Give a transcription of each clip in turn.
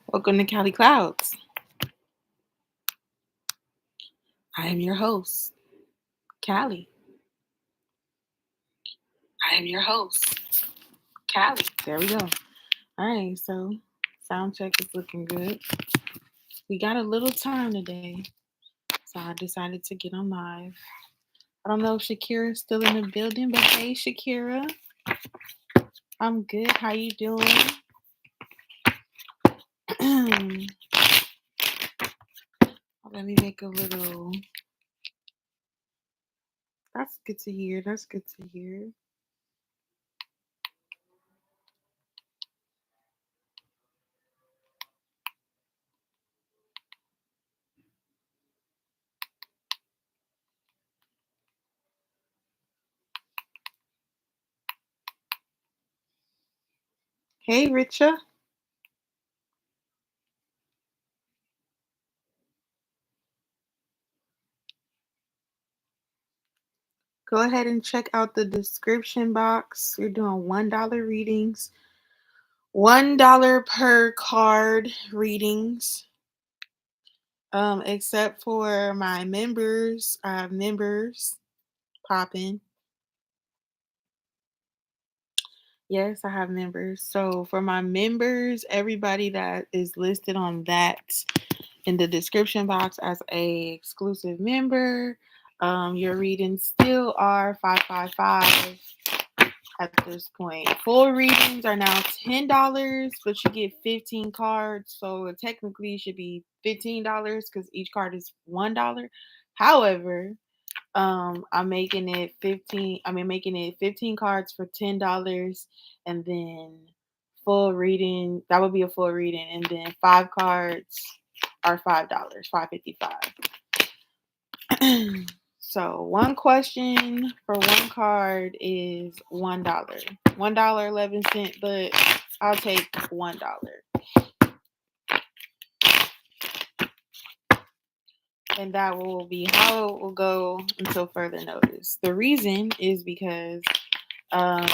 Welcome to Cali Clouds. I am your host, Callie. I am your host, Callie. There we go. All right, so sound check is looking good. We got a little time today, so I decided to get on live. I don't know if Shakira's still in the building, but hey, Shakira, I'm good. How you doing? Let me make a little. That's good to hear. That's good to hear. Hey, Richa. Go ahead and check out the description box. We're doing $1 readings, $1 per card readings. Except for my members, I have members popping. Yes, I have members. So for my members, everybody that is listed on that in the description box as a exclusive member, your readings still are 555 at this point. Full readings are now $10, but you get 15 cards. So it technically should be $15 because each card is $1. However, I'm making it 15 cards for $10, and then full reading, that would be a full reading, and then 5 cards are $5, $5.55. So one question for one card is $1. $1.11, but I'll take $1. And that will be how it will go until further notice. The reason is because I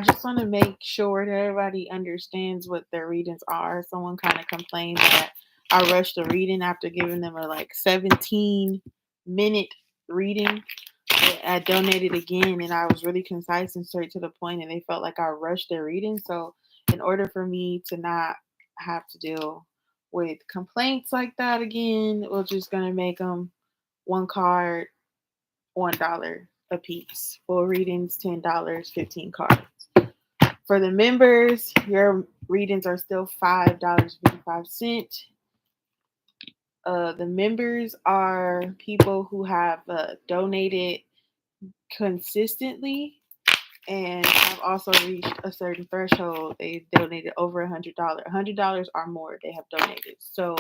just want to make sure that everybody understands what their readings are. Someone kind of complained that I rushed the reading after giving them a 17-minute reading. I donated again, and I was really concise and straight to the point, and they felt like I rushed their reading. So in order for me to not have to deal with complaints like that again, we're just going to make them one card, $1 a piece. Full readings, $10, 15 cards. For the members, your readings are still $5.55. The members are people who have donated consistently and have also reached a certain threshold. They donated over $100. $100 or more they have donated. So,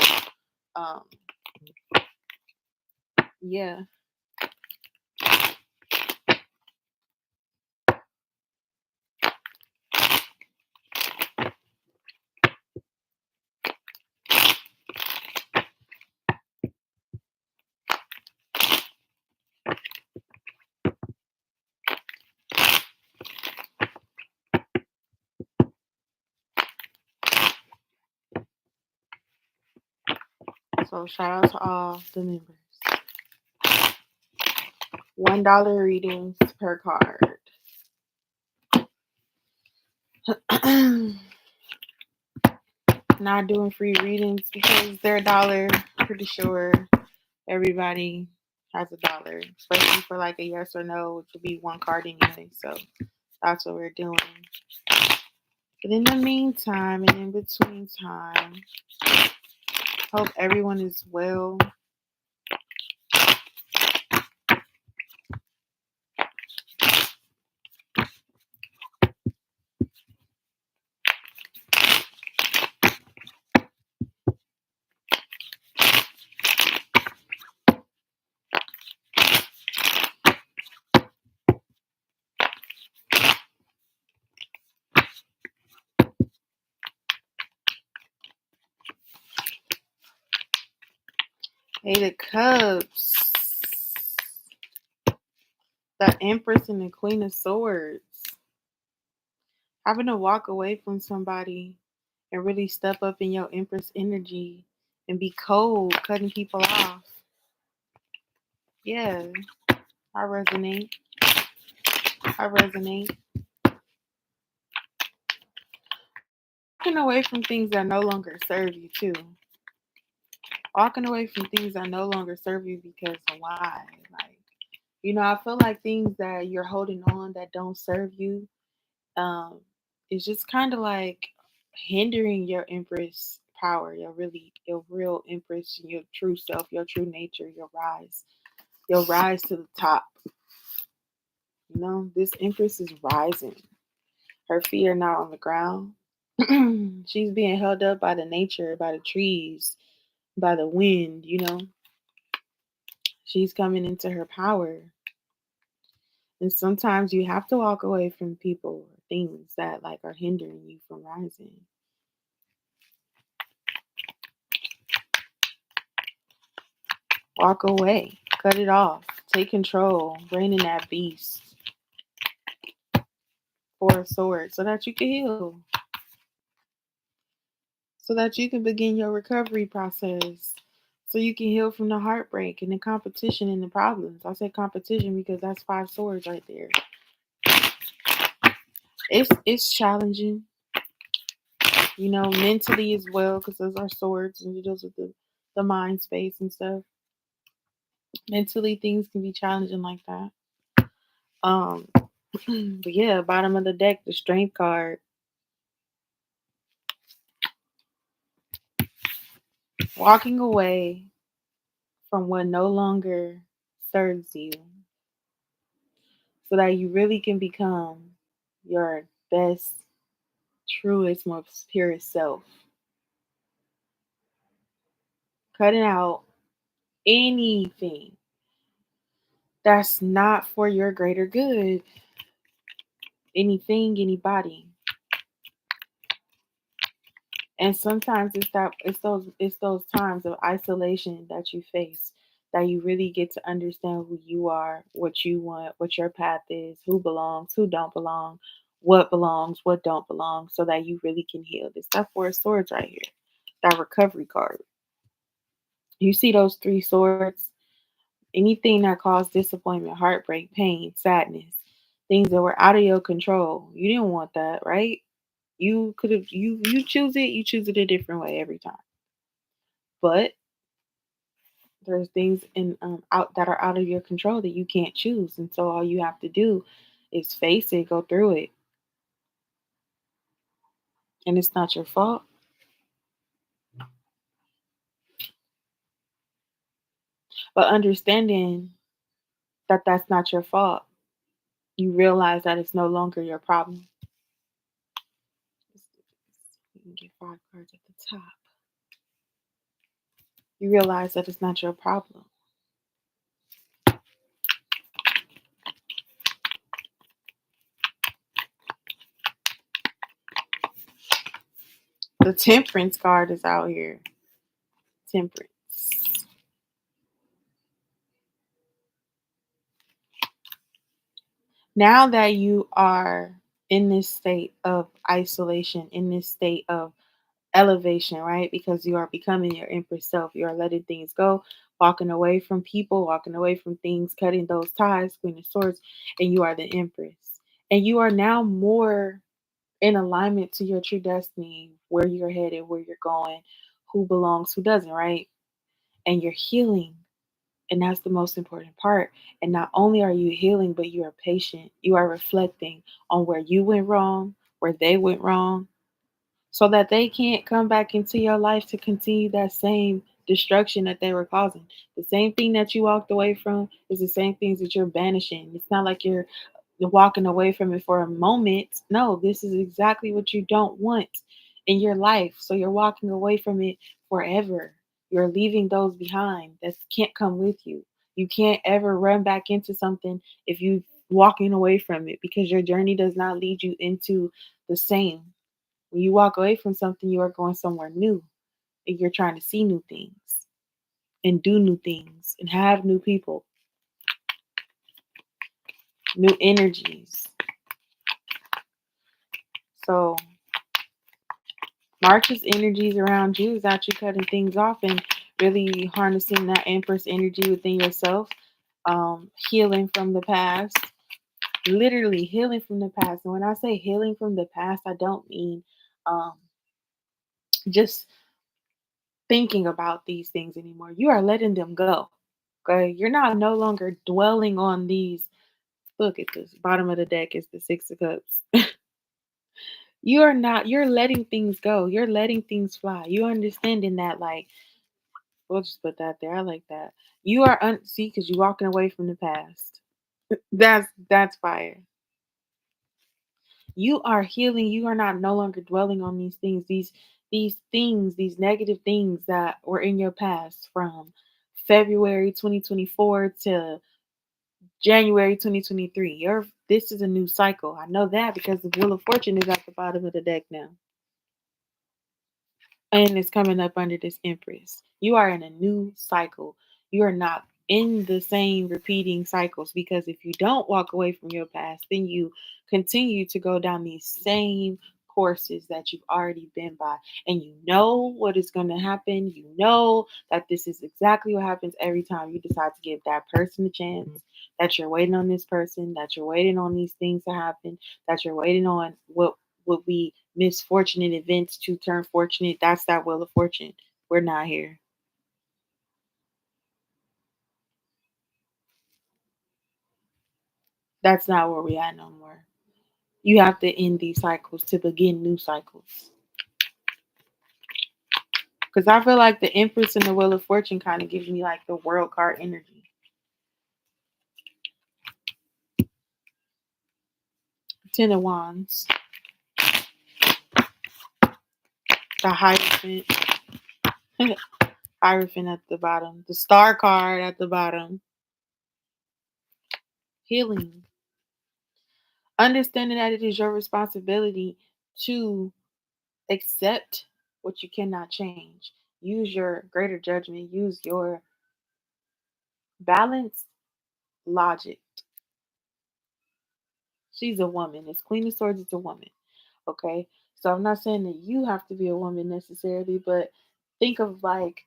yeah. So shout out to all the members. $1 readings per card. Not doing free readings because they're $1. Pretty sure everybody has $1, especially for a yes or no, which would be one card anyway. So that's what we're doing. But in the meantime and in between time, hope everyone is well. Eight of Cups, the Empress and the Queen of Swords. Having to walk away from somebody and really step up in your Empress energy and be cold, cutting people off. Yeah, I resonate. I resonate. Walking away from things that no longer serve you, too. Walking away from things that no longer serve you because why? Like, I feel like things that you're holding on that don't serve you, um, it's just kind of like hindering your Empress power, your real Empress, your true self, your true nature, your rise to the top. This Empress is rising. Her feet are not on the ground. She's being held up by the nature, by the trees, by the wind. She's coming into her power. And sometimes you have to walk away from people or things that like are hindering you from rising. Walk away. Cut it off. Take control. Rein in that beast. For a sword. So that you can heal. So that you can begin your recovery process. So you can heal from the heartbreak and the competition and the problems. I say competition because that's 5 swords right there. It's challenging, mentally as well, because those are swords and it deals with the mind space and stuff. Mentally, things can be challenging like that. Um, but yeah, bottom of the deck, the strength card. Walking away from what no longer serves you so that you really can become your best, truest, most purest self. Cutting out anything that's not for your greater good. Anything, anybody. And sometimes it's those times of isolation that you face that you really get to understand who you are, what you want, what your path is, who belongs, who don't belongs, what don't belong, so that you really can heal. This that 4 of swords right here. That recovery card. You see those 3 swords? Anything that caused disappointment, heartbreak, pain, sadness, things that were out of your control. You didn't want that, right? You could have you choose it a different way every time. But there's things in out that are out of your control that you can't choose, and so all you have to do is face it, go through it, and it's not your fault. But understanding that that's not your fault, you realize that it's no longer your problem. You can get 5 cards at the top. You realize that it's not your problem. The Temperance card is out here. Temperance. Now that you are in this state of isolation, in this state of elevation, right? Because you are becoming your Empress self. You are letting things go, walking away from people, walking away from things, cutting those ties, Queen of Swords, and you are the Empress. And you are now more in alignment to your true destiny, where you're headed, where you're going, who belongs, who doesn't, right? And you're healing. And that's the most important part. And not only are you healing, but you are patient. You are reflecting on where you went wrong, where they went wrong, so that they can't come back into your life to continue that same destruction that they were causing. The same thing that you walked away from is the same things that you're banishing. It's not like you're walking away from it for a moment. No, this is exactly what you don't want in your life. So you're walking away from it forever. You're leaving those behind that can't come with you. You can't ever run back into something if you walking away from it, because your journey does not lead you into the same. When you walk away from something, you are going somewhere new, and you're trying to see new things and do new things and have new people, new energies. So March's energies around you is actually cutting things off and really harnessing that Empress energy within yourself, healing from the past, literally healing from the past. And when I say healing from the past, I don't mean um, just thinking about these things anymore. You are letting them go. Okay, you're not no longer dwelling on these. Look at this bottom of the deck is the Six of Cups. You are not. You're letting things go. You're letting things fly. You understanding that, like, we'll just put that there. I like that. You are see because you're walking away from the past. That's fire. You are healing. You are not no longer dwelling on these things. These things, these negative things that were in your past from February 2024 to January 2023. This is a new cycle. I know that because the Wheel of Fortune is at the bottom of the deck now. And it's coming up under this Empress. You are in a new cycle. You are not in the same repeating cycles because if you don't walk away from your past, then you continue to go down these same courses that you've already been by. And you know what is going to happen. You know that this is exactly what happens every time you decide to give that person a chance, that you're waiting on this person, that you're waiting on these things to happen, that you're waiting on what would be misfortunate events to turn fortunate. That's that Wheel of Fortune. We're not here. That's not where we at no more. You have to end these cycles to begin new cycles. Because I feel like the Empress and the Wheel of Fortune kind of gives me like the world card energy. Ten of Wands. The Hierophant. Hierophant at the bottom. The Star card at the bottom. Healing. Understanding that it is your responsibility to accept what you cannot change. Use your greater judgment. Use your balanced logic. She's a woman. It's Queen of Swords. It's a woman. Okay. So I'm not saying that you have to be a woman necessarily, but think of like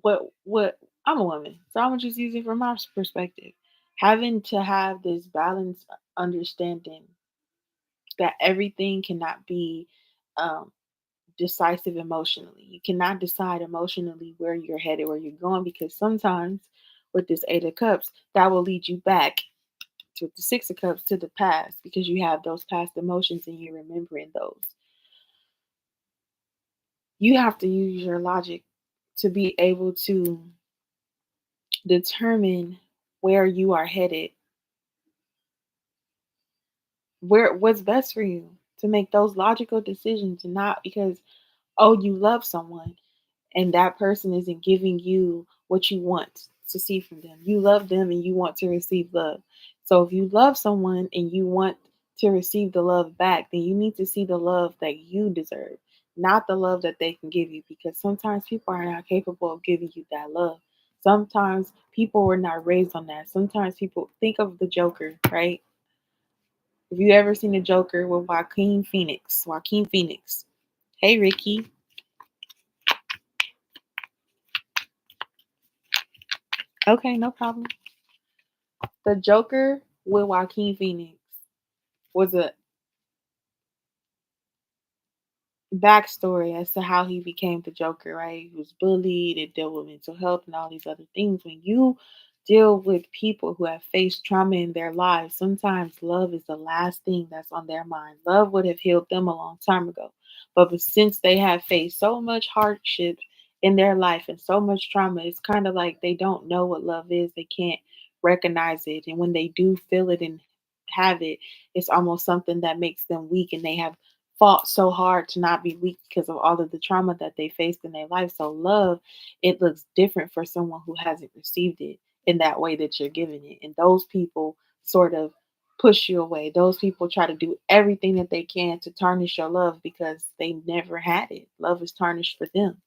what I'm a woman. So I'm just using from my perspective. Having to have this balanced understanding that everything cannot be um, decisive emotionally. You cannot decide emotionally where you're headed, where you're going, because sometimes with this Eight of Cups, that will lead you back to the Six of Cups to the past because you have those past emotions and you're remembering those. You have to use your logic to be able to determine where you are headed, where what's best for you, to make those logical decisions and not because you love someone and that person isn't giving you what you want to see from them. You love them and you want to receive love. So if you love someone and you want to receive the love back, then you need to see the love that you deserve, not the love that they can give you, because sometimes people are not capable of giving you that love. Sometimes people were not raised on that. Sometimes people think of the Joker, right? If you ever seen the Joker with Joaquin Phoenix. Hey Ricky. Okay, no problem. The Joker with Joaquin Phoenix was a backstory as to how he became the Joker, right? He was bullied and dealt with mental health and all these other things. When you deal with people who have faced trauma in their lives, sometimes love is the last thing that's on their mind. Love would have healed them a long time ago. But since they have faced so much hardship in their life and so much trauma, it's kind of like they don't know what love is. They can't recognize it. And when they do feel it and have it, it's almost something that makes them weak, and they have fought so hard to not be weak because of all of the trauma that they faced in their life. So love, it looks different for someone who hasn't received it in that way that you're giving it. And those people sort of push you away. Those people try to do everything that they can to tarnish your love because they never had it. Love is tarnished for them.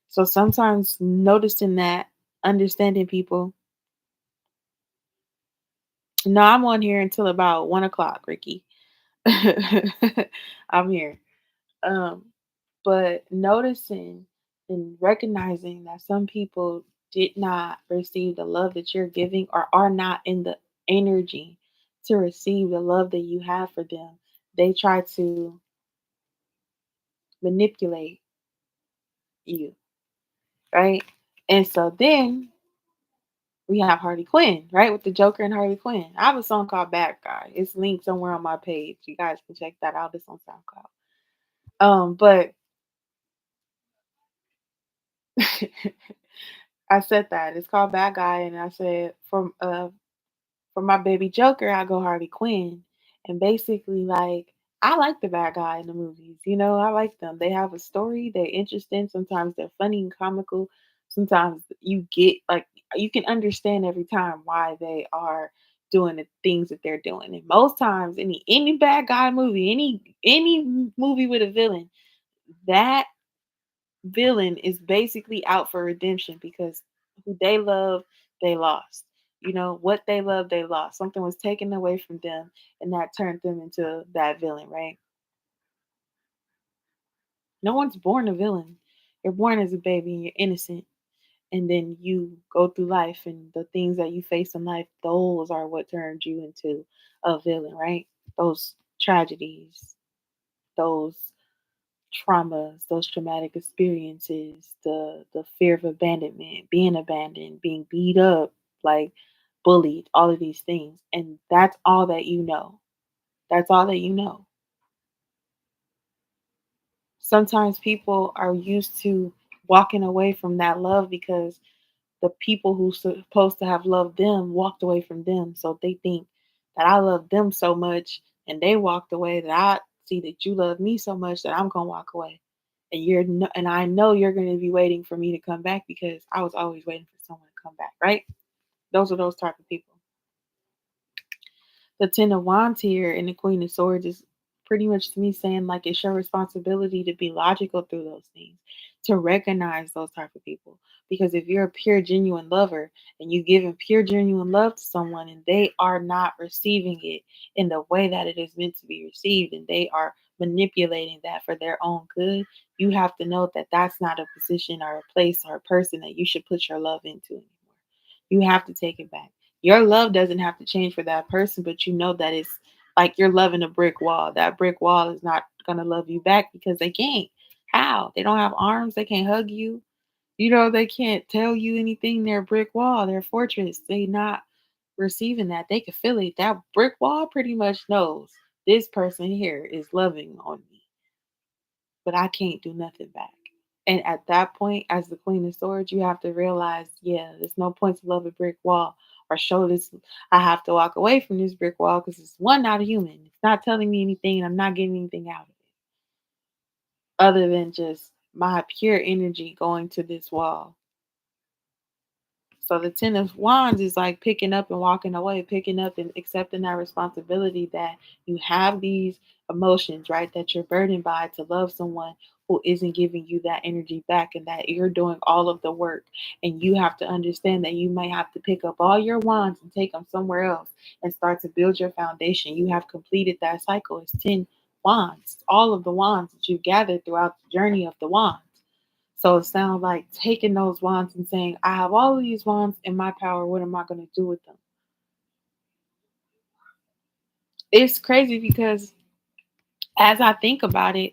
So sometimes noticing that, understanding people. No, I'm on here until about 1 o'clock, Ricky. I'm here. Um, But noticing and recognizing that some people did not receive the love that you're giving or are not in the energy to receive the love that you have for them, they try to manipulate you, right? And so then we have Harley Quinn, right? With the Joker and Harley Quinn. I have a song called Bad Guy. It's linked somewhere on my page. You guys can check that out. It's on SoundCloud. But I said that. It's called Bad Guy, and I said for my baby Joker, I go Harley Quinn. And basically, like, I like the bad guy in the movies. You know, I like them. They have a story, they're interesting. Sometimes they're funny and comical. Sometimes you get, like, you can understand every time why they are doing the things that they're doing. And most times, any bad guy movie, any movie with a villain, that villain is basically out for redemption because who they love, they lost. You know, what they love, they lost. Something was taken away from them, and that turned them into that villain, right? No one's born a villain. You're born as a baby and you're innocent. And then you go through life, and the things that you face in life, those are what turned you into a villain, right? Those tragedies, those traumas, those traumatic experiences, the fear of abandonment, being abandoned, being beat up, like bullied, all of these things. And that's all that you know. That's all that you know. Sometimes people are used to walking away from that love because the people who supposed to have loved them walked away from them. So they think that I love them so much and they walked away, that I see that you love me so much that I'm gonna walk away. And and I know you're gonna be waiting for me to come back because I was always waiting for someone to come back, right? Those are those type of people. The Ten of Wands here and the Queen of Swords is pretty much to me saying like it's your responsibility to be logical through those things, to recognize those type of people. Because if you're a pure, genuine lover and you giving pure, genuine love to someone and they are not receiving it in the way that it is meant to be received and they are manipulating that for their own good, you have to know that that's not a position or a place or a person that you should put your love into anymore. You have to take it back. Your love doesn't have to change for that person, but you know that it's like you're loving a brick wall. That brick wall is not going to love you back because they can't. How? They don't have arms. They can't hug you. You know, they can't tell you anything. They're a brick wall. They're a fortress. They not receiving that. They can feel it. That brick wall pretty much knows this person here is loving on me, but I can't do nothing back. And at that point, as the Queen of Swords, you have to realize, yeah, there's no point to love a brick wall or show this. I have to walk away from this brick wall because it's one, not a human. It's not telling me anything, and I'm not getting anything out of it other than just my pure energy going to this wall. So the Ten of Wands is like picking up and walking away, picking up and accepting that responsibility that you have these emotions, right? That you're burdened by to love someone who isn't giving you that energy back and that you're doing all of the work. And you have to understand that you might have to pick up all your wands and take them somewhere else and start to build your foundation. You have completed that cycle. It's 10 wands, all of the wands that you've gathered throughout the journey of the wands. So it sounds like taking those wands and saying, I have all of these wands in my power. What am I going to do with them? It's crazy because as I think about it,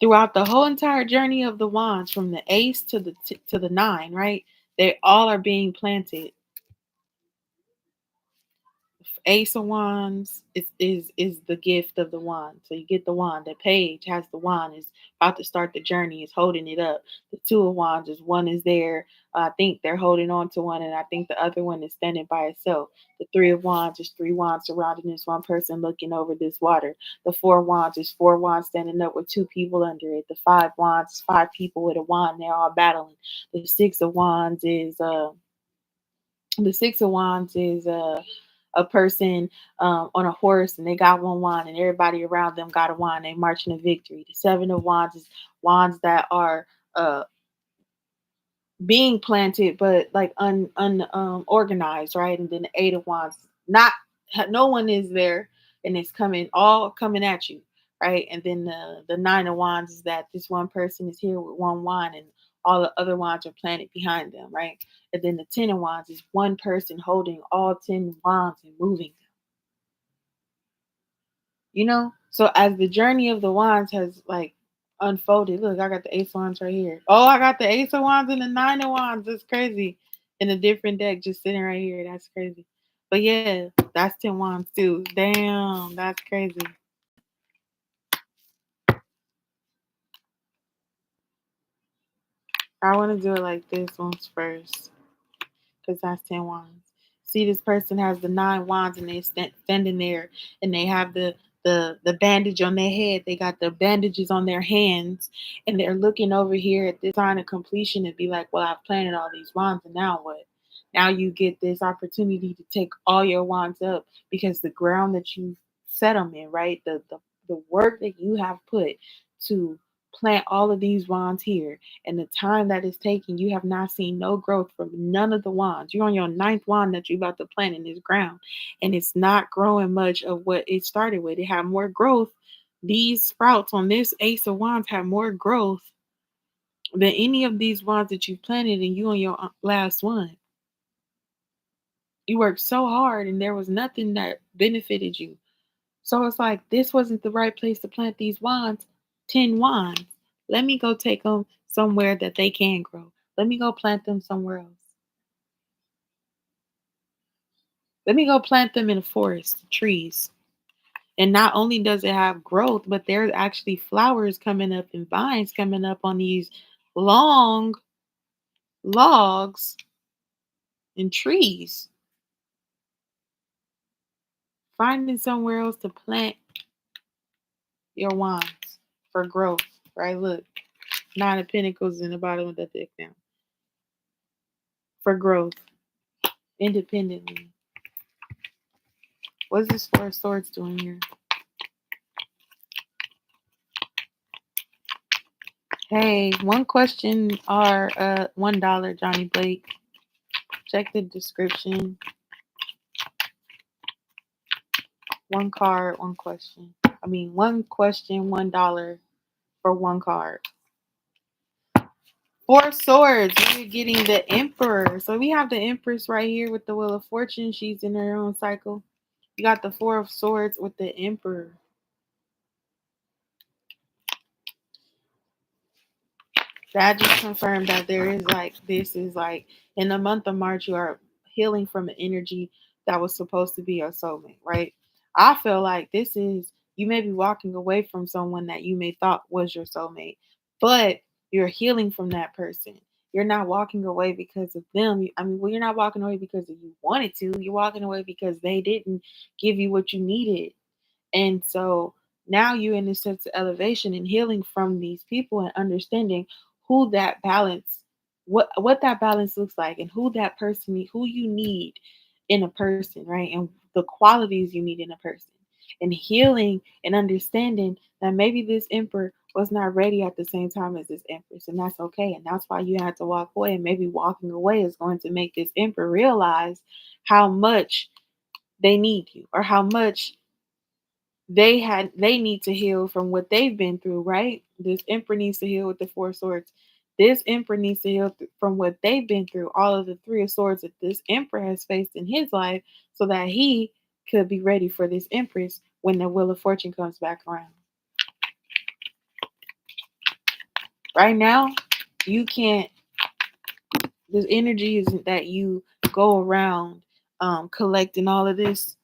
throughout the whole entire journey of the wands, from the ace to to the nine, right? They all are being planted. Ace of Wands is the gift of the wand. So you get the wand. The page has the wand, is about to start the journey, is holding it up. The Two of Wands is one is there. I think they're holding on to one, and I think the other one is standing by itself. The Three of Wands is three wands surrounding this one person looking over this water. The Four of Wands is four wands standing up with two people under it. The Five Wands is five people with a wand. They're all battling. The Six of Wands is a person on a horse and they got one wand and everybody around them got a wand. They marching to victory. The Seven of Wands is wands that are being planted but like organized, right? And then the Eight of Wands, not no one is there and it's coming all coming at you, right? And then the Nine of Wands is that this one person is here with one wand and all the other wands are planted behind them, right? And then the Ten of Wands is one person holding all 10 wands and moving them, you know? So as the journey of the wands has like unfolded, look, I got the Ace of Wands right here. Oh, I got the Ace of Wands and the Nine of Wands. That's crazy. In a different deck, just sitting right here. That's crazy. But yeah, that's 10 wands too. Damn, that's crazy. I want to do it like this once first, because that's 10 wands. See, this person has the 9 wands and they're standing there and they have the bandage on their head. They got the bandages on their hands and they're looking over here at this sign of completion and be like, well, I've planted all these wands and now what? Now you get this opportunity to take all your wands up because the ground that you set them in, right? The work that you have put to plant all of these wands here and the time that it's taking, you have not seen no growth from none of the wands. You're on your 9th wand that you're about to plant in this ground, and it's not growing much of what it started with. It had more growth. These sprouts on this Ace of Wands have more growth than any of these wands that you planted, and you on your last one. You worked so hard, and there was nothing that benefited you. So it's like, this wasn't the right place to plant these wands. 10 wands. Let me go take them somewhere that they can grow. Let me go plant them somewhere else. Let me go plant them in a forest, trees. And not only does it have growth, but there's actually flowers coming up and vines coming up on these long logs and trees. Finding somewhere else to plant your wands for growth, right? Look, 9 of Pentacles in the bottom of the deck now. For growth, independently. What's this Four of Swords doing here? Hey, one question or $1, Johnny Blake. Check the description. One card, one question. I mean, one question, $1 for one card. Four of Swords, we're getting the Emperor. So we have the Empress right here with the Wheel of Fortune. She's in her own cycle. You got the Four of Swords with the Emperor. That just confirmed that there is like, this is like, in the month of March, you are healing from an energy that was supposed to be your soulmate, right? I feel like this is, you may be walking away from someone that you may thought was your soulmate, but you're healing from that person. You're not walking away because of them. I mean, well, you're not walking away because you wanted to. You're walking away because they didn't give you what you needed. And so now you're in a sense of elevation and healing from these people and understanding who that balance, what that balance looks like and who that person, who you need in a person, right? And the qualities you need in a person. And healing and understanding that maybe this emperor was not ready at the same time as this empress. And that's okay. And that's why you had to walk away. And maybe walking away is going to make this emperor realize how much they need you or how much they need to heal from what they've been through, right? This emperor needs to heal with the Four of Swords. This emperor needs to heal from what they've been through, all of the Three of Swords that this emperor has faced in his life, so that he could be ready for this empress when the Wheel of Fortune comes back around. Right now, you can't, this energy isn't that you go around collecting all of this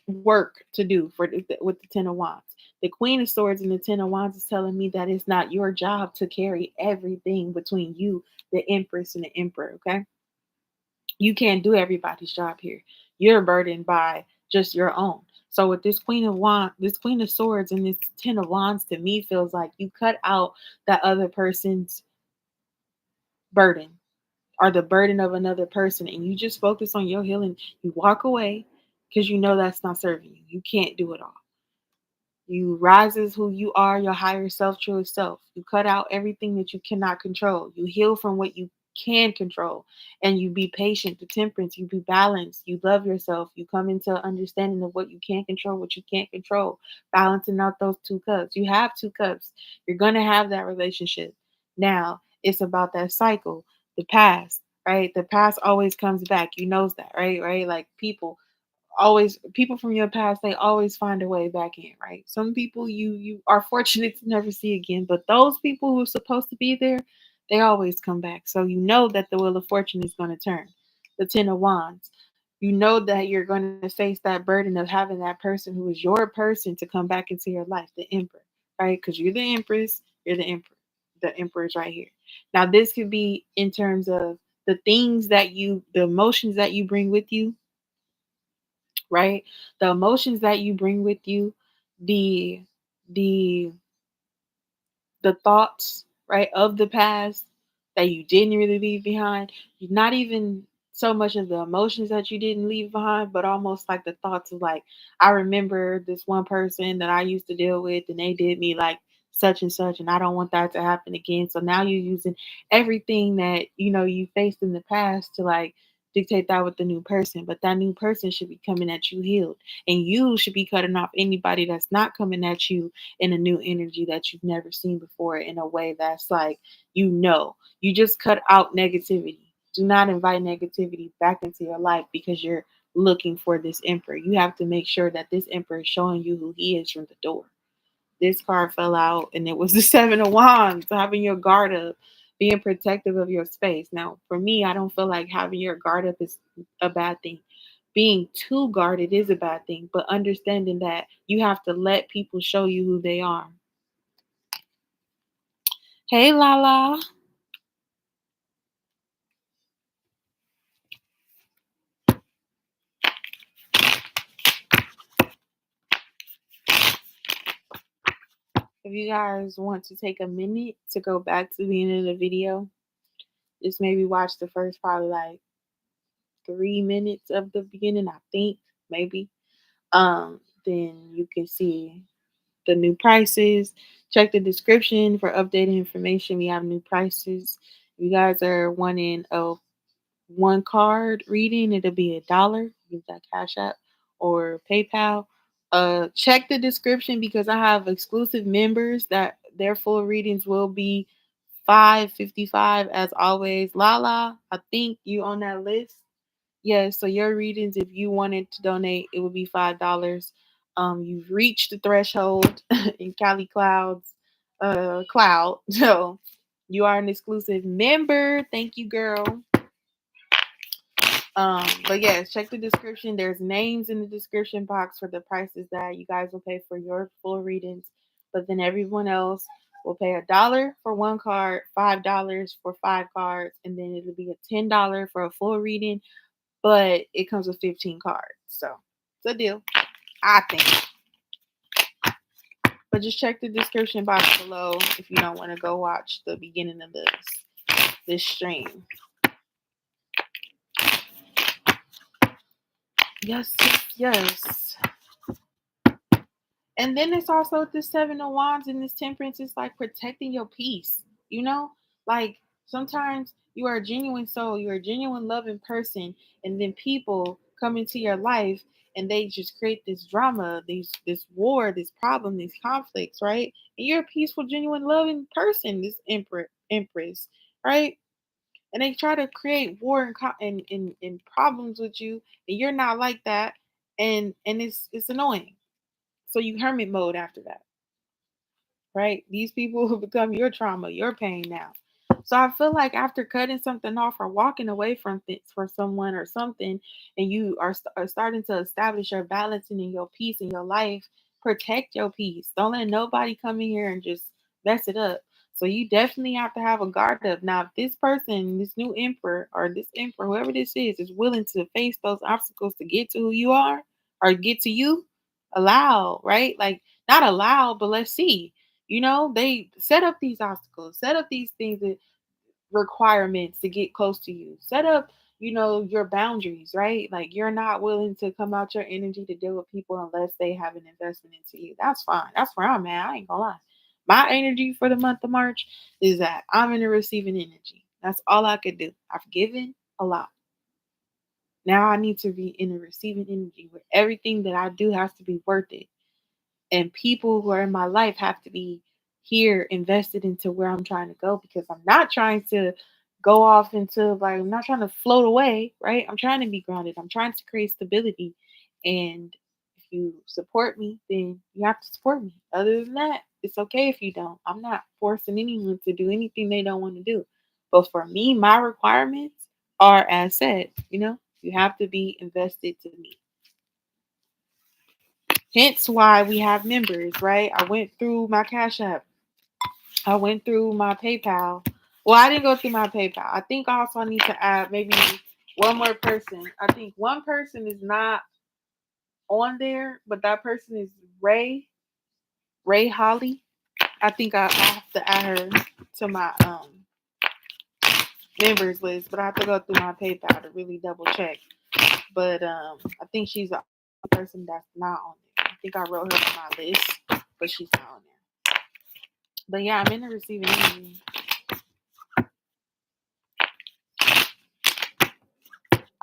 work to do for with the Ten of Wands. The Queen of Swords and the Ten of Wands is telling me that it's not your job to carry everything between you, the Empress, and the Emperor. Okay, you can't do everybody's job here. You're burdened by just your own. So with this Queen of Wands, this Queen of Swords, and this Ten of Wands, to me feels like you cut out that other person's burden or the burden of another person, and you just focus on your healing. You walk away because you know that's not serving you. You can't do it all. You rise as who you are, your higher self, truest self. You cut out everything that you cannot control. You heal from what you can control, and you be patient, the temperance, you be balanced, you love yourself, you come into understanding of what you can control, what you can't control, balancing out those two cups. You have two cups. You're gonna have that relationship. Now it's about that cycle, the past, right? The past always comes back. You knows that, right? Right? Like people from your past, they always find a way back in, right? Some people you are fortunate to never see again, but those people who are supposed to be there, they always come back. So you know that the wheel of fortune is going to turn. The 10 of wands, you know that you're going to face that burden of having that person who is your person to come back into your life, the emperor, right? Because you're the empress, you're the emperor. The emperor is right here. Now this could be in terms of the things that the emotions that you bring with you, right? The emotions that you bring with you, the the the thoughts, right, of the past that you didn't really leave behind. Not even so much of the emotions that you didn't leave behind, but almost like the thoughts of like, I remember this one person that I used to deal with and they did me like such and such, and I don't want that to happen again. So now you're using everything that you faced in the past to like dictate that with the new person. But that new person should be coming at you healed. And you should be cutting off anybody that's not coming at you in a new energy that you've never seen before, in a way that's like, you just cut out negativity. Do not invite negativity back into your life because you're looking for this emperor. You have to make sure that this emperor is showing you who he is from the door. This card fell out and it was the 7 of wands, having your guard up, being protective of your space. Now for me, I don't feel like having your guard up is a bad thing. Being too guarded is a bad thing, but understanding that you have to let people show you who they are. Hey, LALA. If you guys want to take a minute to go back to the end of the video, just maybe watch the first probably like 3 minutes of the beginning, I think, maybe. Then you can see the new prices. Check the description for updated information. We have new prices. If you guys are wanting a one card reading, it'll be $1. Use that Cash App or PayPal. Check the description because I have exclusive members that their full readings will be $5.55 as always. Lala, I think you on that list. Yes, so your readings, if you wanted to donate, it would be $5. You've reached the threshold in Cali Clouds, Cloud. So you are an exclusive member. Thank you, girl. But yes, check the description. There's names in the description box for the prices that you guys will pay for your full readings. But then everyone else will pay $1 for one card, $5 for 5 cards, and then it'll be a $10 for a full reading. But it comes with 15 cards, so it's a deal, I think. But just check the description box below if you don't want to go watch the beginning of this stream. Yes, yes, yes. And then it's also the 7 of wands and this temperance is like protecting your peace, Like sometimes you are a genuine soul, you're a genuine loving person, and then people come into your life and they just create this drama, this war, this problem, these conflicts, right? And you're a peaceful, genuine, loving person, this empress, right? And they try to create war and problems with you, and you're not like that, and it's annoying. So you hermit mode after that, right? These people who become your trauma, your pain now. So I feel like after cutting something off or walking away from things for someone or something, and you are starting to establish your balance and your peace in your life, protect your peace. Don't let nobody come in here and just mess it up. So you definitely have to have a guard up. Now, if this person, this new emperor or this emperor, whoever this is willing to face those obstacles to get to who you are or get to you, allow, right? Like not allow, but let's see. They set up these obstacles, set up these things that requirements to get close to you. Set up, your boundaries, right? Like you're not willing to come out your energy to deal with people unless they have an investment into you. That's fine. That's where I'm at. I ain't gonna lie. My energy for the month of March is that I'm in a receiving energy. That's all I could do. I've given a lot. Now I need to be in a receiving energy where everything that I do has to be worth it. And people who are in my life have to be here invested into where I'm trying to go, because I'm not trying to go off into, like, I'm not trying to float away, right? I'm trying to be grounded. I'm trying to create stability. And if you support me, then you have to support me. Other than that, it's okay if you don't. I'm not forcing anyone to do anything they don't want to do. But for me, my requirements are as said, you have to be invested to me. Hence why we have members, right? I went through my Cash App. I went through my PayPal. Well, I didn't go through my PayPal. I think also I need to add maybe one more person. I think one person is not on there, but that person is Ray Holly. I think I have to add her to my members list, but I have to go through my PayPal to really double check. But I think she's the only person that's not on there. I think I wrote her on my list, but she's not on there. But yeah, I'm in the receiving energy.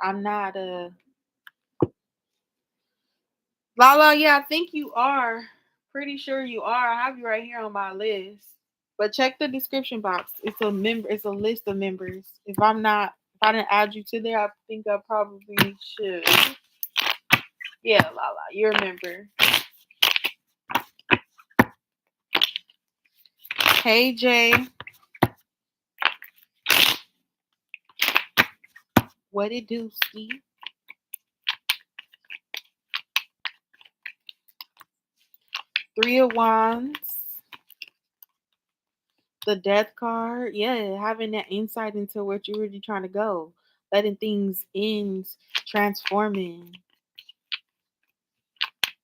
I'm not Lala, yeah, I think you are. Pretty sure you are. I have you right here on my list. But check the description box. It's a list of members. If I didn't add you to there, I think I probably should. Yeah, Lala, you're a member. Hey Jay. What it do, Steve? Three of Wands. The Death card. Yeah, having that insight into what you're really trying to go. Letting things end, transforming.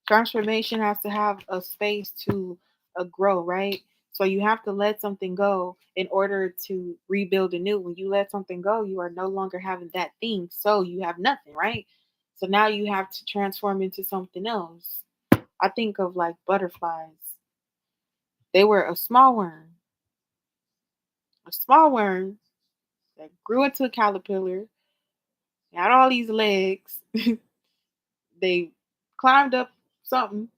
Transformation has to have a space to grow, right? So you have to let something go in order to rebuild anew. When you let something go, you are no longer having that thing. So you have nothing, right? So now you have to transform into something else. I think of like butterflies. They were a small worm that grew into a caterpillar, had all these legs. They climbed up something,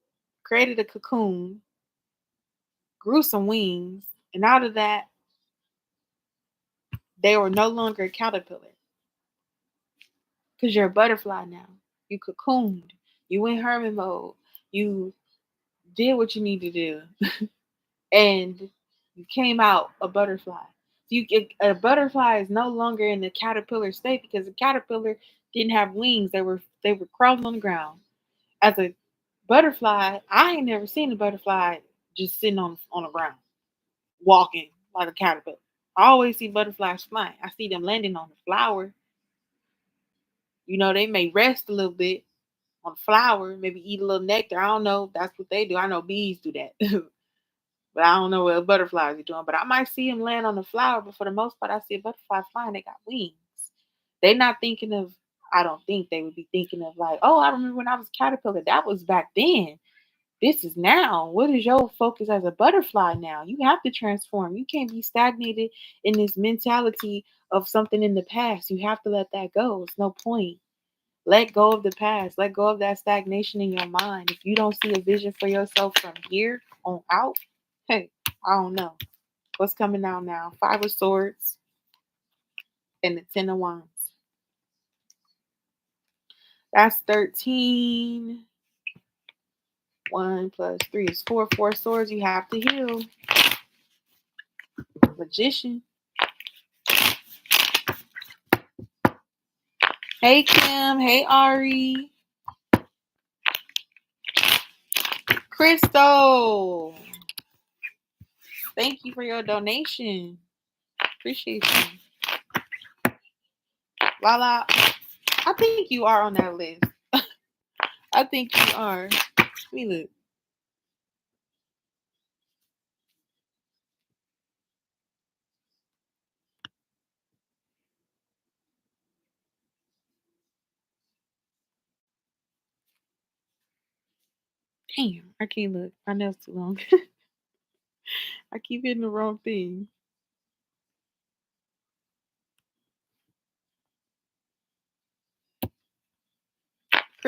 created a cocoon, grew some wings, and out of that, they were no longer a caterpillar because you're a butterfly now. You cocooned. You went hermit mode. You did what you need to do, and you came out a butterfly. A butterfly is no longer in the caterpillar state because the caterpillar didn't have wings. They were crawling on the ground. As a butterfly, I ain't never seen a butterfly just sitting on the ground, walking like a caterpillar. I always see butterflies flying. I see them landing on the flower. They may rest a little bit on the flower, maybe eat a little nectar. I don't know. That's what they do. I know bees do that. But I don't know what butterflies are doing. But I might see them land on the flower. But for the most part, I see a butterfly flying. They got wings. They're not thinking of, I don't think they would be thinking of like, oh, I remember when I was a caterpillar. That was back then. This is now. What is your focus as a butterfly now? You have to transform. You can't be stagnated in this mentality of something in the past. You have to let that go. It's no point. Let go of the past. Let go of that stagnation in your mind. If you don't see a vision for yourself from here on out, hey, I don't know. What's coming out now? Five of Swords and the Ten of Wands. That's 13. 1 plus 3 is 4. 4 swords. You have to heal. Magician. Hey Kim. Hey Ari. Crystal. Thank you for your donation. Appreciate you. Lala, I think you are on that list. I think you are. Let me look. Damn, I can't look. My nails too long. I keep hitting the wrong thing.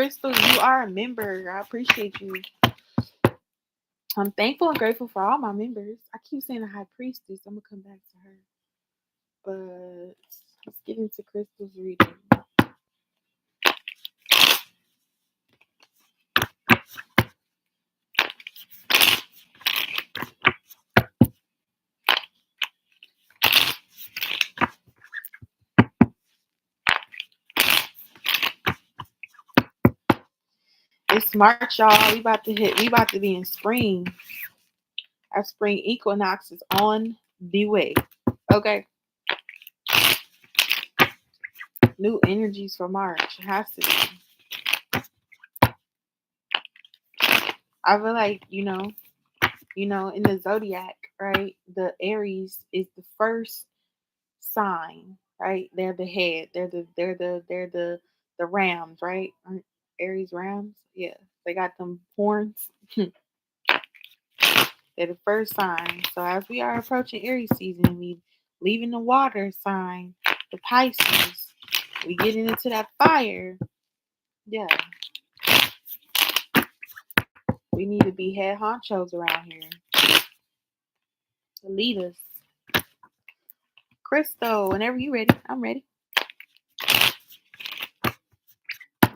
Crystal, you are a member. I appreciate you. I'm thankful and grateful for all my members. I keep saying the high priestess. I'm gonna come back to her. But let's get into Crystal's reading. It's March, y'all. We about to be in spring. Our spring equinox is on the way. Okay. New energies for March. It has to be. I feel like, in the zodiac, right? The Aries is the first sign, right? They're the head. They're the rams, right? Aren't Aries rams? Yeah. They got them horns. They're the first sign. So as we are approaching Aries season, we leaving the water sign, the Pisces. We getting into that fire. Yeah. We need to be head honchos around here. To lead us. Crystal, whenever you ready, I'm ready.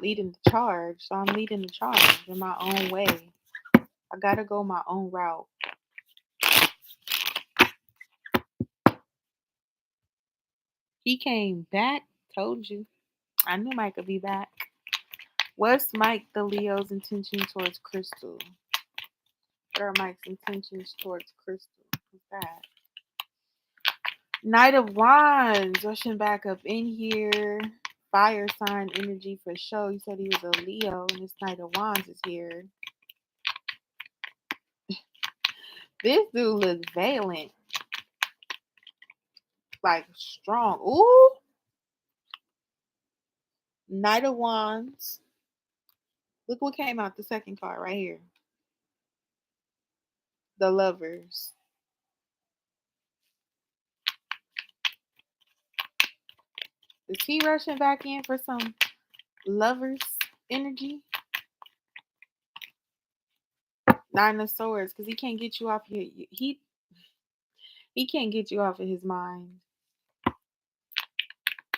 Leading the charge. So I'm leading the charge in my own way. I gotta go my own route. He came back. Told you. I knew Mike would be back. What's Mike the Leo's intention towards Crystal? What are Mike's intentions towards Crystal? What's that? Knight of Wands. Rushing back up in here. Fire sign energy for show. He said he was a Leo, and this Knight of Wands is here. This dude looks valiant. Like strong. Ooh. Knight of Wands. Look what came out the second card right here. The Lovers. Is he rushing back in for some lovers energy? Nine of Swords, because he can't get you off your he can't get you off of his mind.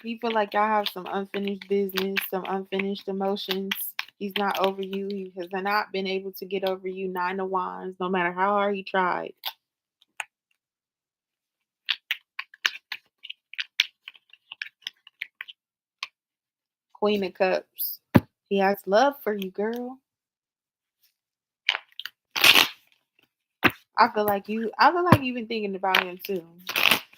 He feel like y'all have some unfinished business, some unfinished emotions. He's not over you. He has not been able to get over you. Nine of Wands, no matter how hard he tried. Queen of Cups. He has love for you, girl. I feel like you've been thinking about him too.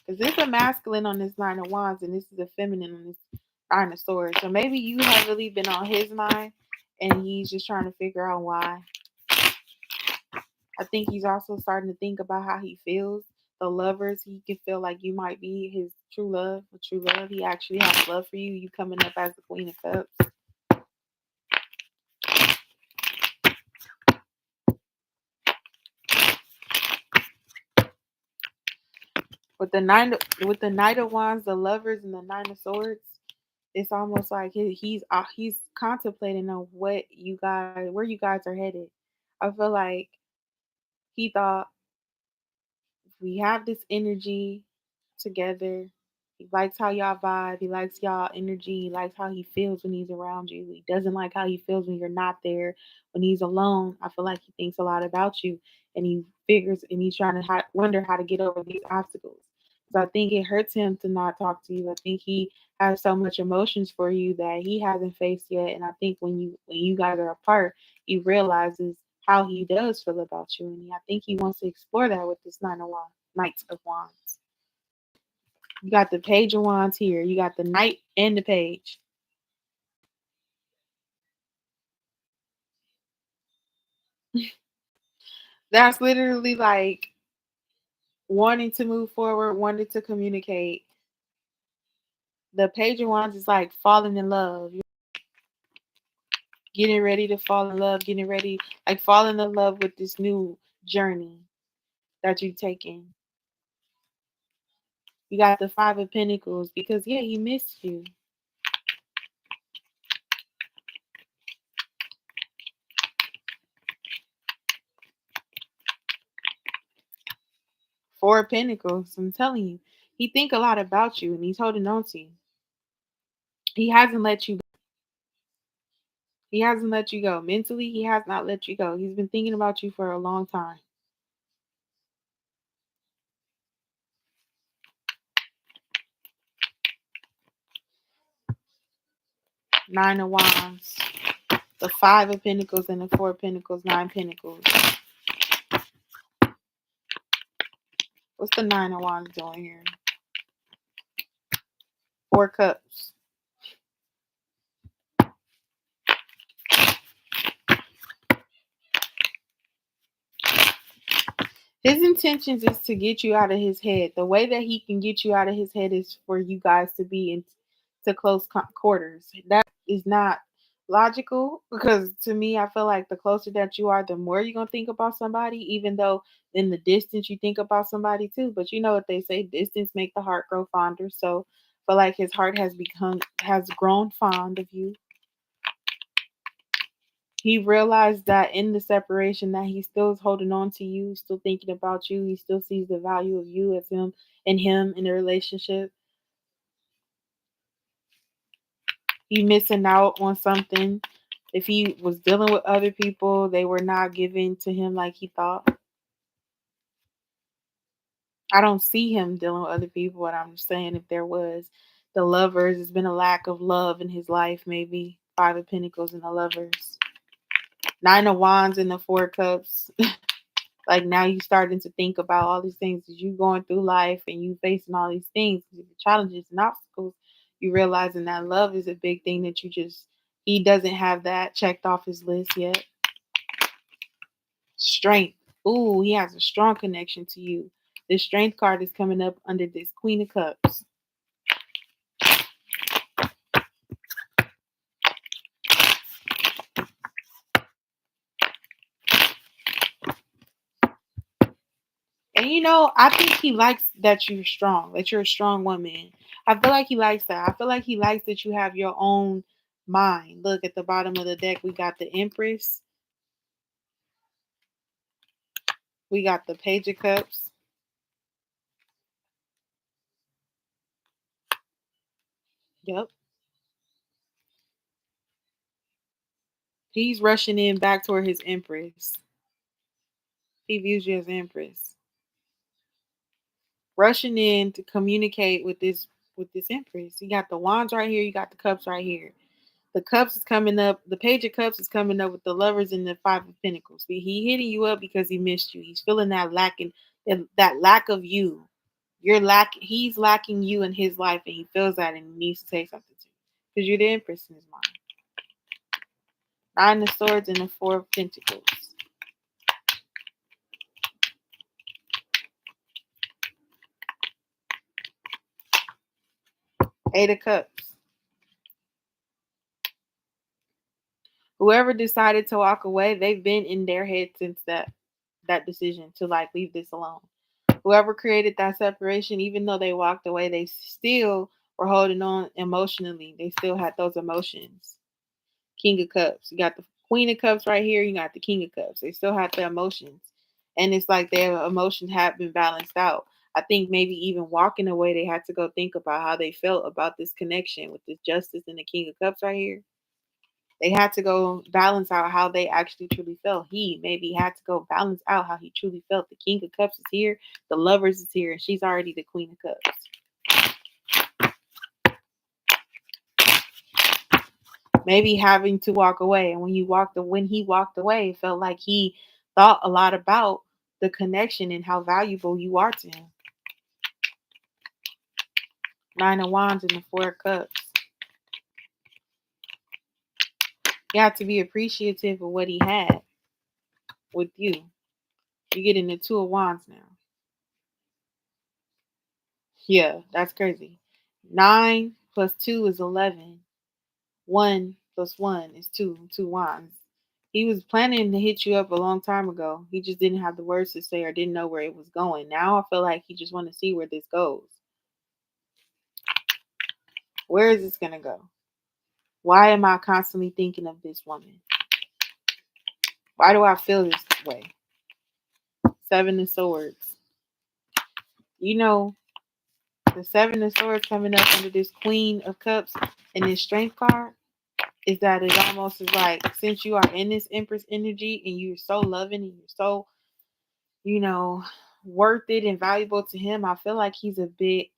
Because this is a masculine on this Nine of Wands and this is a feminine on this Nine of Swords. So maybe you have really been on his mind and he's just trying to figure out why. I think he's also starting to think about how he feels. The lovers, he can feel like you might be his true love. A true love. He actually has love for you. You coming up as the Queen of Cups. With the Knight of Wands, the Lovers, and the Nine of Swords, it's almost like he's contemplating on where you guys are headed. I feel like he thought we have this energy together. He likes how y'all vibe. He likes y'all energy. He likes how he feels when he's around you. He doesn't like how he feels when you're not there. When he's alone, I feel like he thinks a lot about you, and he figures and he's trying to wonder how to get over these obstacles. So I think it hurts him to not talk to you. I think he has so much emotions for you that he hasn't faced yet. And I think when you guys are apart, he realizes how he does feel about you, and I think he wants to explore that with this Knight of Wands. You got the Page of Wands here. You got the Knight and the Page. That's literally like wanting to move forward, wanting to communicate. The Page of Wands is like falling in love. You're getting ready to fall in love, getting ready, like falling in love with this new journey that you've taken. You got the Five of Pentacles because, yeah, he missed you. Four of Pentacles. I'm telling you. He think a lot about you and he's holding on to you. He hasn't let you go. He hasn't let you go. Mentally, he has not let you go. He's been thinking about you for a long time. Nine of Wands. The Five of Pentacles and the Four of Pentacles. Nine Pentacles. What's the Nine of Wands doing here? Four Cups. His intentions is to get you out of his head. The way that he can get you out of his head is for you guys to be into close quarters. That is not logical because to me, I feel like the closer that you are, the more you're going to think about somebody, even though in the distance you think about somebody too. But you know what they say, distance make the heart grow fonder. So I feel like his heart has grown fond of you. He realized that in the separation that he still is holding on to you, still thinking about you. He still sees the value of you as him in the relationship. He missing out on something. If he was dealing with other people, they were not giving to him like he thought. I don't see him dealing with other people, but I'm just saying if there was the Lovers, there's been a lack of love in his life, maybe. Five of Pentacles and the Lovers. Nine of Wands and the Four Cups. Like now you starting to think about all these things as you going through life and you facing all these things, the challenges and obstacles. You realizing that love is a big thing that he doesn't have that checked off his list yet. Strength. Ooh, he has a strong connection to you. The Strength card is coming up under this Queen of Cups. And you know, I think he likes that you're strong, that you're a strong woman. I feel like he likes that. I feel like he likes that you have your own mind. Look at the bottom of the deck. We got the Empress. We got the Page of Cups. Yep. He's rushing in back toward his Empress. He views you as Empress. Rushing in to communicate with this Empress. You got the Wands right here. You got the Cups right here. The Cups is coming up. The Page of Cups is coming up with the Lovers and the Five of Pentacles. He hitting you up because he missed you. He's feeling that that lack of you. He's lacking you in his life, and he feels that, and he needs to say something to you because you're the Empress in his mind. Nine of Swords and the Four of Pentacles. Eight of Cups. Whoever decided to walk away, they've been in their head since that decision to like leave this alone. Whoever created that separation, even though they walked away, they still were holding on emotionally. They still had those emotions. King of Cups. You got the Queen of Cups right here. You got the King of Cups. They still had the emotions. And it's like their emotions have been balanced out. I think maybe even walking away, they had to go think about how they felt about this connection with this Justice and the King of Cups right here. They had to go balance out how they actually truly felt. He maybe had to go balance out how he truly felt. The King of Cups is here. The Lovers is here. And she's already the Queen of Cups. Maybe having to walk away. And when he walked away, it felt like he thought a lot about the connection and how valuable you are to him. Nine of Wands and the Four of Cups. You have to be appreciative of what he had with you. You're getting the Two of Wands now. Yeah, that's crazy. 9 plus 2 is 11. 1 plus 1 is 2. 2 wands. He was planning to hit you up a long time ago. He just didn't have the words to say or didn't know where it was going. Now I feel like he just want to see where this goes. Where is this going to go? Why am I constantly thinking of this woman? Why do I feel this way? 7 of Swords. You know, the Seven of Swords coming up under this Queen of Cups and this Strength card is that it almost is like, since you are in this Empress energy and you're so loving and you're so, you know, worth it and valuable to him, I feel like he's a bit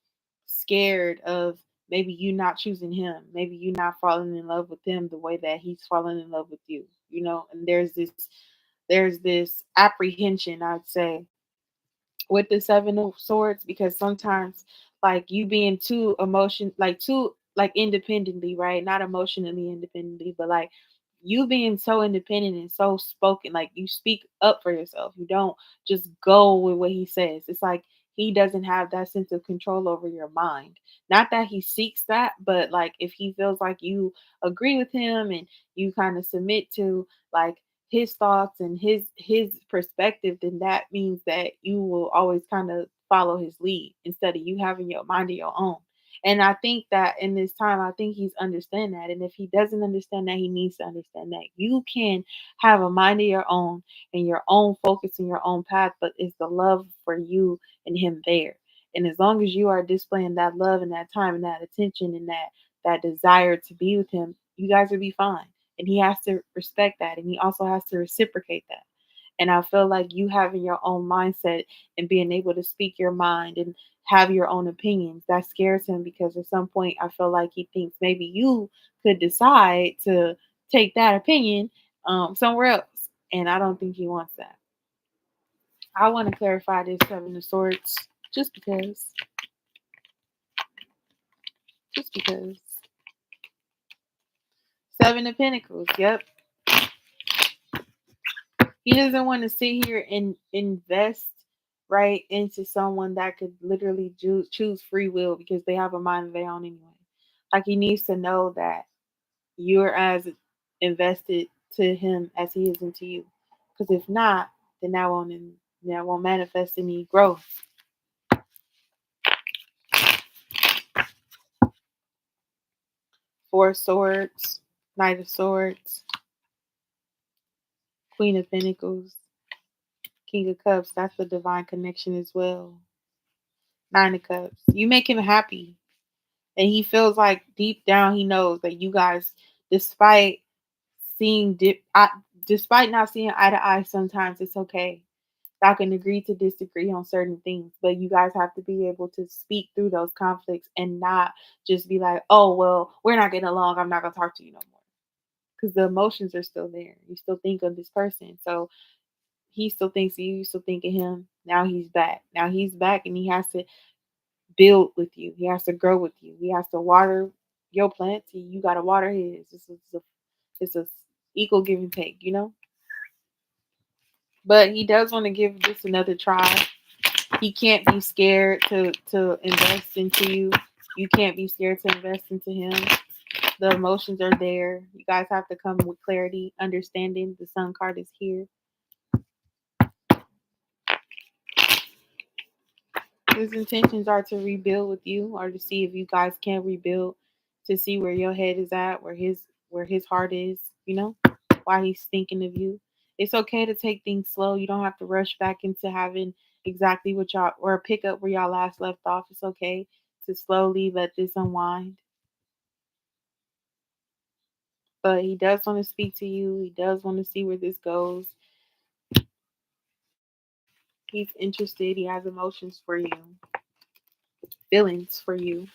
scared of maybe you not choosing him, maybe you not falling in love with him the way that he's falling in love with you, you know, and there's this apprehension, I'd say, with the Seven of Swords, because sometimes like you being too emotion like too like independently, right? Not emotionally independently, but like you being so independent and so spoken, like you speak up for yourself. You don't just go with what he says. It's like he doesn't have that sense of control over your mind. Not that he seeks that, but like if he feels like you agree with him and you kind of submit to like his thoughts and his perspective, then that means that you will always kind of follow his lead instead of you having your mind of your own. And I think that in this time, I think he's understand that. And if he doesn't understand that, he needs to understand that you can have a mind of your own and your own focus and your own path, but it's the love for you and him there. And as long as you are displaying that love and that time and that attention and that desire to be with him, you guys will be fine. And he has to respect that, and he also has to reciprocate that. And I feel like you having your own mindset and being able to speak your mind and have your own opinions, that scares him, because at some point I feel like he thinks maybe you could decide to take that opinion somewhere else. And I don't think he wants that. I want to clarify this Seven of Swords just because. Just because. Seven of Pentacles. Yep. He doesn't want to sit here and invest right into someone that could literally choose free will because they have a mind of their own anyway. Like he needs to know that you're as invested to him as he is into you. Because if not, then that won't manifest any growth. Four of Swords, Knight of Swords, Queen of Pentacles, King of Cups. That's a divine connection as well. Nine of Cups. You make him happy. And he feels like deep down he knows that you guys, despite seeing despite not seeing eye to eye, sometimes it's okay. Y'all can agree to disagree on certain things, but you guys have to be able to speak through those conflicts and not just be like, oh well, we're not getting along, I'm not gonna talk to you no more. Because the emotions are still there. You still think of this person. So he still thinks of you, you still think of him. Now he's back. Now he's back and he has to build with you. He has to grow with you. He has to water your plants. You got to water his. It's a equal give and take, you know. But he does want to give this another try. He can't be scared to invest into you. You can't be scared to invest into him. The emotions are there. You guys have to come with clarity, understanding. The Sun card is here. His intentions are to rebuild with you, or to see if you guys can rebuild, to see where your head is at, where his heart is, you know, why he's thinking of you. It's okay to take things slow. You don't have to rush back into having exactly what y'all, or pick up where y'all last left off. It's okay to slowly let this unwind. But he does want to speak to you. He does want to see where this goes. He's interested. He has emotions for you, feelings for you.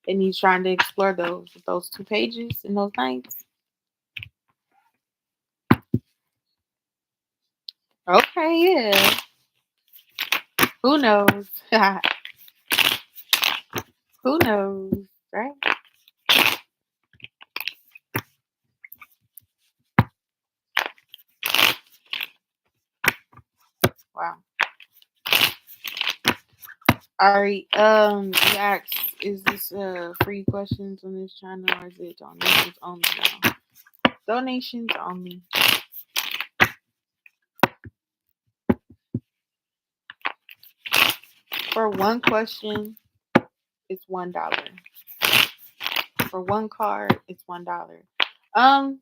And he's trying to explore those with those 2 pages and those nights. Okay, yeah. Who knows? Who knows, right? Wow. All right. You asked, is this free questions on this channel, or is it donations only now? Donations only. For one question, it's $1. For one card, it's $1. Um,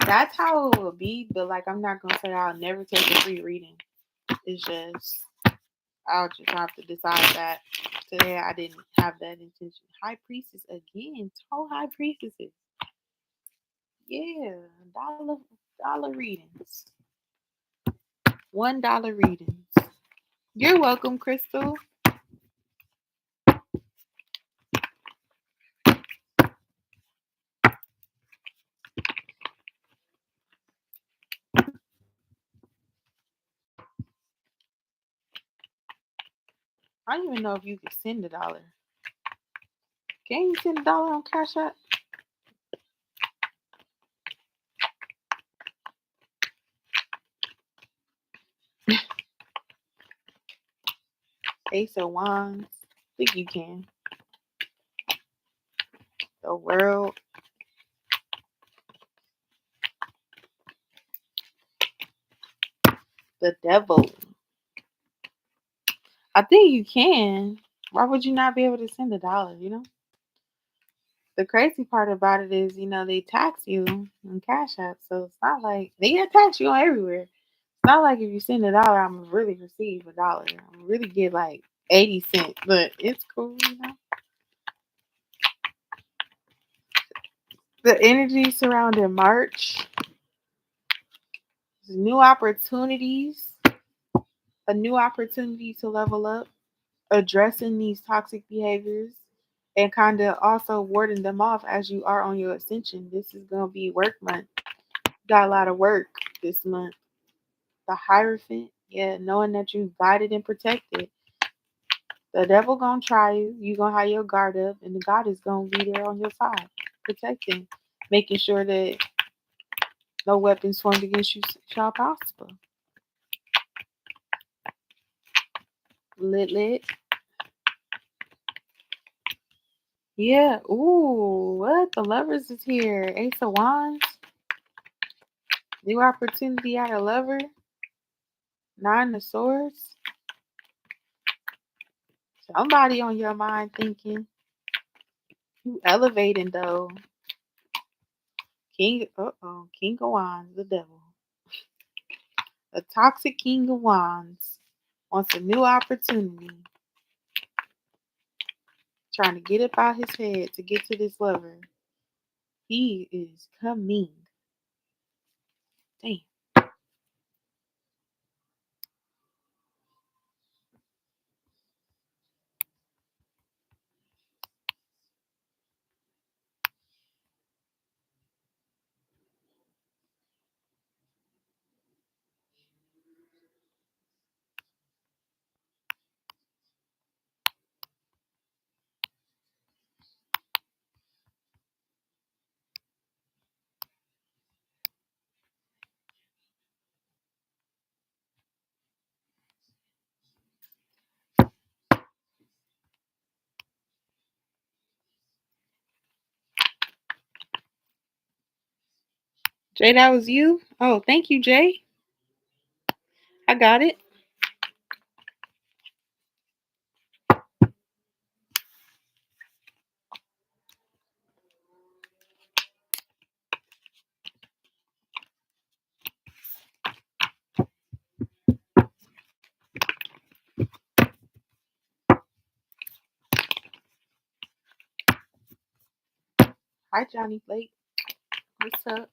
that's how it will be, but like I'm not gonna say I'll never take a free reading. It's just I'll just have to decide that. Today I didn't have that intention. High Priestess again. Toe High Priestesses. Yeah. Dollar readings. $1 readings. You're welcome, Crystal. I don't even know if you could send $1. Can you send $1 on Cash App? Ace of Wands. I think you can. The World. The Devil. I think you can. Why would you not be able to send $1, you know? The crazy part about it is, they tax you on Cash App. So it's not like they tax you on everywhere. It's not like if you send $1, I'm gonna really receive $1. I'm gonna really get like 80 cents. But it's cool. The energy surrounding March. New opportunities. A new opportunity to level up. Addressing these toxic behaviors. And kind of also warding them off as you are on your ascension. This is gonna be work month. Got a lot of work this month. The Hierophant, yeah, knowing that you guided and protected. The devil gonna try you. You gonna have your guard up, and the God is gonna be there on your side, protecting, making sure that no weapons formed against you shall prosper. Lit. Yeah. Ooh, what? The Lovers is here. Ace of Wands. New opportunity at a lover. Nine of Swords. Somebody on your mind thinking. You elevating though. King of Wands, the devil. A toxic King of Wands wants a new opportunity. Trying to get up out his head to get to this lover. He is coming. Damn. Jay, that was you? Oh, thank you, Jay. I got it. Hi, Johnny Blake. What's up?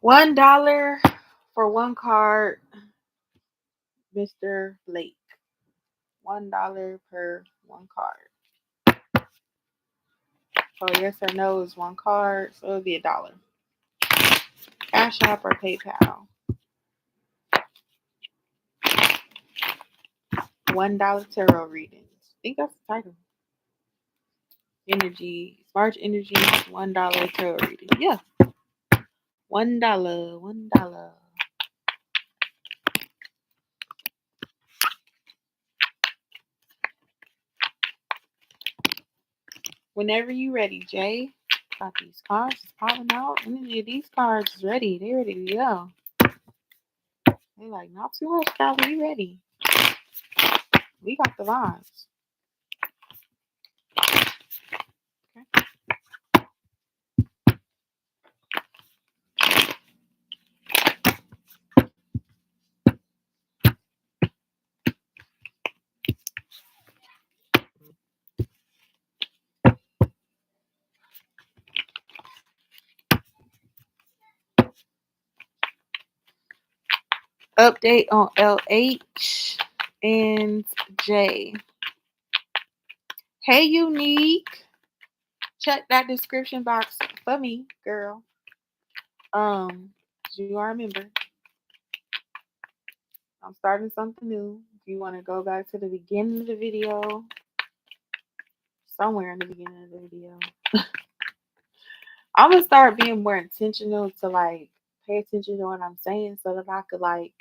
$1 for one card, Mr. Blake. $1 per one card. So yes or no is one card, so it'll be $1. Cash App or PayPal. $1 tarot readings. I think that's the title. Energy, March energy, $1 tarot reading. Yeah. $1. Whenever you ready, Jay. Got these cards just popping out. These cards is ready. They ready to go. They like, not too much, Callie. We ready. We got the vibes. Okay. Update on LH and J. Hey, Unique. Check that description box for me, girl. You are a member. I'm starting something new. If you want to go back to the beginning of the video, somewhere in the beginning of the video, I'm gonna start being more intentional to like pay attention to what I'm saying so that I could like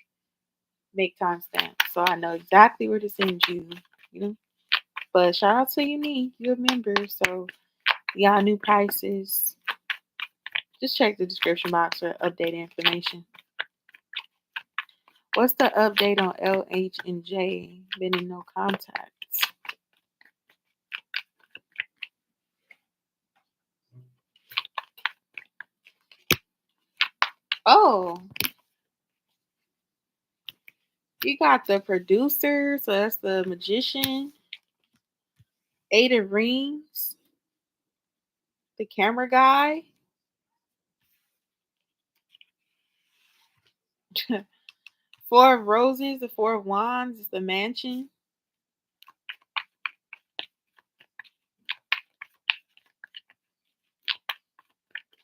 make timestamps so I know exactly where to send you, you know. But shout out to Unique, you're a member, so we got new prices. Just check the description box for updated information. What's the update on LH and J? Been in no contact. Oh, you got the producer, so that's the magician. 8 of Rings, the camera guy. 4 of Roses, the 4 of Wands is the mansion.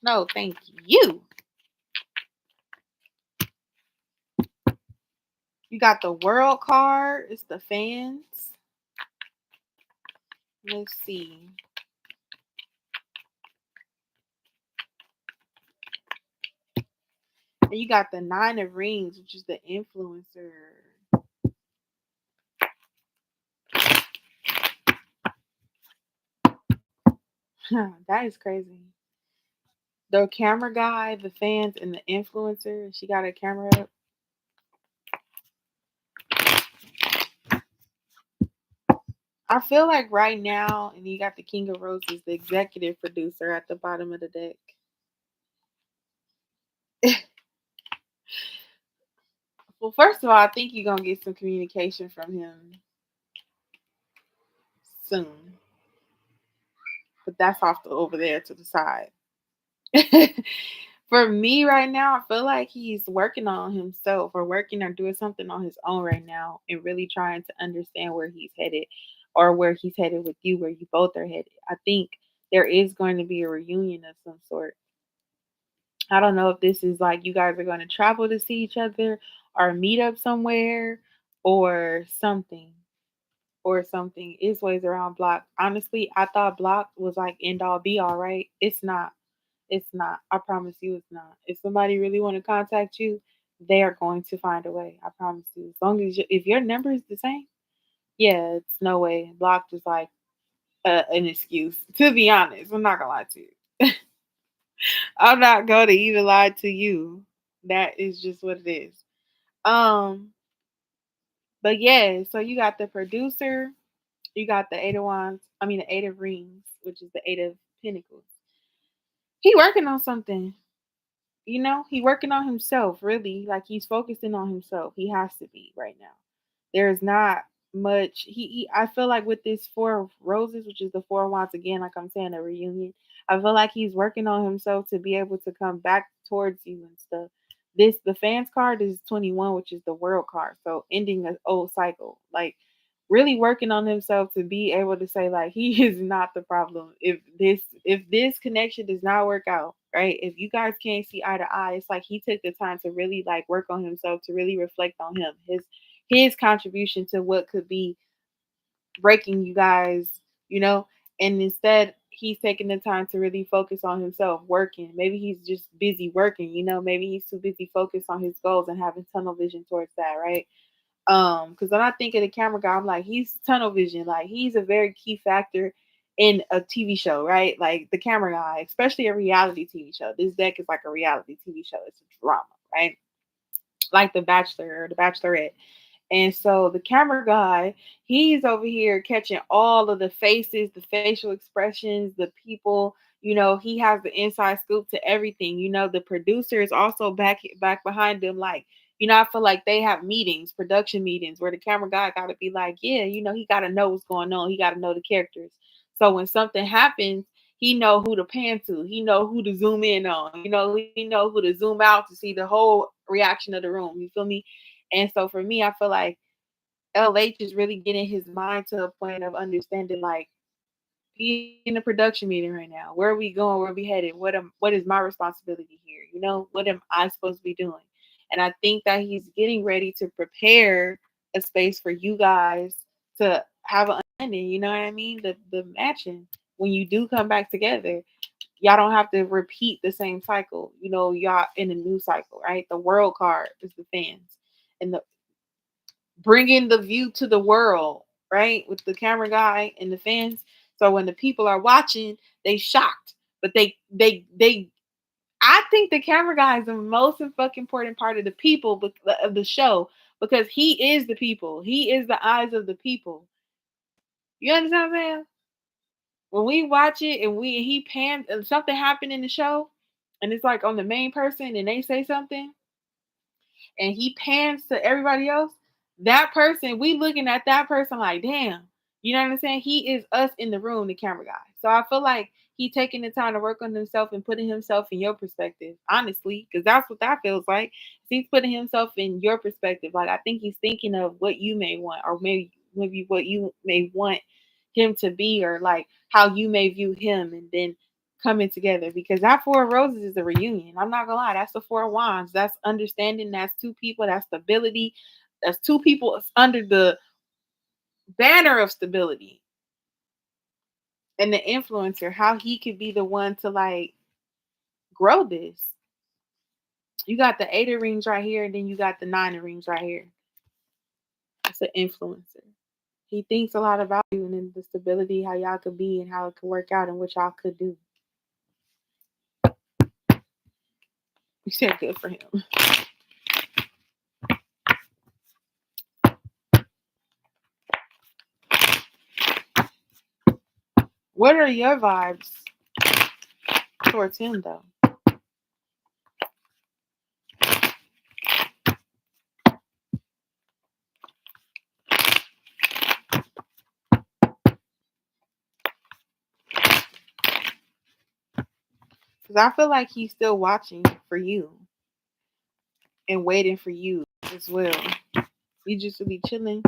No, thank you. You got the World card, it's the fans. Let's see. And you got the 9 of Rings, which is the influencer. That is crazy. The camera guy, the fans, and the influencer. She got a camera up. I feel like right now, and you got the King of Roses, the executive producer at the bottom of the deck. Well, first of all, I think you're going to get some communication from him soon. But that's off over there to the side. For me right now, I feel like he's working on himself or working or doing something on his own right now and really trying to understand where he's headed or where he's headed with you, where you both are headed. I think there is going to be a reunion of some sort. I don't know if this is like you guys are going to travel to see each other or meet up somewhere or something. Or something. It's ways around block. Honestly, I thought block was like end all be all, right? It's not. It's not. I promise you it's not. If somebody really want to contact you, they are going to find a way. I promise you. As long as if your number is the same, yeah, it's no way. Blocked is like an excuse. To be honest, I'm not gonna lie to you. I'm not gonna even lie to you. That is just what it is. Um, but yeah, so you got the producer, you got the 8 of Wands, I mean the 8 of Rings, which is the 8 of Pentacles. He working on something. You know, he working on himself, really. Like he's focusing on himself. He has to be right now. There's not much I feel like with this 4 of Roses, which is the 4 of Wands again, like I'm saying, a reunion. I feel like he's working on himself to be able to come back towards you and stuff. The fans card is 21, which is the world card. So ending an old cycle. Like really working on himself to be able to say like he is not the problem. If this connection does not work out, right? If you guys can't see eye to eye, it's like he took the time to really like work on himself, to really reflect on him, his contribution to what could be breaking you guys, you know, and instead he's taking the time to really focus on himself, working. Maybe he's just busy working, you know, maybe he's too busy focused on his goals and having tunnel vision towards that, right? Because when I think of the camera guy, I'm like, he's tunnel vision. Like he's a very key factor in a TV show, right? Like the camera guy, especially a reality TV show. This deck is like a reality TV show. It's a drama, right? Like The Bachelor or The Bachelorette. And so the camera guy, he's over here catching all of the faces, the facial expressions, the people. He has the inside scoop to everything. The producer is also back behind them. Like, I feel like they have meetings, production meetings, where the camera guy got to be like, yeah, he got to know what's going on. He got to know the characters. So when something happens, he know who to pan to. He know who to zoom in on. He know who to zoom out to see the whole reaction of the room. You feel me? And so for me, I feel like LH is really getting his mind to a point of understanding, like, he in a production meeting right now. Where are we going? Where are we headed? What is my responsibility here? What am I supposed to be doing? And I think that he's getting ready to prepare a space for you guys to have an understanding. You know what I mean? The matching. When you do come back together, y'all don't have to repeat the same cycle. Y'all in a new cycle, right? The world card is the fans, and the bringing the view to the world, right? With the camera guy and the fans. So when the people are watching, they shocked, but they. I think the camera guy is the most fucking important part of the people of the show, because he is the people. He is the eyes of the people. You understand what I'm saying? When we watch it and he pans and something happened in the show, and it's like on the main person and they say something, and he pans to everybody else, that person, we looking at that person like, damn. You know what I'm saying? He is us in the room, the camera guy. So I feel like he taking the time to work on himself and putting himself in your perspective, honestly, because that's what that feels like. He's putting himself in your perspective. Like, I think he's thinking of what you may want, or maybe what you may want him to be, or like how you may view him, and then coming together, because that Four of Roses is a reunion. I'm not gonna lie, that's the Four of Wands. That's understanding. That's two people. That's stability. That's two people under the banner of stability. And the influencer, how he could be the one to like grow this. You got the Eight of Rings right here, and then you got the Nine of Rings right here. It's an influencer. He thinks a lot about you and then the stability, how y'all could be and how it could work out and what y'all could do. You said good for him. What are your vibes towards him, though? Because I feel like he's still watching for you and waiting for you as well. You just to be chilling.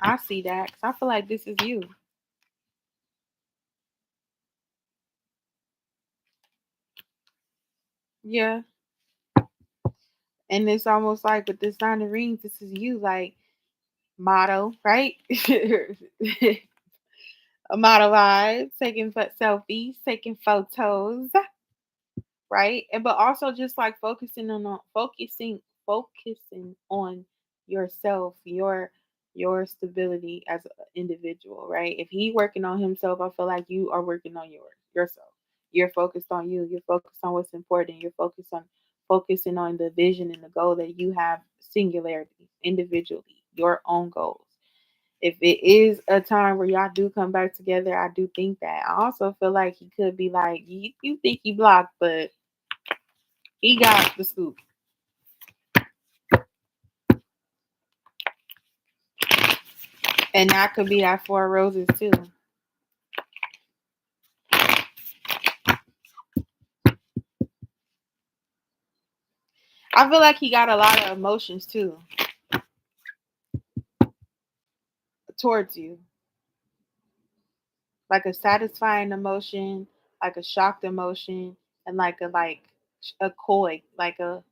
I see that, because I feel like this is you. Yeah. And it's almost like with this Nine of Rings, this is you, like, motto, right? A motto vibe, taking selfies, taking photos, right? And but also just like focusing on yourself, your stability as an individual, right? If he working on himself, I feel like you are working on yourself. You're focused on you. You're focused on what's important. You're focusing on the vision and the goal that you have singularity, individually, your own goals. If it is a time where y'all do come back together, I do think that. I also feel like he could be like, you think he blocked, but he got the scoop. And that could be that Four Roses too. I feel like he got a lot of emotions too towards you. Like a satisfying emotion, like a shocked emotion, and like a coy, like a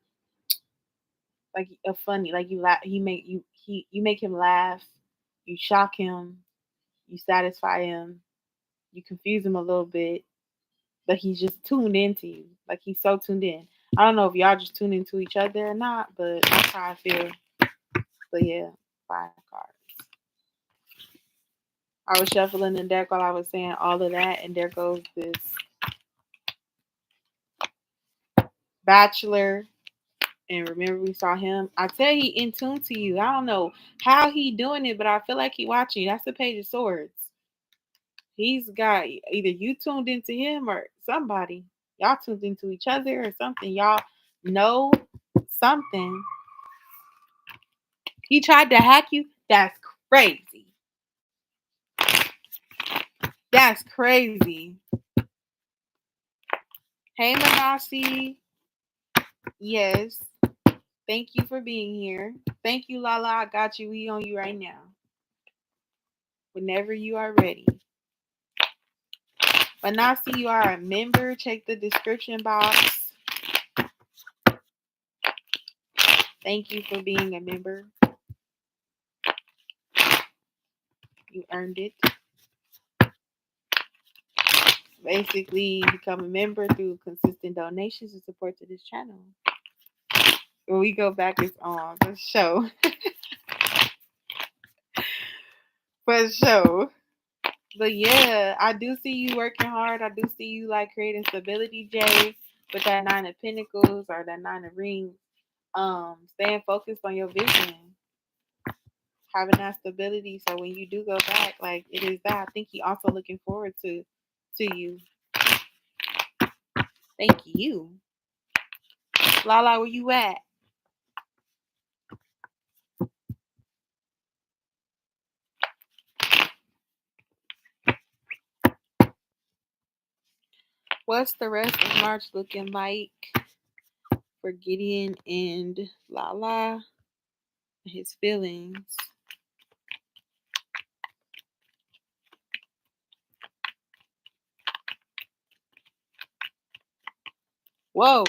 funny, like you laugh, you make him laugh, you shock him, you satisfy him, you confuse him a little bit, but he's just tuned into you. Like he's so tuned in. I don't know if y'all just tune into each other or not, but that's how I feel. But yeah, 5 cards. I was shuffling the deck while I was saying all of that, and there goes this bachelor. And remember, we saw him. I tell you, he in tune to you. I don't know how he doing it, but I feel like he watching you. That's the Page of Swords. He's got either you tuned into him or somebody. Y'all tuned into each other or something. Y'all know something. He tried to hack you. That's crazy. That's crazy. Hey, MAANASI. Yes. Thank you for being here. Thank you, Lala. I got you. We on you right now. Whenever you are ready. MAANASI, you are a member. Check the description box. Thank you for being a member. You earned it. Basically, become a member through consistent donations and support to this channel. When we go back, it's on the show. For sure. But yeah, I do see you working hard. I do see you like creating stability, Jay, with that 9 of Pentacles or that 9 of Rings. Staying focused on your vision. Having that stability, so when you do go back, like it is that. I think he also looking forward to you. Thank you. Lala, where you at? What's the rest of March looking like for Gideon and Lala? His feelings. Whoa.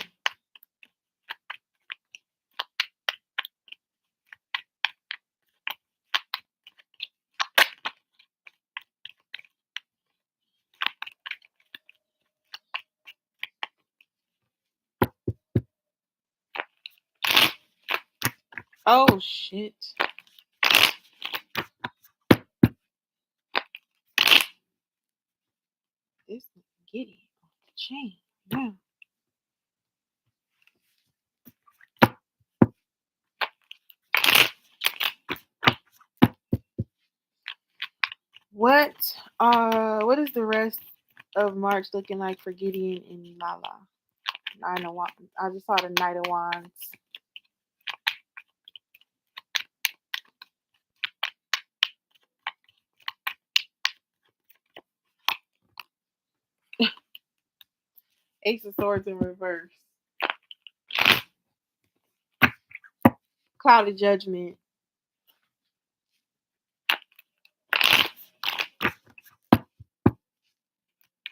Oh shit. This Giddy off the chain. Yeah. What is the rest of March looking like for Gideon and Lala? 9 of Wands. I just saw the Knight of Wands. Ace of Swords in reverse. Cloud of Judgment.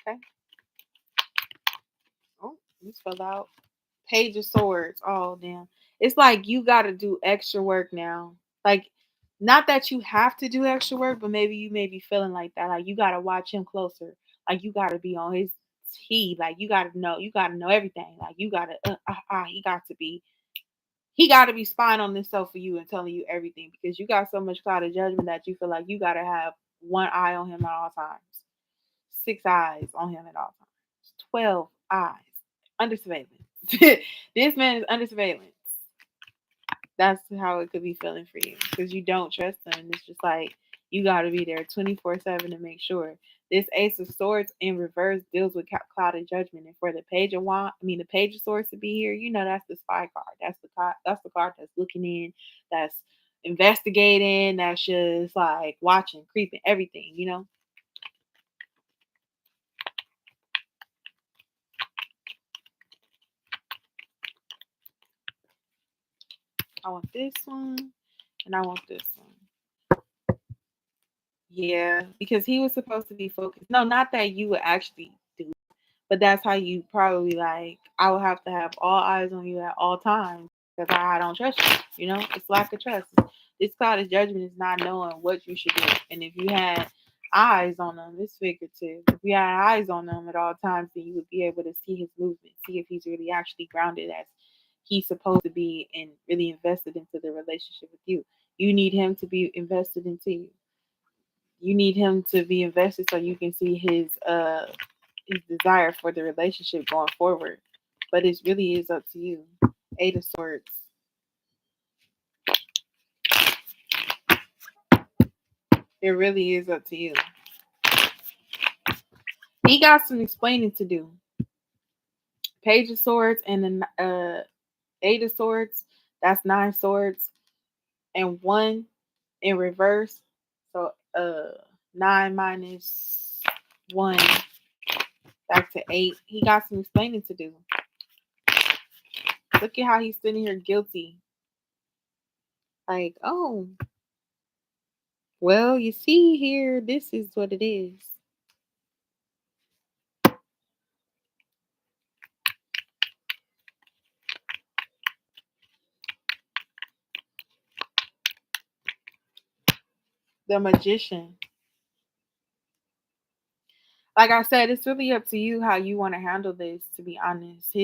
Okay. Oh, this fell out. Page of Swords. Oh, damn. It's like you got to do extra work now. Like, not that you have to do extra work, but maybe you may be feeling like that. Like, you got to watch him closer. Like, you got to be on his heat. Like, you got to know everything. Like, you got to, he got to be spying on himself for you and telling you everything because you got so much cloud of judgment that you feel like you got to have one eye on him at all times. 6 eyes on him at all times. 12 eyes. Under surveillance. This man is under surveillance. That's how it could be feeling for you because you don't trust him. It's just like you got to be there 24/7 to make sure. This Ace of Swords in reverse deals with clouded judgment, and for the the Page of Swords to be here, you know that's the spy card. That's the card. That's the card that's looking in, that's investigating, that's just like watching, creeping, everything. You know. I want this one, and I want this one. Yeah, because he was supposed to be focused. No, not that you would actually do, but that's how you probably like. I would have to have all eyes on you at all times because I don't trust you. You know, it's lack of trust. This cloud of judgment is not knowing what you should do, and if you had eyes on them, it's figurative. If you had eyes on them at all times, then you would be able to see his movement, see if he's really actually grounded as he's supposed to be, and really invested into the relationship with you. You need him to be invested into you. you need him to be invested so you can see his desire for the relationship going forward. But it really is up to you. Eight of Swords. It really is up to you. He got some explaining to do. Page of Swords and then Eight of Swords. That's 9 swords and 1 in reverse. So 9 minus 1 back to 8. He got some explaining to do. Look at how he's sitting here guilty. Like, oh, well, you see here, this is what it is. The Magician. Like I said, it's really up to you how you want to handle this, to be honest.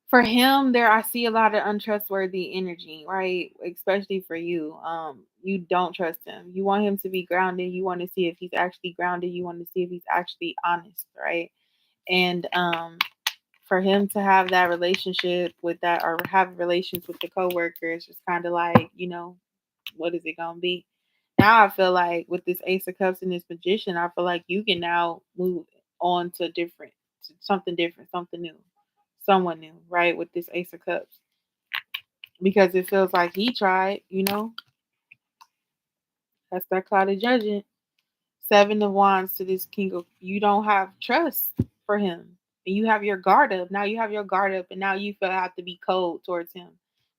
For him, there I see a lot of untrustworthy energy, right? Especially for you. You don't trust him. You want him to be grounded. You want to see if he's actually grounded. You want to see if he's actually honest, right? And for him to have that relationship with that, or have relations with the coworkers, it's kind of like, what is it gonna be? Now I feel like with this Ace of Cups and this Magician, I feel like you can now move on to something different, something new, someone new, right? With this Ace of Cups, because it feels like he tried, That's that cloud of judgment. 7 of Wands to this King of. You don't have trust for him, and you have your guard up. Now you have your guard up, and now you feel have to be cold towards him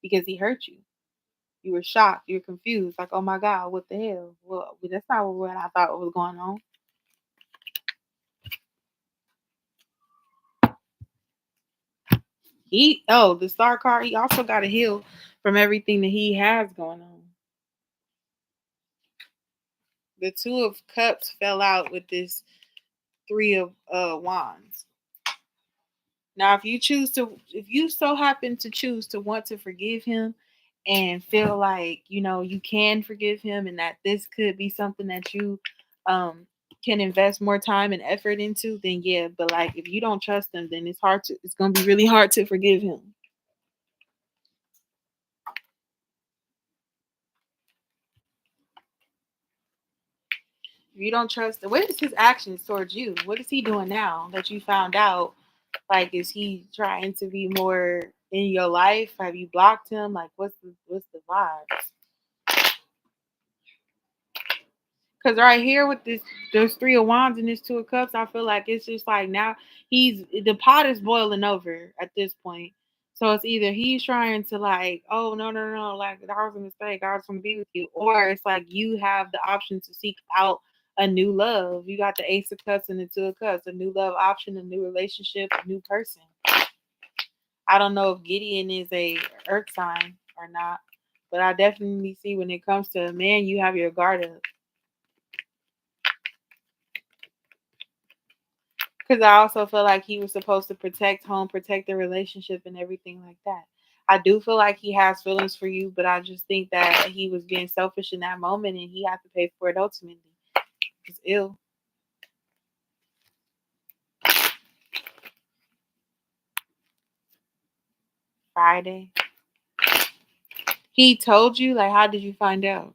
because he hurt you. You were shocked. You're confused. Like, oh my God, what the hell? Well, that's not what I thought was going on. The Star card, he also got to heal from everything that he has going on. The 2 of Cups fell out with this 3 of Wands. Now, if you so happen to choose to want to forgive him and feel like, you can forgive him and that this could be something that you can invest more time and effort into, then yeah. But like, if you don't trust him, then it's going to be really hard to forgive him. If you don't trust, what is his actions towards you? What is he doing now that you found out? Like, is he trying to be more in your life? Have you blocked him? Like, what's the vibes? Because right here with there's 3 of Wands and this 2 of Cups, I feel like it's just like now the pot is boiling over at this point. So it's either he's trying to like, oh no, like that was a mistake, I just want to be with you, or it's like you have the option to seek out a new love. You got the Ace of Cups and the 2 of Cups, a new love option, a new relationship, a new person. I don't know if Gideon is a earth sign or not, but I definitely see when it comes to a man, you have your guard up. Because I also feel like he was supposed to protect home, protect the relationship, and everything like that. I do feel like he has feelings for you, but I just think that he was being selfish in that moment, and he had to pay for it ultimately. It's ill. Friday. He told you? Like, how did you find out?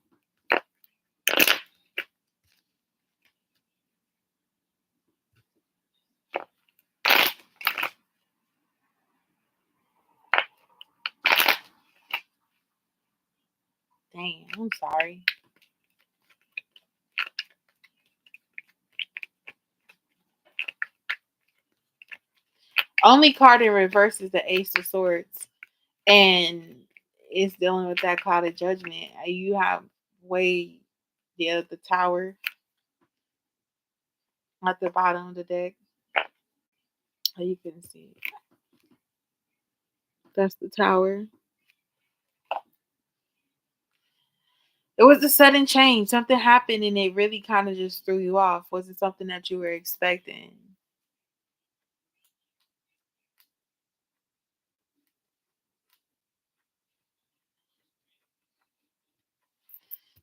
Damn, I'm sorry. Only card in reverse is the Ace of Swords. And it's dealing with that cloud of judgment. You have the Tower at the bottom of the deck. Oh, you couldn't see it. That's the Tower. It was a sudden change. Something happened and it really kind of just threw you off. Was it something that you were expecting?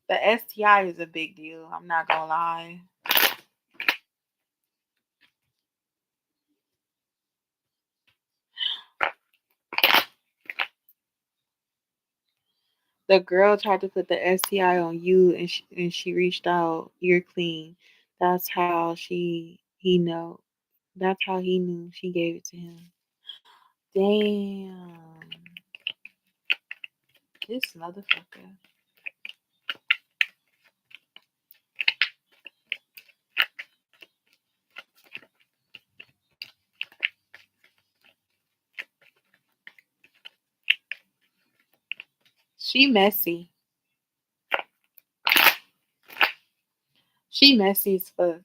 The STI is a big deal. I'm not gonna lie. The girl tried to put the STI on you, and she reached out. You're clean. That's how he know. That's how he knew she gave it to him. Damn. This motherfucker. She messy. She messy as fuck.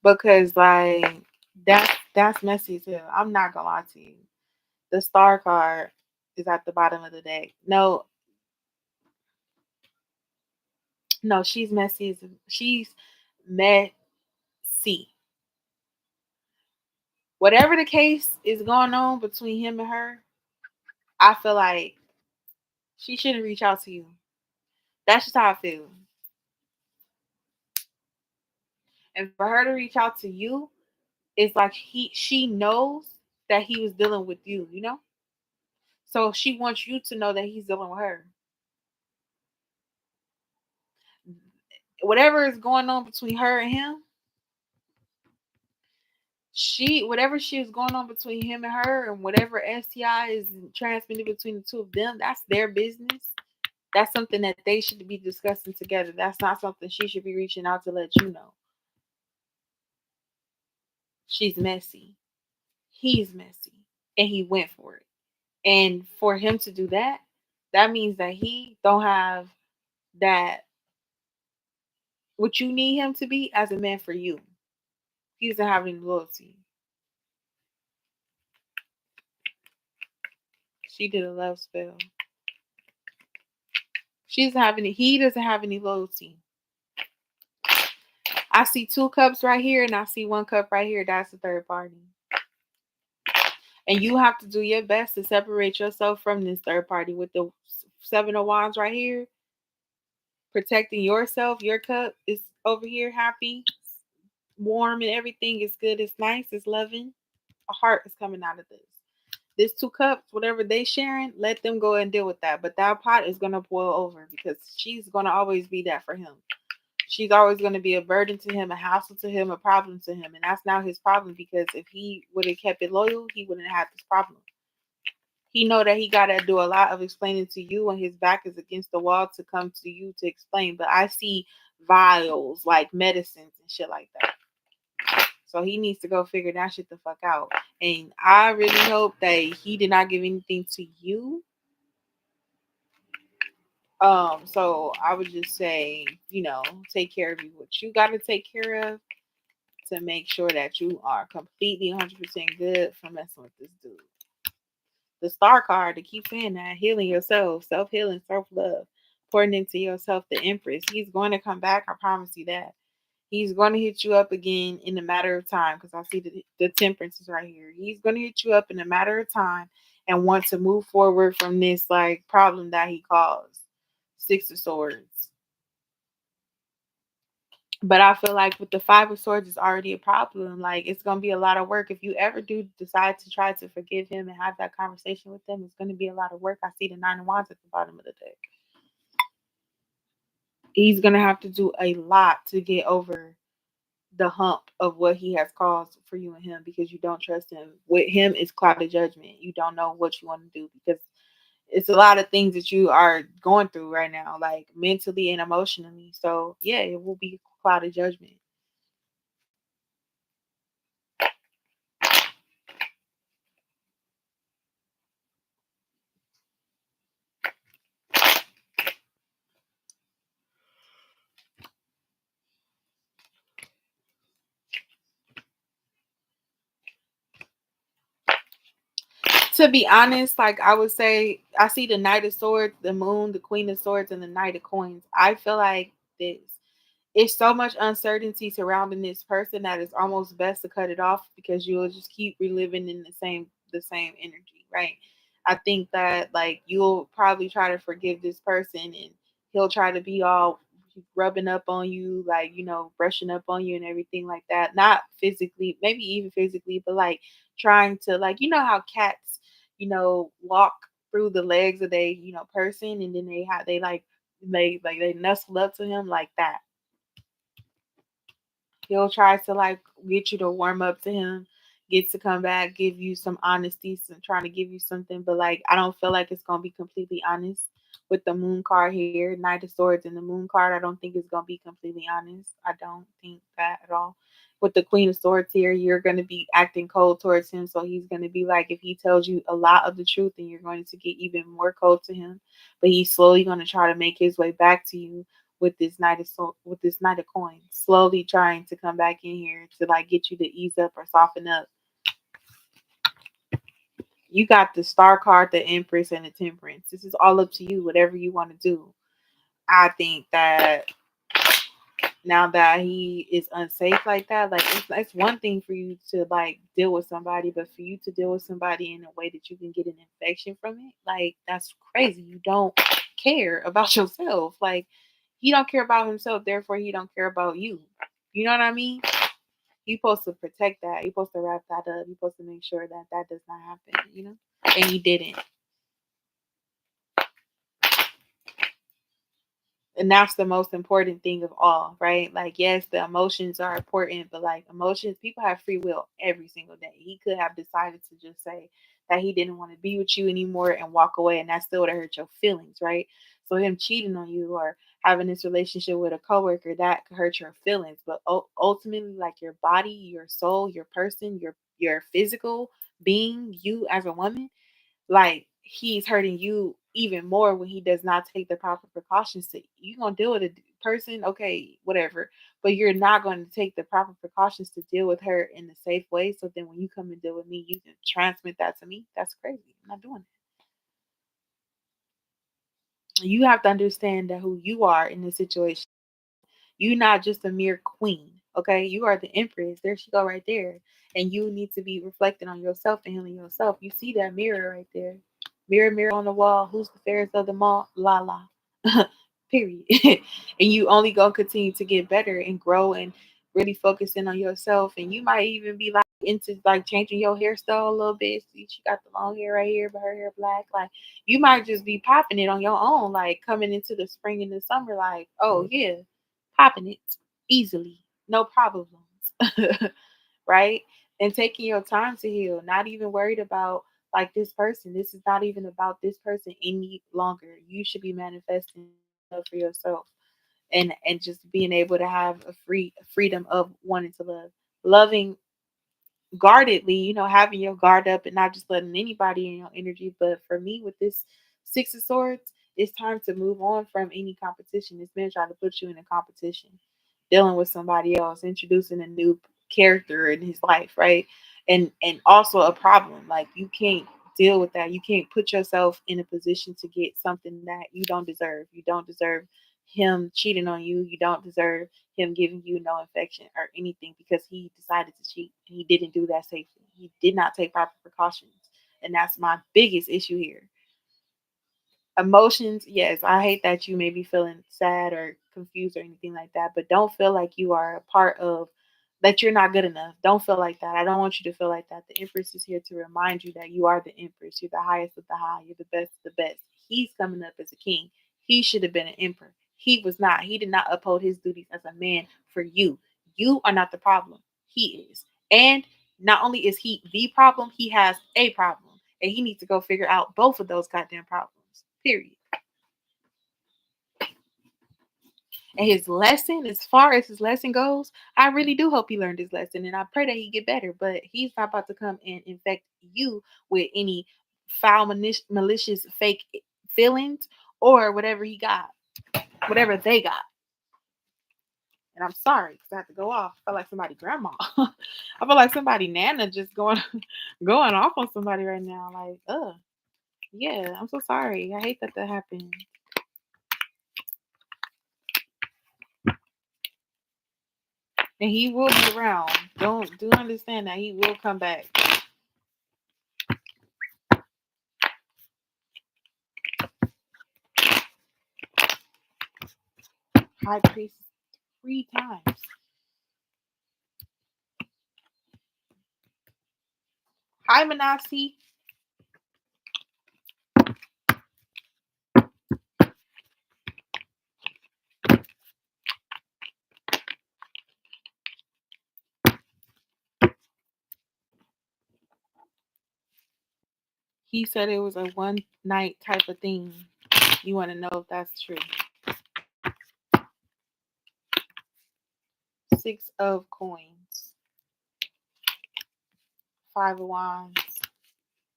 Because like that's messy too. I'm not gonna lie to you. The star card is at the bottom of the deck. No, no, she's messy. She's messy. Whatever the case is going on between him and her, I feel like she shouldn't reach out to you. That's just how I feel. And for her to reach out to you, it's like she knows that he was dealing with you, you know? So she wants you to know that he's dealing with her. Whatever is going on between her and him, whatever she is going on between him and her, and whatever STI is transmitted between the two of them, that's their business. That's something that they should be discussing together. That's not something she should be reaching out to let you know. She's messy. He's messy. And he went for it. And for him to do that, that means that he don't have that what you need him to be as a man for you. He doesn't have any loyalty. She did a love spell. He doesn't have any loyalty. I see 2 cups right here and I see 1 cup right here. That's the third party. And you have to do your best to separate yourself from this third party with the 7 of Wands right here. Protecting yourself. Your cup is over here happy, warm, and everything is good. It's nice. It's loving. A heart is coming out of this. This 2 cups, whatever they sharing, let them go and deal with that. But that pot is going to boil over because she's going to always be that for him. She's always going to be a burden to him, a hassle to him, a problem to him. And that's now his problem because if he would have kept it loyal, he wouldn't have had this problem. He know that he got to do a lot of explaining to you when his back is against the wall to come to you to explain. But I see vials like medicines and shit like that. So he needs to go figure that shit the fuck out. And I really hope that he did not give anything to you. So I would just say, take care of what you got to take care of to make sure that you are completely 100% good for messing with this dude. The star card to keep saying that, healing yourself, self-healing, self-love, pouring into yourself, the Empress. He's going to come back. I promise you that. He's going to hit you up again in a matter of time because I see the Temperance is right here. He's going to hit you up in a matter of time and want to move forward from this like problem that he caused. 6 of Swords. But I feel like with the 5 of Swords, it's already a problem. Like, it's going to be a lot of work. If you ever do decide to try to forgive him and have that conversation with him, it's going to be a lot of work. I see the 9 of Wands at the bottom of the deck. He's going to have to do a lot to get over the hump of what he has caused for you and him because you don't trust him. With him, it's cloud of judgment. You don't know what you want to do because it's a lot of things that you are going through right now, like mentally and emotionally. So yeah, it will be cloud of judgment. To be honest, like I would say, I see the Knight of Swords, the Moon, the Queen of Swords, and the Knight of Coins. I feel like this. it's so much uncertainty surrounding this person that it's almost best to cut it off because you'll just keep reliving in the same energy, right? I think that like you'll probably try to forgive this person and he'll try to be all rubbing up on you, like, brushing up on you and everything like that. Not physically, maybe even physically, but like trying to, like, how cats, walk through the legs of they, person, and then they like they nestle up to him like that. He'll try to like get you to warm up to him, get to come back, give you some honesty, some trying to give you something, but like I don't feel like it's gonna be completely honest with the moon card here, Knight of Swords and the moon card. I don't think it's gonna be completely honest. I don't think that at all. With the Queen of Swords here, you're gonna be acting cold towards him, so he's gonna be like, if he tells you a lot of the truth, then you're going to get even more cold to him. But he's slowly gonna try to make his way back to you with this with this Knight of Coins, slowly trying to come back in here to like get you to ease up or soften up. You got the Star card, the Empress, and the Temperance. This is all up to you, whatever you want to do. I think that now that he is unsafe like that, like it's one thing for you to like deal with somebody, but for you to deal with somebody in a way that you can get an infection from it, like that's crazy. You don't care about yourself. Like he don't care about himself, therefore he don't care about you. You know what I mean? You supposed to protect that. You supposed to wrap that up. You supposed to make sure that that does not happen. And he didn't. And that's the most important thing of all, right? Like, yes, the emotions are important, but like emotions, people have free will every single day. He could have decided to just say that he didn't want to be with you anymore and walk away, and that still would have hurt your feelings, right? So him cheating on you or having this relationship with a coworker, that could hurt your feelings, but ultimately, like your body, your soul, your person, your physical being, you as a woman, like he's hurting you even more when he does not take the proper precautions to, you gonna deal with a person, okay, whatever, but you're not going to take the proper precautions to deal with her in a safe way, so then when you come and deal with me you can transmit that to me. That's crazy. I'm not doing it. You have to understand that who you are in this situation. You're not just a mere queen, okay? You are the empress. There she go right there. And you need to be reflecting on yourself and healing yourself. You see that mirror right there. Mirror, mirror on the wall. Who's the fairest of them all? LALA. Period. And you only gonna continue to get better and grow and really focusing on yourself. And you might even be like into like changing your hairstyle a little bit. See, she got the long hair right here, but her hair black. Like you might just be popping it on your own, like coming into the spring and the summer, like, oh yeah, popping it easily, no problems, right? And taking your time to heal, not even worried about like this person. This is not even about this person any longer. You should be manifesting love for yourself and just being able to have a freedom of wanting to love, loving guardedly, having your guard up and not just letting anybody in your energy. But for me, with this Six of Swords, it's time to move on from any competition. This man trying to put you in a competition, dealing with somebody else, introducing a new character in his life, right? And also a problem. Like you can't deal with that. You can't put yourself in a position to get something that you don't deserve. You don't deserve him cheating on you. You don't deserve him giving you no infection or anything because he decided to cheat and he didn't do that safely. He did not take proper precautions. And that's my biggest issue here. Emotions, yes, I hate that you may be feeling sad or confused or anything like that, but don't feel like you are a part of that you're not good enough. Don't feel like that. I don't want you to feel like that. The Empress is here to remind you that you are the Empress. You're the highest of the high. You're the best of the best. He's coming up as a king. He should have been an emperor. He was not. He did not uphold his duties as a man for you. You are not the problem. He is. And not only is he the problem, he has a problem. And he needs to go figure out both of those goddamn problems. Period. And his lesson, as far as his lesson goes, I really do hope he learned his lesson, and I pray that he get better. But he's not about to come and infect you with any foul, malicious, fake feelings or whatever he got, whatever they got. And I'm sorry because I have to go off. I feel like somebody grandma. I feel like somebody nana just going going off on somebody right now. Like, yeah, I'm so sorry. I hate that happened. And he will be around. Do understand that he will come back. High priest 3 times. Hi, MAANASI. He said it was a one night type of thing. You want to know if that's true. 6 of coins. 5 of wands.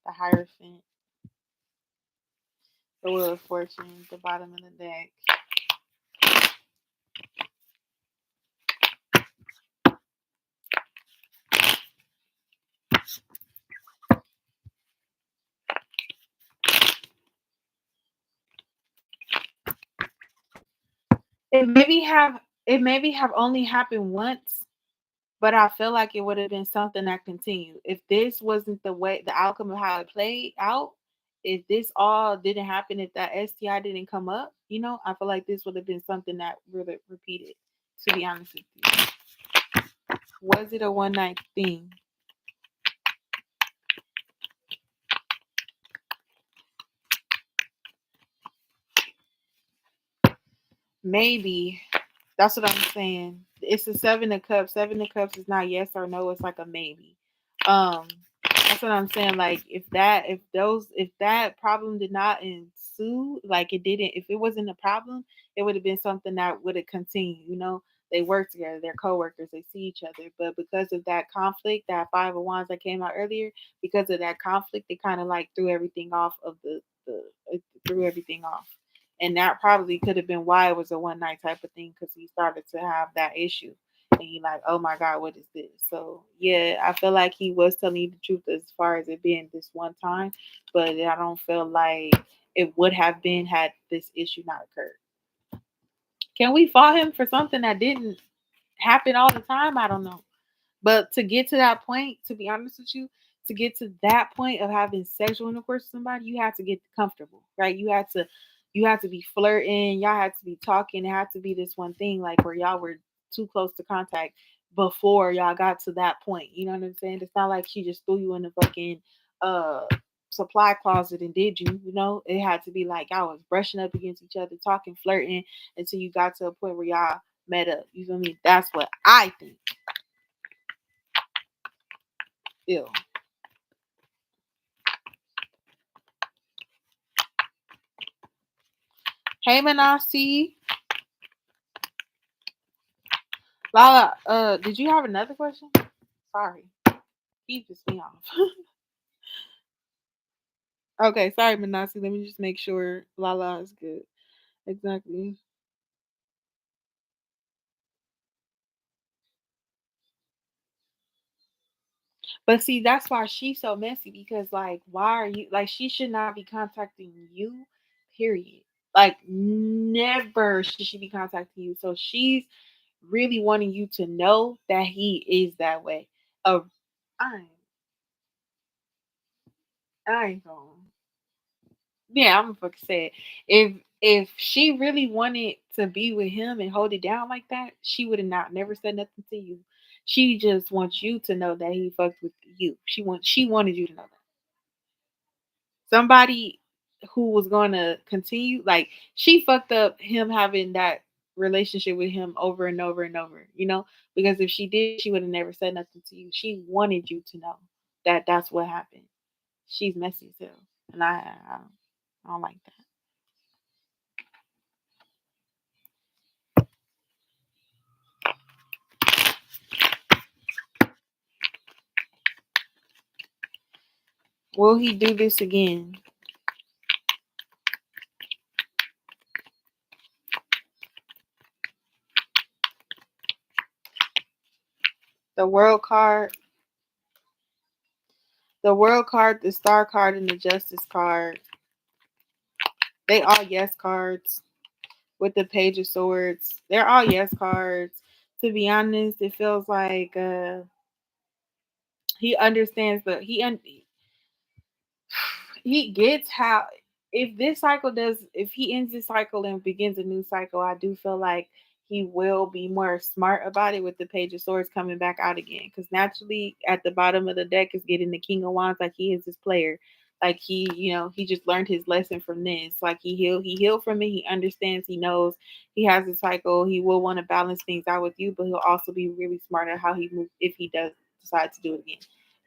The Hierophant. The Wheel of Fortune. The bottom of the deck. It maybe have only happened once, but I feel like it would have been something that continued. If this wasn't the outcome of how it played out, if this all didn't happen, if that STI didn't come up, I feel like this would have been something that really repeated, to be honest with you. Was it a one night thing? Maybe. That's what I'm saying. It's a 7 of cups. 7 of cups is not yes or no. It's like a maybe. That's what I'm saying. Like if that problem did not ensue, like it didn't, if it wasn't a problem, it would have been something that would have continued. They work together. They're coworkers. They see each other. But because of that conflict, that 5 of wands that came out earlier, because of that conflict, it kind of like threw everything off of it threw everything off. And that probably could have been why it was a one night type of thing, because he started to have that issue. And he like, oh my God, what is this? So yeah, I feel like he was telling you the truth as far as it being this one time, but I don't feel like it would have been had this issue not occurred. Can we fault him for something that didn't happen all the time? I don't know. But to get to that point, to be honest with you, to get to that point of having sexual intercourse with somebody, you have to get comfortable, right? You had to be flirting, y'all had to be talking, it had to be this one thing, like where y'all were too close to contact before y'all got to that point. You know what I'm saying? It's not like she just threw you in the fucking uh supply closet and did you. It had to be like y'all was brushing up against each other, talking, flirting until you got to a point where y'all met up. You feel me? That's what I think. Ew. Hey, MAANASI. Lala, did you have another question? Sorry. He pissed me off. Okay, sorry, MAANASI. Let me just make sure Lala is good. Exactly. But see, that's why she's so messy, because like, why are you like, she should not be contacting you, period. Like, never should she be contacting you. So she's really wanting you to know that he is that way. I ain't, I ain't gonna. Yeah, I'm gonna fucking say it. If she really wanted to be with him and hold it down like that, she would have not never said nothing to you. She just wants you to know that he fucked with you. She wanted you to know that. Somebody who was gonna continue, like she fucked up him having that relationship with him over and over and over. Because if she did, she would have never said nothing to you. She wanted you to know that that's what happened. She's messy too, and I don't like that. Will he do this again? The world card, the star card, and the justice card. They all yes cards with the page of swords. They're all yes cards. to be honest, it feels like he understands he gets how if this cycle does if he ends this cycle and begins a new cycle, I do feel like he will be more smart about it with the Page of Swords coming back out again. Because naturally, at the bottom of the deck is getting the King of Wands, like he is this player, like he, he just learned his lesson from this. Like he healed from it. He understands. He knows. He has a cycle. He will want to balance things out with you, but he'll also be really smart at how he moves if he does decide to do it again.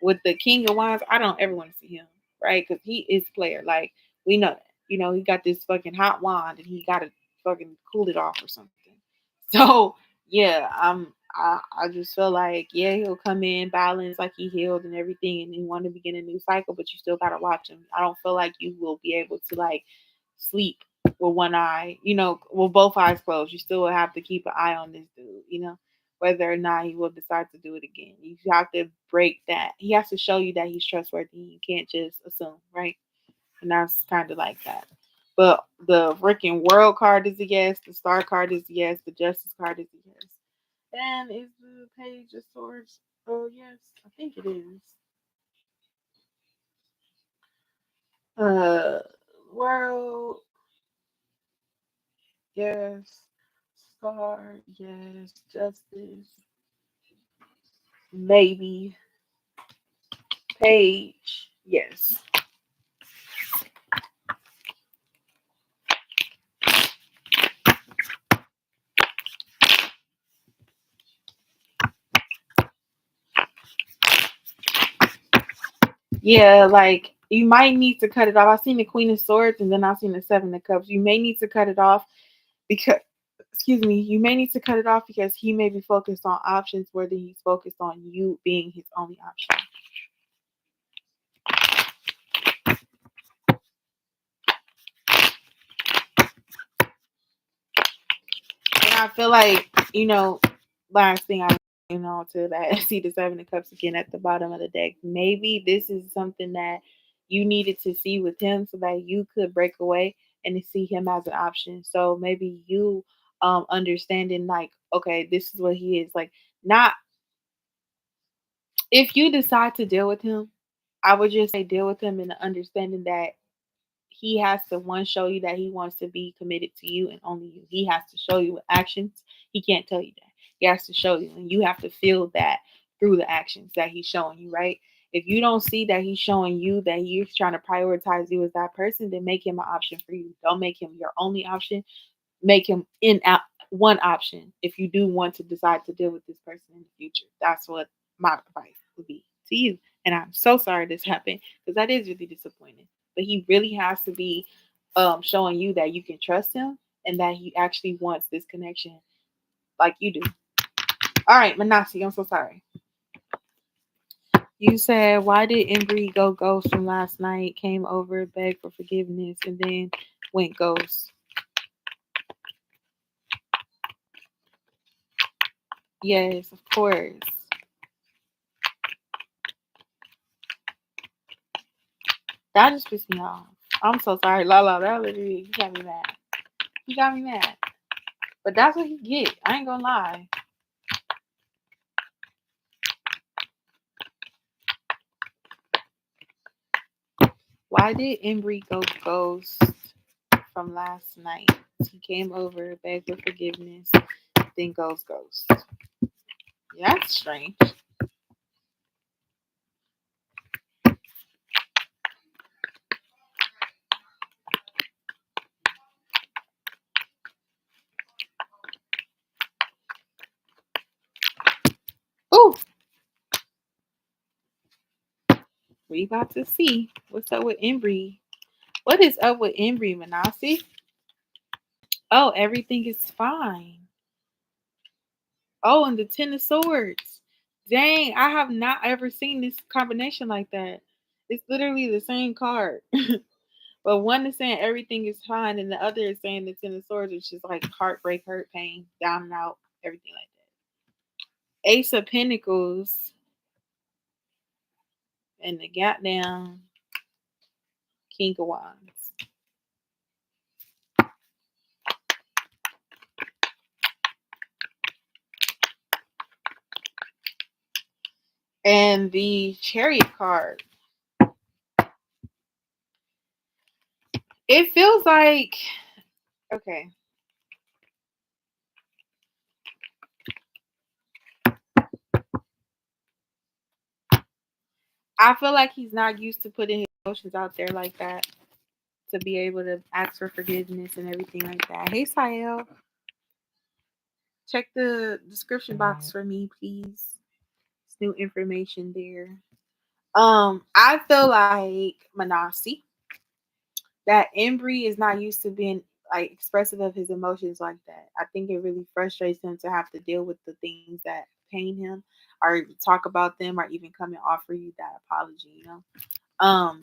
With the King of Wands, I don't ever want to see him, right? Because he is a player. Like we know that. He got this fucking hot wand and he got to fucking cool it off or something. So yeah, I just feel like yeah he'll come in balanced like he healed and everything, and he want to begin a new cycle, but you still gotta watch him. I don't feel like you will be able to like sleep with one eye, with both eyes closed. You still will have to keep an eye on this dude, whether or not he will decide to do it again. You have to break that. He has to show you that he's trustworthy. You can't just assume, right? And that's kind of like that. But the freaking world card is a yes. The star card is a yes. The justice card is a yes. And is the page of swords? Oh yes, I think it is. Uh, world, yes. Star, yes. Justice, maybe. Page, yes. Yeah, like you might need to cut it off. I seen the Queen of Swords and then I seen the Seven of Cups. You may need to cut it off because excuse me, you may need to cut it off because he may be focused on options whether he's focused on you being his only option. And I feel like, last thing to that, see the Seven of Cups again at the bottom of the deck. Maybe this is something that you needed to see with him so that you could break away and to see him as an option. So maybe you understanding like, okay, this is what he is. Like not if you decide to deal with him, I would just say deal with him in the understanding that he has to one show you that he wants to be committed to you and only you. He has to show you with actions. He can't tell you that. He has to show you, and you have to feel that through the actions that he's showing you, right? If you don't see that he's showing you that he's trying to prioritize you as that person, then make him an option for you. Don't make him your only option. Make him one option if you do want to decide to deal with this person in the future. That's what my advice would be to you. And I'm so sorry this happened because that is really disappointing. But he really has to be showing you that you can trust him and that he actually wants this connection like you do. All right, Manasi, I'm so sorry. You said, why did Embry go ghost from last night? Came over, begged for forgiveness, and then went ghost. Yes, of course. That just pissed me off. I'm so sorry, Lala. That literally he got me mad. He got me mad. But that's what he get. I ain't gonna lie. Why did Embry go ghost from last night? He came over, begged for forgiveness, then goes ghost. Yeah, that's strange. Ooh, we about to see what's up with Embry. What is up with Embry, Manasi? Oh, everything is fine. Oh, and the Ten of Swords. Dang, I have not ever seen this combination like that. It's literally the same card. But one is saying everything is fine, and the other is saying the Ten of Swords, which is like heartbreak, hurt, pain, down and out, everything like that. Ace of Pentacles and the goddamn King of Wands. And the Chariot card. It feels like, okay. I feel like he's not used to putting his emotions out there like that, to be able to ask for forgiveness and everything like that. Hey, Sael. Check the description box for me, please. It's new information there. I feel like MAANASI, that Embry is not used to being like expressive of his emotions like that. I think it really frustrates him to have to deal with the things that pain him, or talk about them, or even come and offer you that apology. You know,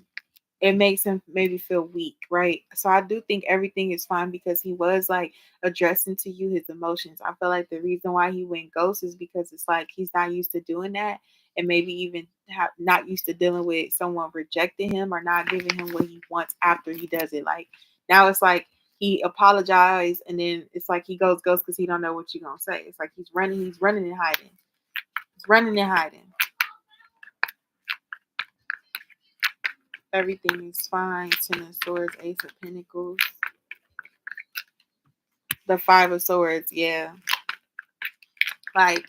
it makes him maybe feel weak, right? So I do think everything is fine because he was like addressing to you his emotions. I feel like the reason why he went ghost is because it's like he's not used to doing that, and maybe even not used to dealing with someone rejecting him or not giving him what he wants after he does it. Like now it's like he apologized and then it's like he goes ghost because he don't know what you're gonna say. It's like he's running and hiding. He's running and hiding. Everything is fine. Ten of Swords, Ace of Pentacles. The Five of Swords, yeah. Like,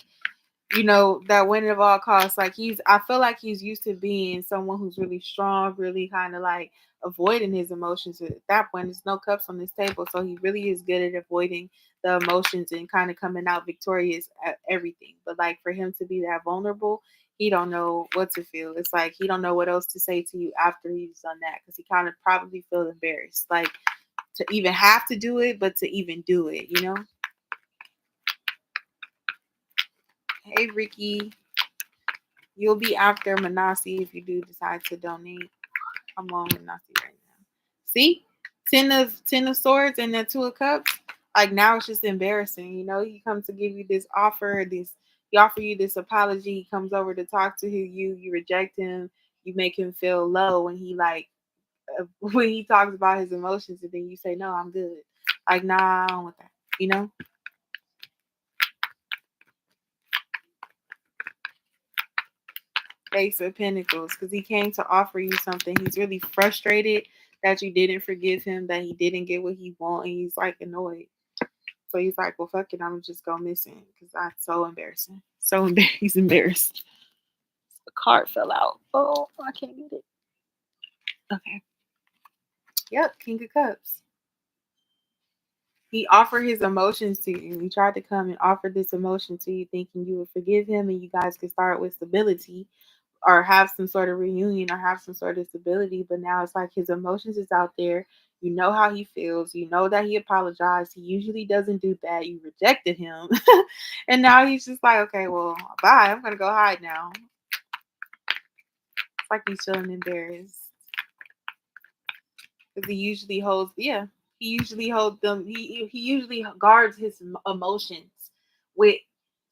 you know, that win at all costs. Like I feel like he's used to being someone who's really strong, really kind of like avoiding his emotions. At that point, there's no cups on this table. So he really is good at avoiding the emotions and kind of coming out victorious at everything. But like for him to be that vulnerable, he don't know what to feel. It's like he don't know what else to say to you after he's done that. Because he kind of probably feels embarrassed. Like to even have to do it, but to even do it, you know? Hey, Ricky. You'll be after MAANASI if you do decide to donate. I'm on MAANASI right now. See? Ten of Swords and the Two of Cups. Like now it's just embarrassing. You know, he comes to give you this offer, he offer you this apology, he comes over to talk to you reject him, you make him feel low when he like when he talks about his emotions and then you say, no, I'm good. Like, nah, I don't want that. You know? Ace of Pentacles, because he came to offer you something. He's really frustrated that you didn't forgive him, that he didn't get what he wanted, and he's like annoyed. So he's like, well, fuck it, I'm just go missing because that's so embarrassing. So he's embarrassed. The card fell out. Oh, I can't get it. Okay. Yep, King of Cups. He offered his emotions to you. He tried to come and offer this emotion to you, thinking you would forgive him and you guys could start with stability or have some sort of reunion or have some sort of stability. But now it's like his emotions is out there. You know how he feels. You know that he apologized. He usually doesn't do that. You rejected him. And now he's just like, okay, well, bye. I'm going to go hide now. It's like he's feeling embarrassed. Because he usually holds them. He usually guards his emotions with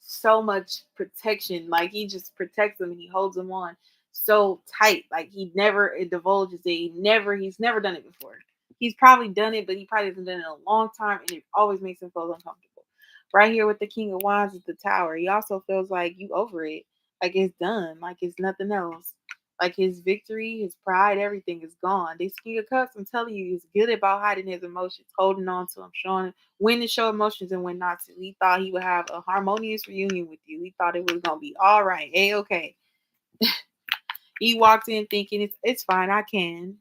so much protection. Like he just protects them and he holds them on so tight. Like he never divulges it. He's never done it before. He's probably done it, but he probably hasn't done it in a long time, and it always makes him feel uncomfortable. Right here with the King of Wands at the Tower, he also feels like you over it, like it's done, like it's nothing else. Like his victory, his pride, everything is gone. This King of Cups, I'm telling you, is good about hiding his emotions, holding on to them, showing when to show emotions and when not to. He thought he would have a harmonious reunion with you. He thought it was gonna be all right, okay. He walked in thinking it's fine, I can,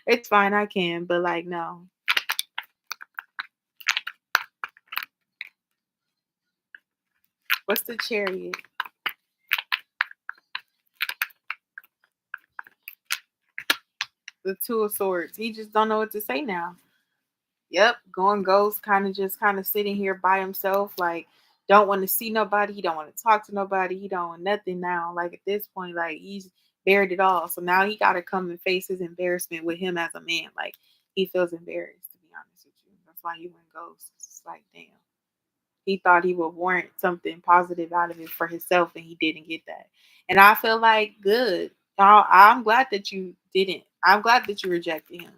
it's fine, I can, but like no. What's the Chariot? The Two of Swords. He just don't know what to say now. Yep, going ghost, kind of sitting here by himself, like don't want to see nobody, he don't want to talk to nobody, he don't want nothing now. Like at this point, like he's buried it all. So now he gotta come and face his embarrassment with him as a man. Like he feels embarrassed, to be honest with you. That's why he went ghost. It's like damn. He thought he would warrant something positive out of it for himself and he didn't get that. And I feel like good. I'm glad that you didn't. I'm glad that you rejected him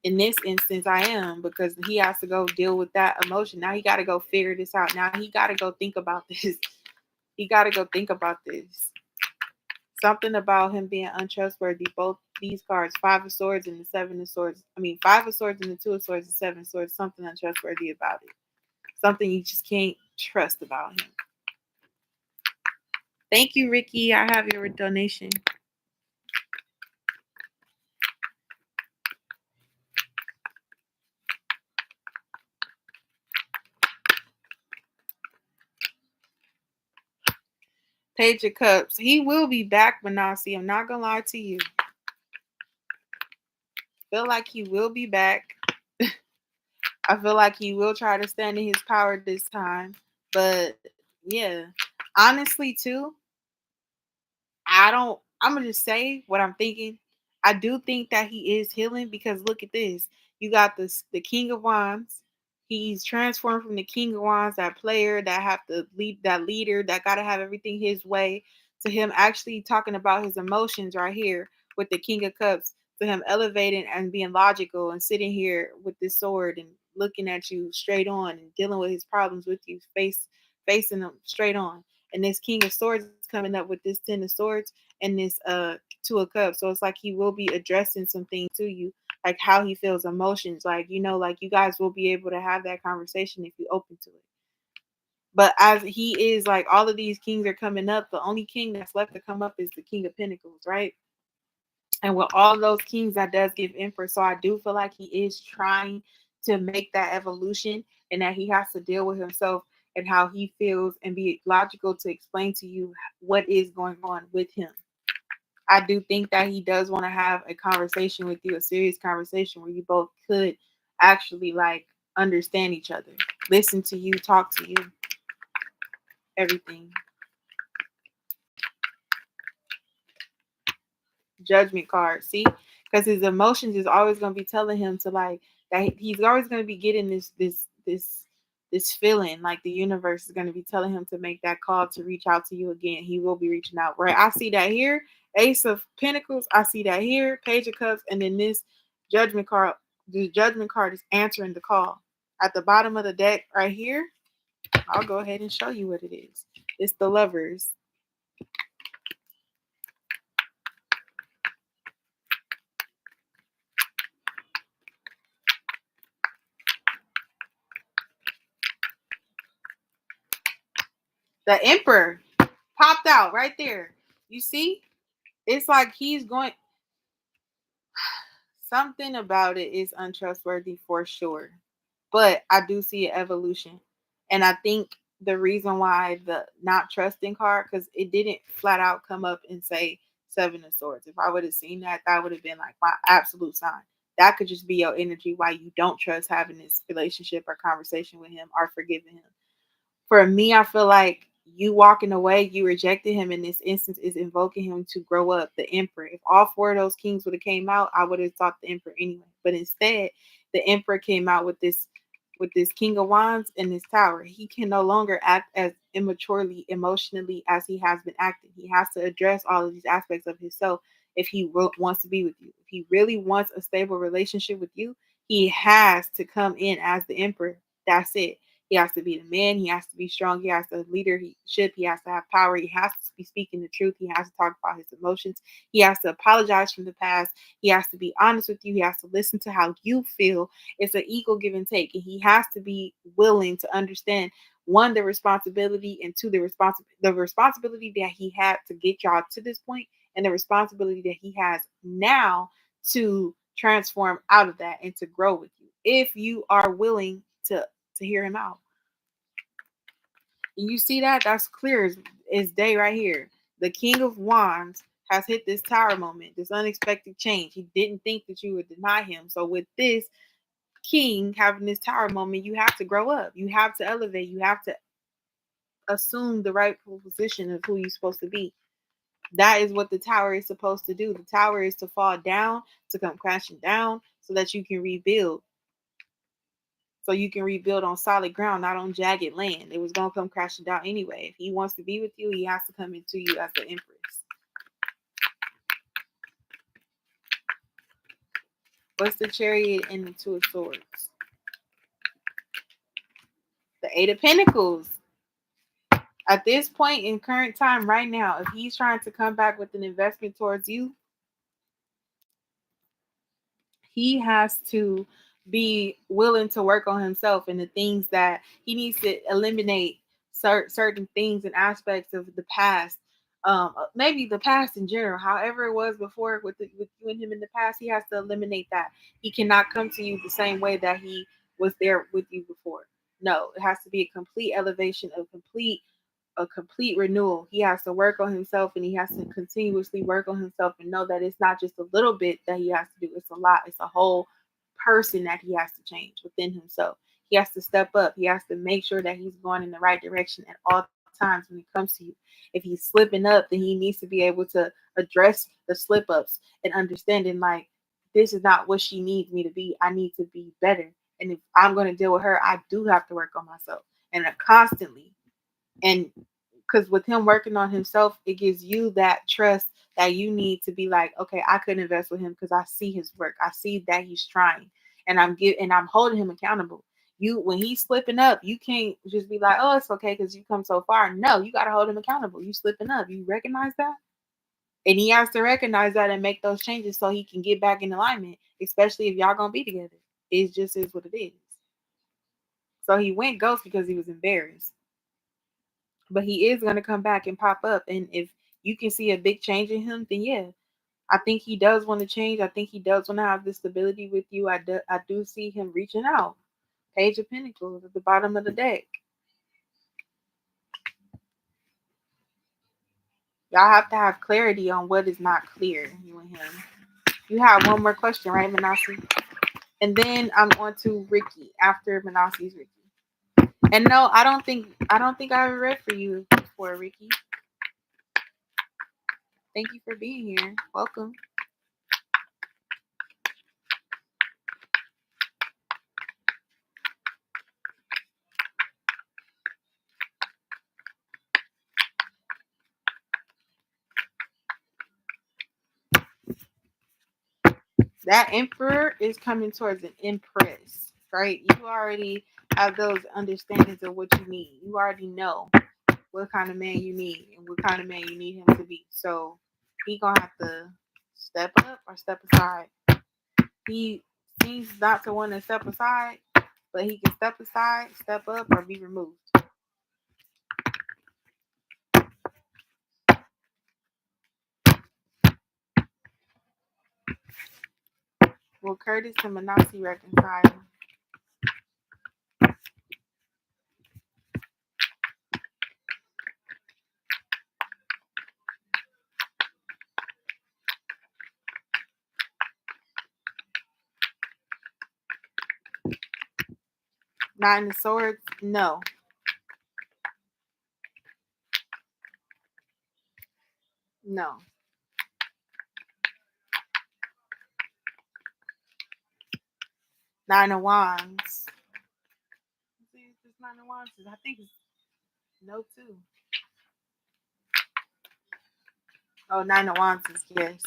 in this instance. I am, because he has to go deal with that emotion. Now he got to go figure this out. Now he got to go think about this. He got to go think about this. Something about him being untrustworthy. Both these cards, Five of Swords and the Seven of Swords. I mean, Five of Swords and the Two of Swords and Seven of Swords. Something untrustworthy about it. Something you just can't trust about him. Thank you, Ricky. I have your donation. Page of Cups. He will be back, MAANASI. I'm not going to lie to you. Feel like he will be back. I feel like he will try to stand in his power this time. But, yeah. Honestly, too, I'm going to just say what I'm thinking. I do think that he is healing because look at this. You got the King of Wands. He's transformed from the King of Wands, that player that have to lead, that leader that got to have everything his way, to him actually talking about his emotions right here with the King of Cups, to him elevating and being logical and sitting here with this sword and looking at you straight on and dealing with his problems with you, facing them straight on. And this King of Swords is coming up with this Ten of Swords and this Two of Cups. So it's like he will be addressing some things to you, like how he feels emotions. Like, you know, like you guys will be able to have that conversation if you open to it. But as he is like all of these kings are coming up, the only king that's left to come up is the King of Pentacles, right? And with all of those kings, that does give Emperor. So I do feel like he is trying to make that evolution and that he has to deal with himself and how he feels and be logical to explain to you what is going on with him. I do think that he does want to have a conversation with you, a serious conversation where you both could actually like understand each other, listen to you, talk to you, everything. Judgment card, see, because his emotions is always going to be telling him to like that he's always going to be getting this feeling like the universe is going to be telling him to make that call to reach out to you again. He will be reaching out, right? I see that here. Ace of Pentacles, I see that here. Page of Cups, and then this Judgment card. The Judgment card is answering the call at the bottom of the deck right here. I'll go ahead and show you what it is. It's the Lovers. The Emperor popped out right there. You see? It's like he's going. Something about it is untrustworthy for sure. But I do see an evolution. And I think the reason why the not trusting card, because it didn't flat out come up and say Seven of Swords. If I would have seen that, that would have been like my absolute sign. That could just be your energy why you don't trust having this relationship or conversation with him or forgiving him. For me, I feel like you walking away, you rejected him in this instance is invoking him to grow up, the Emperor. If all four of those kings would have came out, I would have thought the Emperor anyway. But instead, the Emperor came out with this King of Wands in this tower. He can no longer act as immaturely, emotionally as he has been acting. He has to address all of these aspects of himself if he wants to be with you. If he really wants a stable relationship with you, he has to come in as the Emperor. That's it. He has to be the man. He has to be strong. He has to leadership. He has to have power. He has to be speaking the truth. He has to talk about his emotions. He has to apologize from the past. He has to be honest with you. He has to listen to how you feel. It's an equal give and take. And he has to be willing to understand, one, the responsibility, and two, the responsibility that he had to get y'all to this point, and the responsibility that he has now to transform out of that and to grow with you. If you are willing to hear him out. And you see that? That's clear as day right here. The King of Wands has hit this tower moment, this unexpected change. He didn't think that you would deny him. So with this king having this tower moment, you have to grow up. You have to elevate. You have to assume the rightful position of who you're supposed to be. That is what the tower is supposed to do. The tower is to fall down, to come crashing down so that you can rebuild. So you can rebuild on solid ground, not on jagged land. It was going to come crashing down anyway. If he wants to be with you, he has to come into you as the Empress. What's the Chariot and the Two of Swords? The Eight of Pentacles. At this point in current time right now, if he's trying to come back with an investment towards you, he has to be willing to work on himself and the things that he needs to eliminate certain things and aspects of the past. Maybe the past in general, however it was before with you and him in the past, he has to eliminate that. He cannot come to you the same way that he was there with you before. No, it has to be a complete elevation, a complete renewal. He has to work on himself and he has to continuously work on himself and know that it's not just a little bit that he has to do. It's a lot. It's a whole person that he has to change within himself. He has to step up. He has to make sure that he's going in the right direction at all times when it comes to you. If he's slipping up, then he needs to be able to address the slip ups and understanding like this is not what she needs me to be. I need to be better. And if I'm going to deal with her, I do have to work on myself and constantly. And because with him working on himself, it gives you that trust that you need to be like, okay, I could invest with him because I see his work. I see that he's trying, and I'm holding him accountable. You when he's slipping up, you can't just be like, oh, it's okay because you come so far. No, you got to hold him accountable. You slipping up. You recognize that, and he has to recognize that and make those changes so he can get back in alignment. Especially if y'all gonna be together, it just is what it is. So he went ghost because he was embarrassed. But he is going to come back and pop up. And if you can see a big change in him, then yeah, I think he does want to change. I think he does want to have this stability with you. I do see him reaching out. Page of Pentacles at the bottom of the deck. Y'all have to have clarity on what is not clear, you and him. You have one more question, right, Manasi? And then I'm on to Ricky after Manasi's Ricky. And no, I don't think I ever read for you before, Ricky. Thank you for being here. Welcome. That emperor is coming towards an empress, right? You already have those understandings of what you need. You already know what kind of man you need and what kind of man you need him to be. So he gonna have to step up or step aside. He seems not to want to step aside, but he can step aside, step up, or be removed. Will Curtis and Manasi reconcile? Nine of Swords, no. No. Nine of Wands. See, it's Nine of Wands. I think it's no too. Oh, Nine of Wands is yes.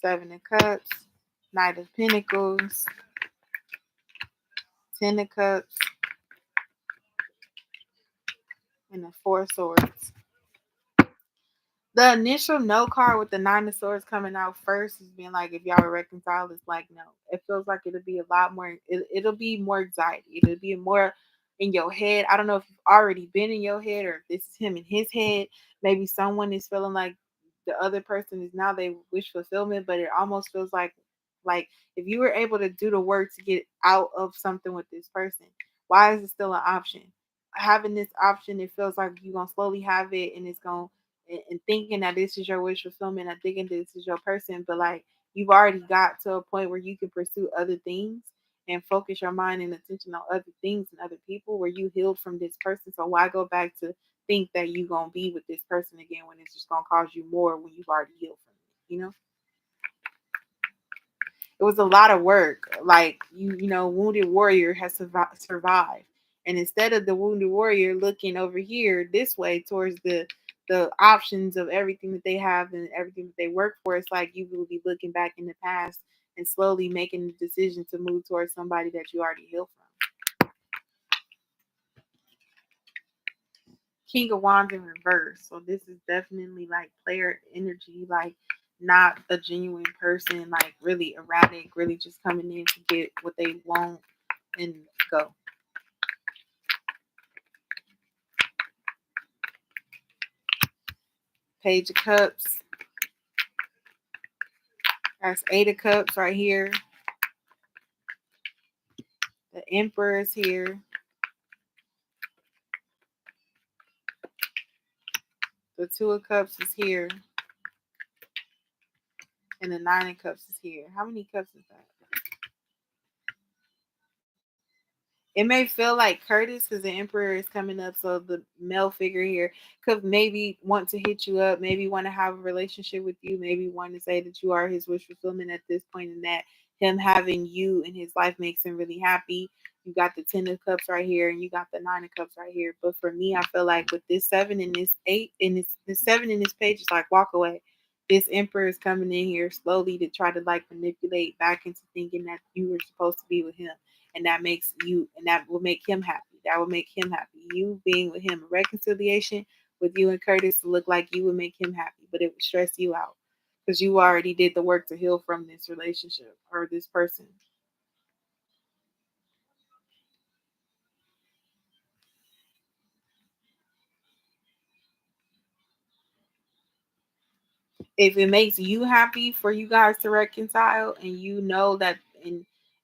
Seven of Cups, Knight of Pentacles, Ten of Cups, and the Four of Swords. The initial no card with the Nine of Swords coming out first is being like, if y'all are reconciled, it's like, no. It feels like it'll be a lot more, it'll be more anxiety. It'll be more in your head. I don't know if you've already been in your head or if this is him in his head. Maybe someone is feeling like the other person is now they wish fulfillment, but it almost feels like if you were able to do the work to get out of something with this person, why is it still an option? Having this option, it feels like you're gonna slowly have it and it's gonna and thinking that this is your wish fulfillment, I thinking this is your person, but like you've already got to a point where you can pursue other things and focus your mind and attention on other things and other people where you healed from this person. So why go back to think that you're gonna be with this person again when it's just gonna cause you more when you've already healed from it, you know? It was a lot of work. Like you know, Wounded Warrior has survived, and instead of the Wounded Warrior looking over here this way towards the options of everything that they have and everything that they work for, it's like you will be looking back in the past and slowly making the decision to move towards somebody that you already healed from. King of Wands in reverse. So this is definitely like player energy, like not a genuine person, like really erratic, really just coming in to get what they want and go. Page of Cups. That's 8 of Cups right here. The Emperor is here. The 2 of Cups is here. And the 9 of Cups is here. How many cups is that? It may feel like Curtis because the Emperor is coming up. So the male figure here could maybe want to hit you up, maybe want to have a relationship with you, maybe want to say that you are his wish fulfillment at this point and that him having you in his life makes him really happy. You got the 10 of Cups right here and you got the 9 of Cups right here. But for me, I feel like with this 7 and this 8 and this 7 in this page, it's like walk away. This Emperor is coming in here slowly to try to like manipulate back into thinking that you were supposed to be with him. And that makes you, and that will make him happy. That will make him happy. You being with him, a reconciliation with you and Curtis will look like you would make him happy, but it would stress you out because you already did the work to heal from this relationship or this person. If it makes you happy for you guys to reconcile and you know that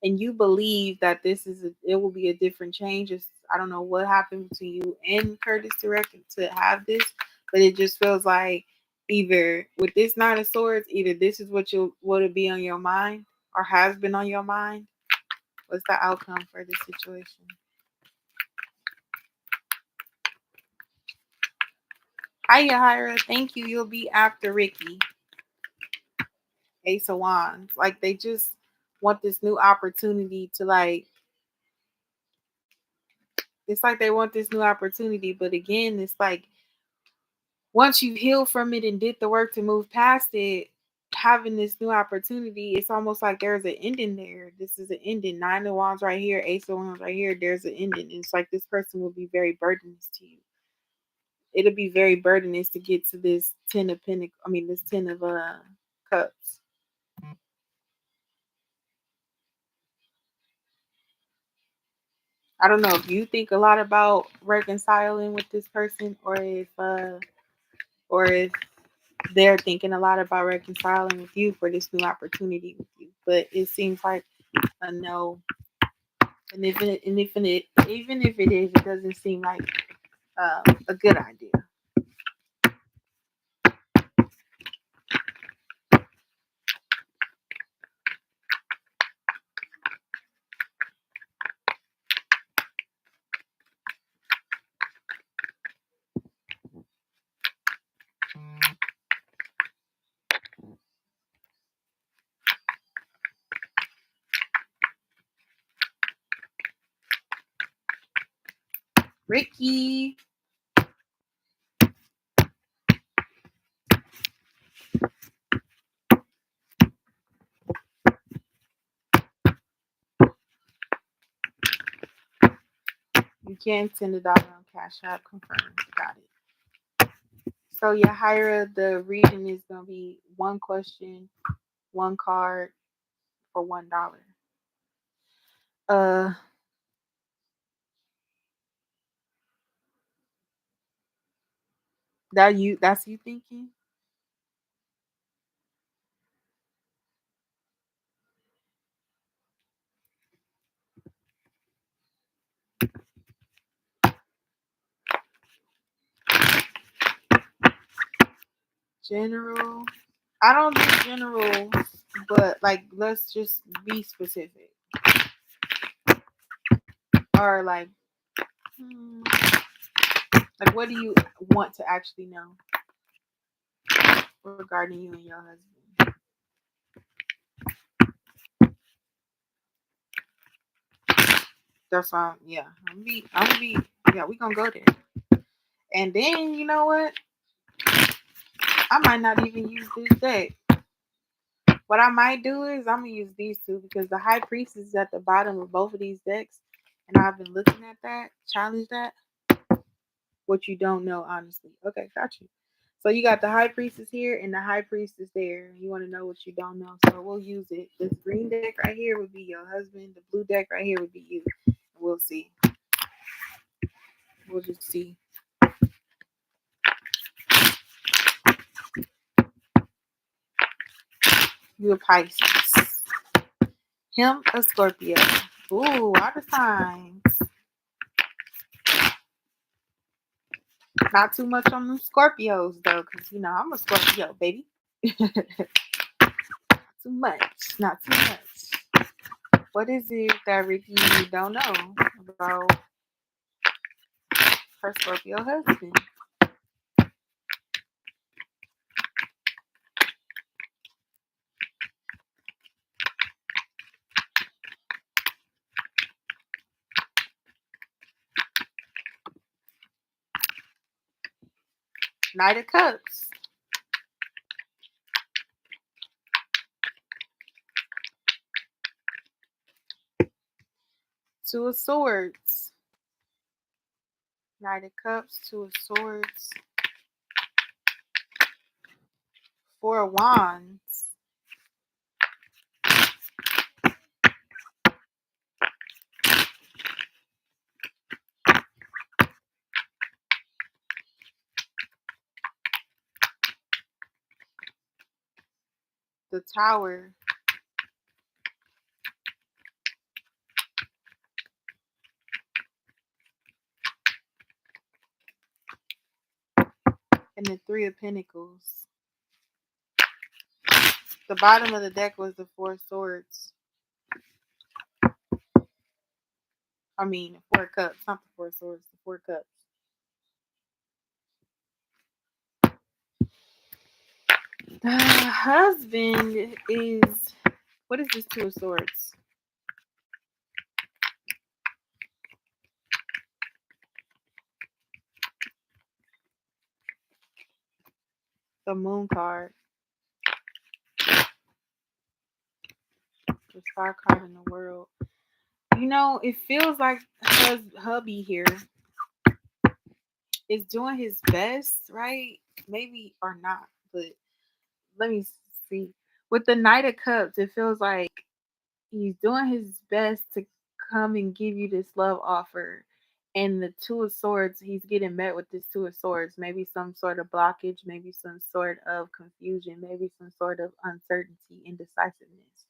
and you believe that it will be a different change. I don't know what happened between you and Curtis to have this, but it just feels like either with this 9 of Swords, either this is what it be on your mind or has been on your mind. What's the outcome for this situation? Hiya, Hira. Thank you. You'll be after Ricky. Ace of Wands. Like they just want this new opportunity to like. It's like they want this new opportunity, but again, it's like once you heal from it and did the work to move past it, having this new opportunity, it's almost like there's an ending there. This is an ending. 9 of Wands right here, Ace of Wands right here. There's an ending. It's like this person will be very burdenous to you. It'll be very burdenous to get to this 10 of Pentacles. I mean, this 10 of Cups. I don't know if you think a lot about reconciling with this person, or if they're thinking a lot about reconciling with you for this new opportunity with you. But it seems like a no. And even if it is, it doesn't seem like a good idea. Ricky. You can send $1 on Cashapp. Confirmed. Got it. So yeah, Hira, the reading is gonna be one question, one card for $1. Uh that's you thinking? General. I don't do general, but like let's just be specific. Or like what do you want to actually know regarding you and your husband? That's why yeah. Yeah, we gonna go there. And then you know what? I might not even use this deck. What I might do is I'm gonna use these two because the High Priestess is at the bottom of both of these decks, and I've been looking at that, challenge that what you don't know, honestly. Okay, got you. So you got the high priestess here and the high priestess there. You want to know what you don't know. So we'll use it. This green deck right here would be your husband. The blue deck right here would be you. We'll see. We'll just see. You a Pisces. Him a Scorpio. Ooh, water signs. Not too much on them Scorpios though, because you know I'm a Scorpio, baby. Too much. Not too much. What is it that Ricky don't know about her Scorpio husband? Knight of Cups. Two of Swords. Knight of Cups, Two of Swords. Four of Wands. The Tower. And the Three of Pentacles. The bottom of the deck was the Four of Swords. I mean, the Four of Cups, not the Four of Swords, the Four of Cups. The husband is, what is this Two of Swords? The Moon card. The Star card in the World. You know, it feels like hubby here is doing his best, right? Maybe or not, but let me see. With the Knight of Cups, it feels like he's doing his best to come and give you this love offer. And the Two of Swords, he's getting met with this Two of Swords. Maybe some sort of blockage, maybe some sort of confusion, maybe some sort of uncertainty, indecisiveness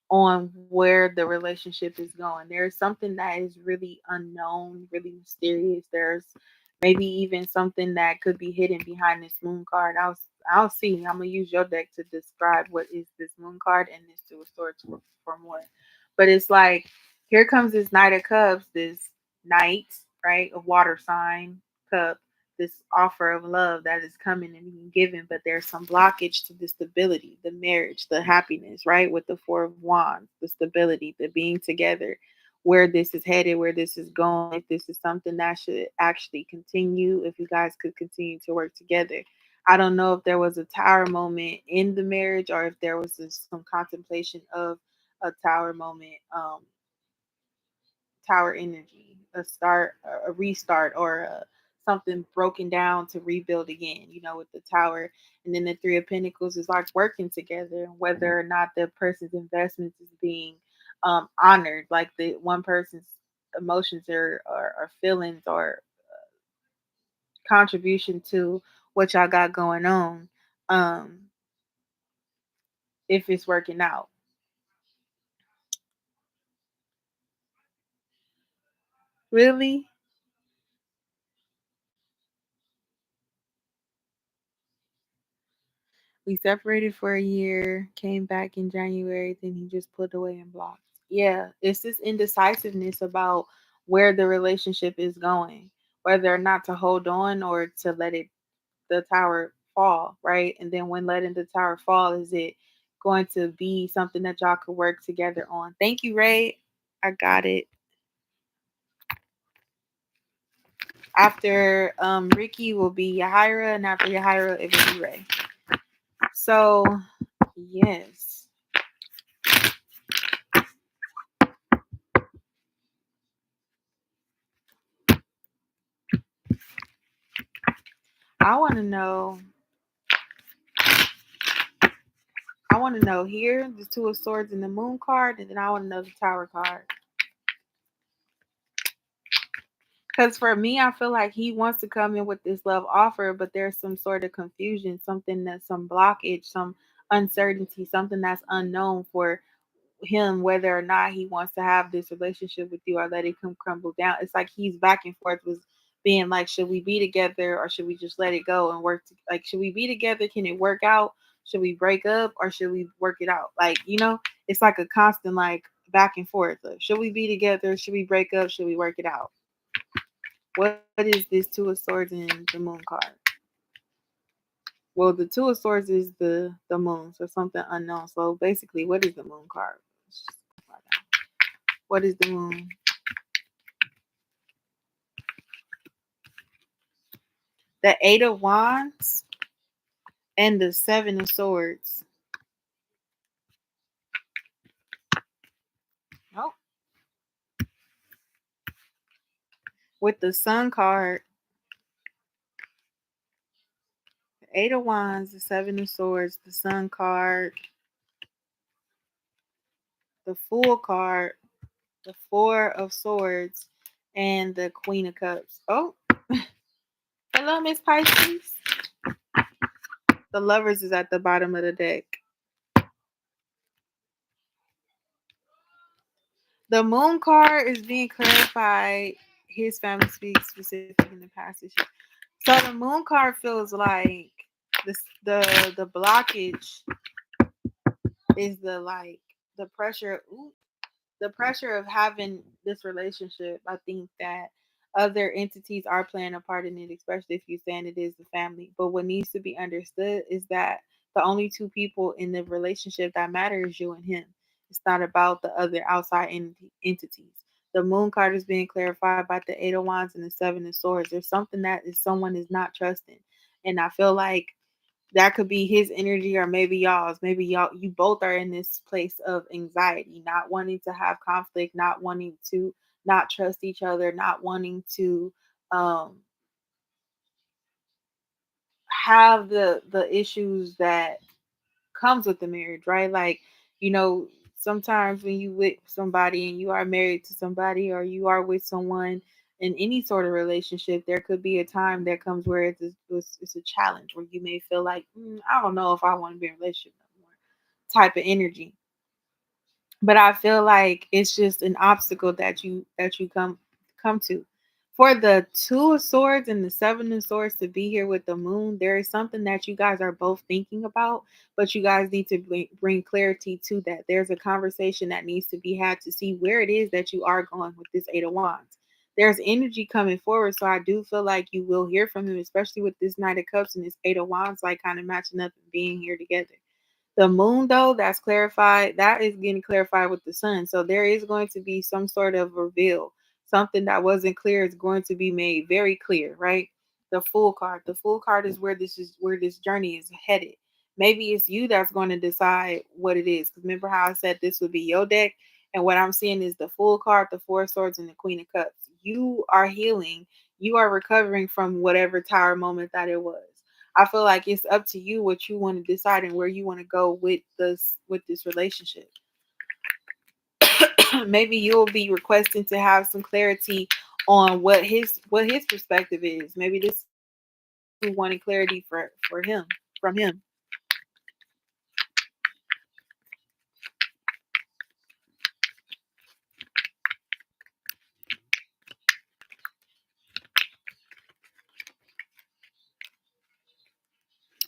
on where the relationship is going. There's something that is really unknown, really mysterious. There's maybe even something that could be hidden behind this moon card. I'll see. I'm gonna use your deck to describe what is this moon card and this Two of Swords for more. But it's like here comes this Knight of Cups, this knight, right? A water sign cup, this offer of love that is coming and being given, but there's some blockage to the stability, the marriage, the happiness, right? With the Four of Wands, the stability, the being together, where this is headed, where this is going, if this is something that should actually continue, if you guys could continue to work together. I don't know if there was a tower moment in the marriage or if there was some contemplation of a tower moment, tower energy, a start, a restart, or something broken down to rebuild again, you know, with the tower. And then the Three of Pentacles is like working together, whether or not the person's investments is being honored, like the one person's emotions or feelings or contribution to what y'all got going on, um, if it's working out. Really? We separated for a year, came back in January, then he just put away and blocked. Yeah, it's this indecisiveness about where the relationship is going, whether or not to hold on or to let it the tower fall, right? And then when letting the tower fall, is it going to be something that y'all could work together on? Thank you, Ray. I got it. After Ricky will be Yahira, and after Yahira, it will be Ray. So, yes. I want to know. I want to know here the Two of Swords and the Moon card, and then I want to know the Tower card. Because for me, I feel like he wants to come in with this love offer, but there's some sort of confusion, something that's some blockage, some uncertainty, something that's unknown for him, whether or not he wants to have this relationship with you or let it come crumble down. It's like he's back and forth with being like, should we be together or should we just let it go and work? Like, should we be together? Can it work out? Should we break up or should we work it out? Like, it's like a constant like back and forth. Like, should we be together? Should we break up? Should we work it out? What is this Two of Swords and the Moon card? Well, the Two of Swords is the moon, so something unknown. So basically, what is the Moon card? What is the Moon? The Eight of Wands and the Seven of Swords. Oh, with the Sun card, the Eight of Wands, the Seven of Swords, the Sun card, the Fool card, the Four of Swords, and the Queen of Cups. Oh, hello, Miss Pisces. The Lovers is at the bottom of the deck. The Moon card is being clarified. His family speaks specific in the passage. So the Moon card feels like the blockage is the pressure. The pressure of having this relationship. I think that other entities are playing a part in it, especially if you're saying it is the family. But what needs to be understood is that the only two people in the relationship that matter is you and him. It's not about the other outside entities. The Moon card is being clarified by the Eight of Wands and the Seven of Swords. There's something that is someone is not trusting, and I feel like that could be his energy or maybe y'all's. Maybe you both are in this place of anxiety, not wanting to have conflict, not wanting to not trust each other, not wanting to um have the issues that comes with the marriage, right? Like, you know, sometimes when you with somebody and you are married to somebody or you are with someone in any sort of relationship, there could be a time that comes where it's a challenge where you may feel like, I don't know if I want to be in a relationship no more type of energy. But I feel like it's just an obstacle that you come to. For the Two of Swords and the Seven of Swords to be here with the Moon, there is something that you guys are both thinking about, but you guys need to bring clarity to that. There's a conversation that needs to be had to see where it is that you are going with this Eight of Wands. There's energy coming forward, so I do feel like you will hear from him, especially with this Knight of Cups and this Eight of Wands, like kind of matching up and being here together. The moon, though, that's clarified, that is getting clarified with the sun. So there is going to be some sort of reveal. Something that wasn't clear is going to be made very clear, right? The Fool card. The Fool card is where this journey is headed. Maybe it's you that's going to decide what it is. Because remember how I said this would be your deck? And what I'm seeing is the Fool card, the Four of Swords, and the Queen of Cups. You are healing. You are recovering from whatever tower moment that it was. I feel like it's up to you what you want to decide and where you want to go with this relationship. Maybe you'll be requesting to have some clarity on what his perspective is. Maybe this is you wanting clarity for him from him.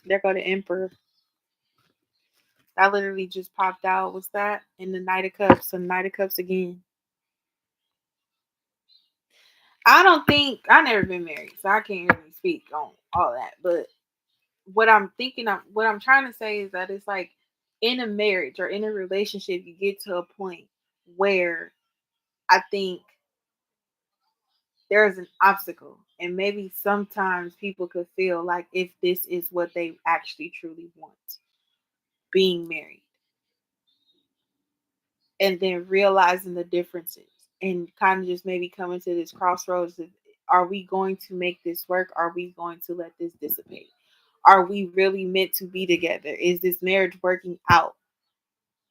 There go the Emperor. That literally just popped out. What's that? In the Knight of Cups. So Knight of Cups again. I don't think I never been married, so I can't really speak on all that. But what I'm trying to say is that it's like in a marriage or in a relationship, you get to a point where I think there's an obstacle, and maybe sometimes people could feel like if this is what they actually truly want, being married, and then realizing the differences and kind of just maybe coming to this crossroads of Are we going to make this work? Are we going to let this dissipate? Are we really meant to be together? Is this marriage working out?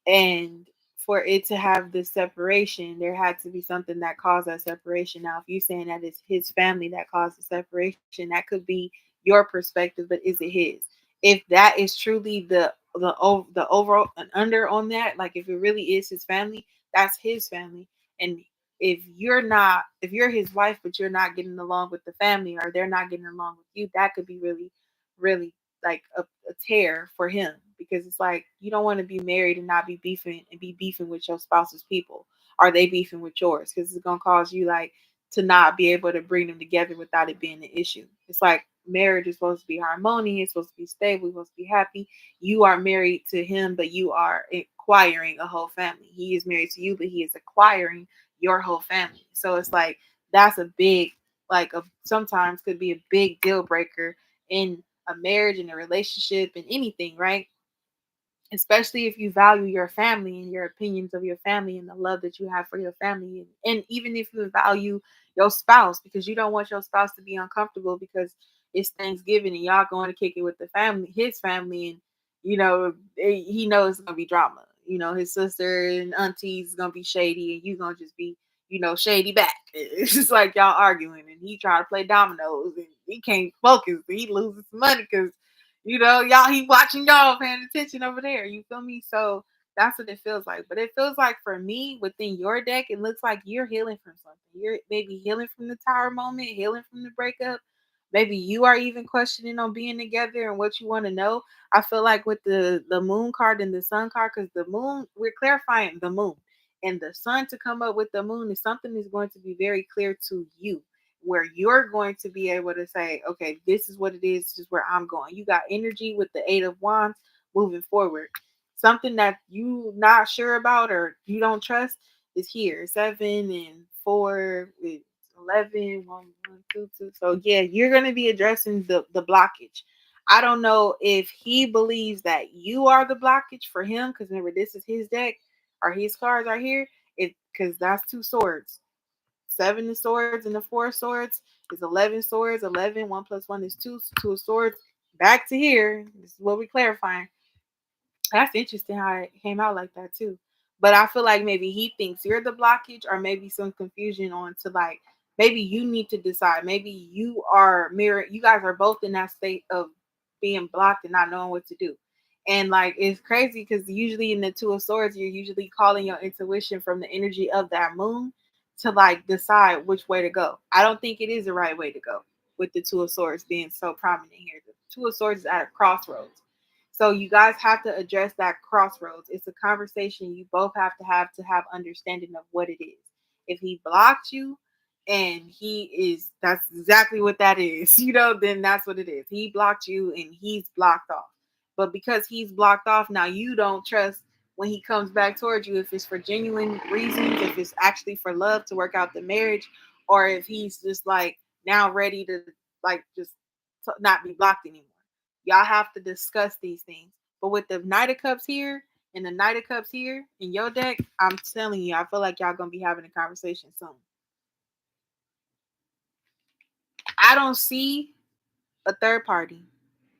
And for it to have this separation, there had to be something that caused that separation. Now, if you're saying that it's his family that caused the separation, that could be your perspective, but is it his? If that is truly the overall and under on that, like if it really is his family, that's his family. And if you're his wife, but you're not getting along with the family, or they're not getting along with you, that could be really, really like a tear for him, because it's like you don't want to be married and not be beefing and be beefing with your spouse's people. Are they beefing with yours? Because it's gonna cause you like to not be able to bring them together without it being an issue. It's like marriage is supposed to be harmonious, it's supposed to be stable, it's supposed to be happy. You are married to him, but you are acquiring a whole family. He is married to you, but he is acquiring your whole family. So it's like that's a big, like a sometimes could be a big deal breaker in a marriage and a relationship and anything, right? Especially if you value your family and your opinions of your family and the love that you have for your family, and even if you value your spouse, because you don't want your spouse to be uncomfortable because it's Thanksgiving and y'all going to kick it with the family, his family, and he knows it's gonna be drama. His sister and aunties is gonna be shady, and you gonna just be shady back. It's just like y'all arguing, and he trying to play dominoes, and he can't focus. He loses money because y'all, he watching y'all, paying attention over there. You feel me? So that's what it feels like. But it feels like for me, within your deck, it looks like you're healing from something. You're maybe healing from the tower moment, healing from the breakup. Maybe you are even questioning on being together and what you want to know. I feel like with the moon card and the sun card, because the moon, we're clarifying the moon. And the sun to come up with the moon is something that's going to be very clear to you, where you're going to be able to say, okay, this is what it is, this is where I'm going. You got energy with the Eight of Wands moving forward. Something that you not sure about or you don't trust is here. 7 and 4 with 11, 1, 1, 2, 2. So yeah, you're gonna be addressing the blockage. I don't know if he believes that you are the blockage for him, because remember, this is his deck, or his cards are here. It because that's two swords. 7 of swords and the 4 of swords is 11 swords. 11, 1 plus 1 is 2. 2 of swords. Back to here. This is what we clarifying. That's interesting how it came out like that too. But I feel like maybe he thinks you're the blockage, or maybe some confusion on to like maybe you need to decide. Maybe you are mirror. You guys are both in that state of being blocked and not knowing what to do. And like it's crazy because usually in the 2 of swords, you're usually calling your intuition from the energy of that moon to like decide which way to go. I don't think it is the right way to go with the 2 of swords being so prominent here. The 2 of swords is at a crossroads. So you guys have to address that crossroads. It's a conversation you both have to have understanding of what it is. If he blocked you and that's exactly what that is, then that's what it is. He blocked you and he's blocked off. But because he's blocked off, now you don't trust when he comes back towards you, if it's for genuine reasons, if it's actually for love to work out the marriage, or if he's just like now ready to like just not be blocked anymore. Y'all have to discuss these things. But with the Knight of Cups here and the Knight of Cups here in your deck, I'm telling you, I feel like y'all gonna be having a conversation soon. I don't see a third party.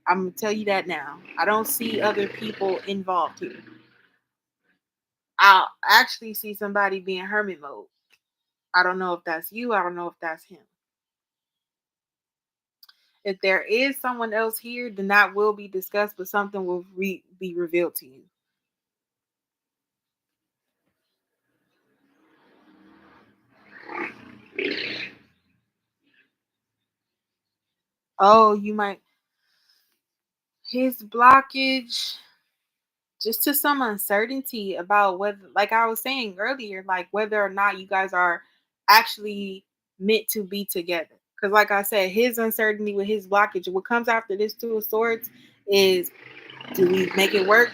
I'm gonna tell you that now. I don't see other people involved here. I'll actually see somebody being hermit mode. I don't know if that's you. I don't know if that's him. If there is someone else here, then that will be discussed, but something will be revealed to you. Oh, you might his blockage just to some uncertainty about whether, like I was saying earlier, like whether or not you guys are actually meant to be together. Because, like I said, his uncertainty with his blockage, what comes after this 2 of swords is, do we make it work?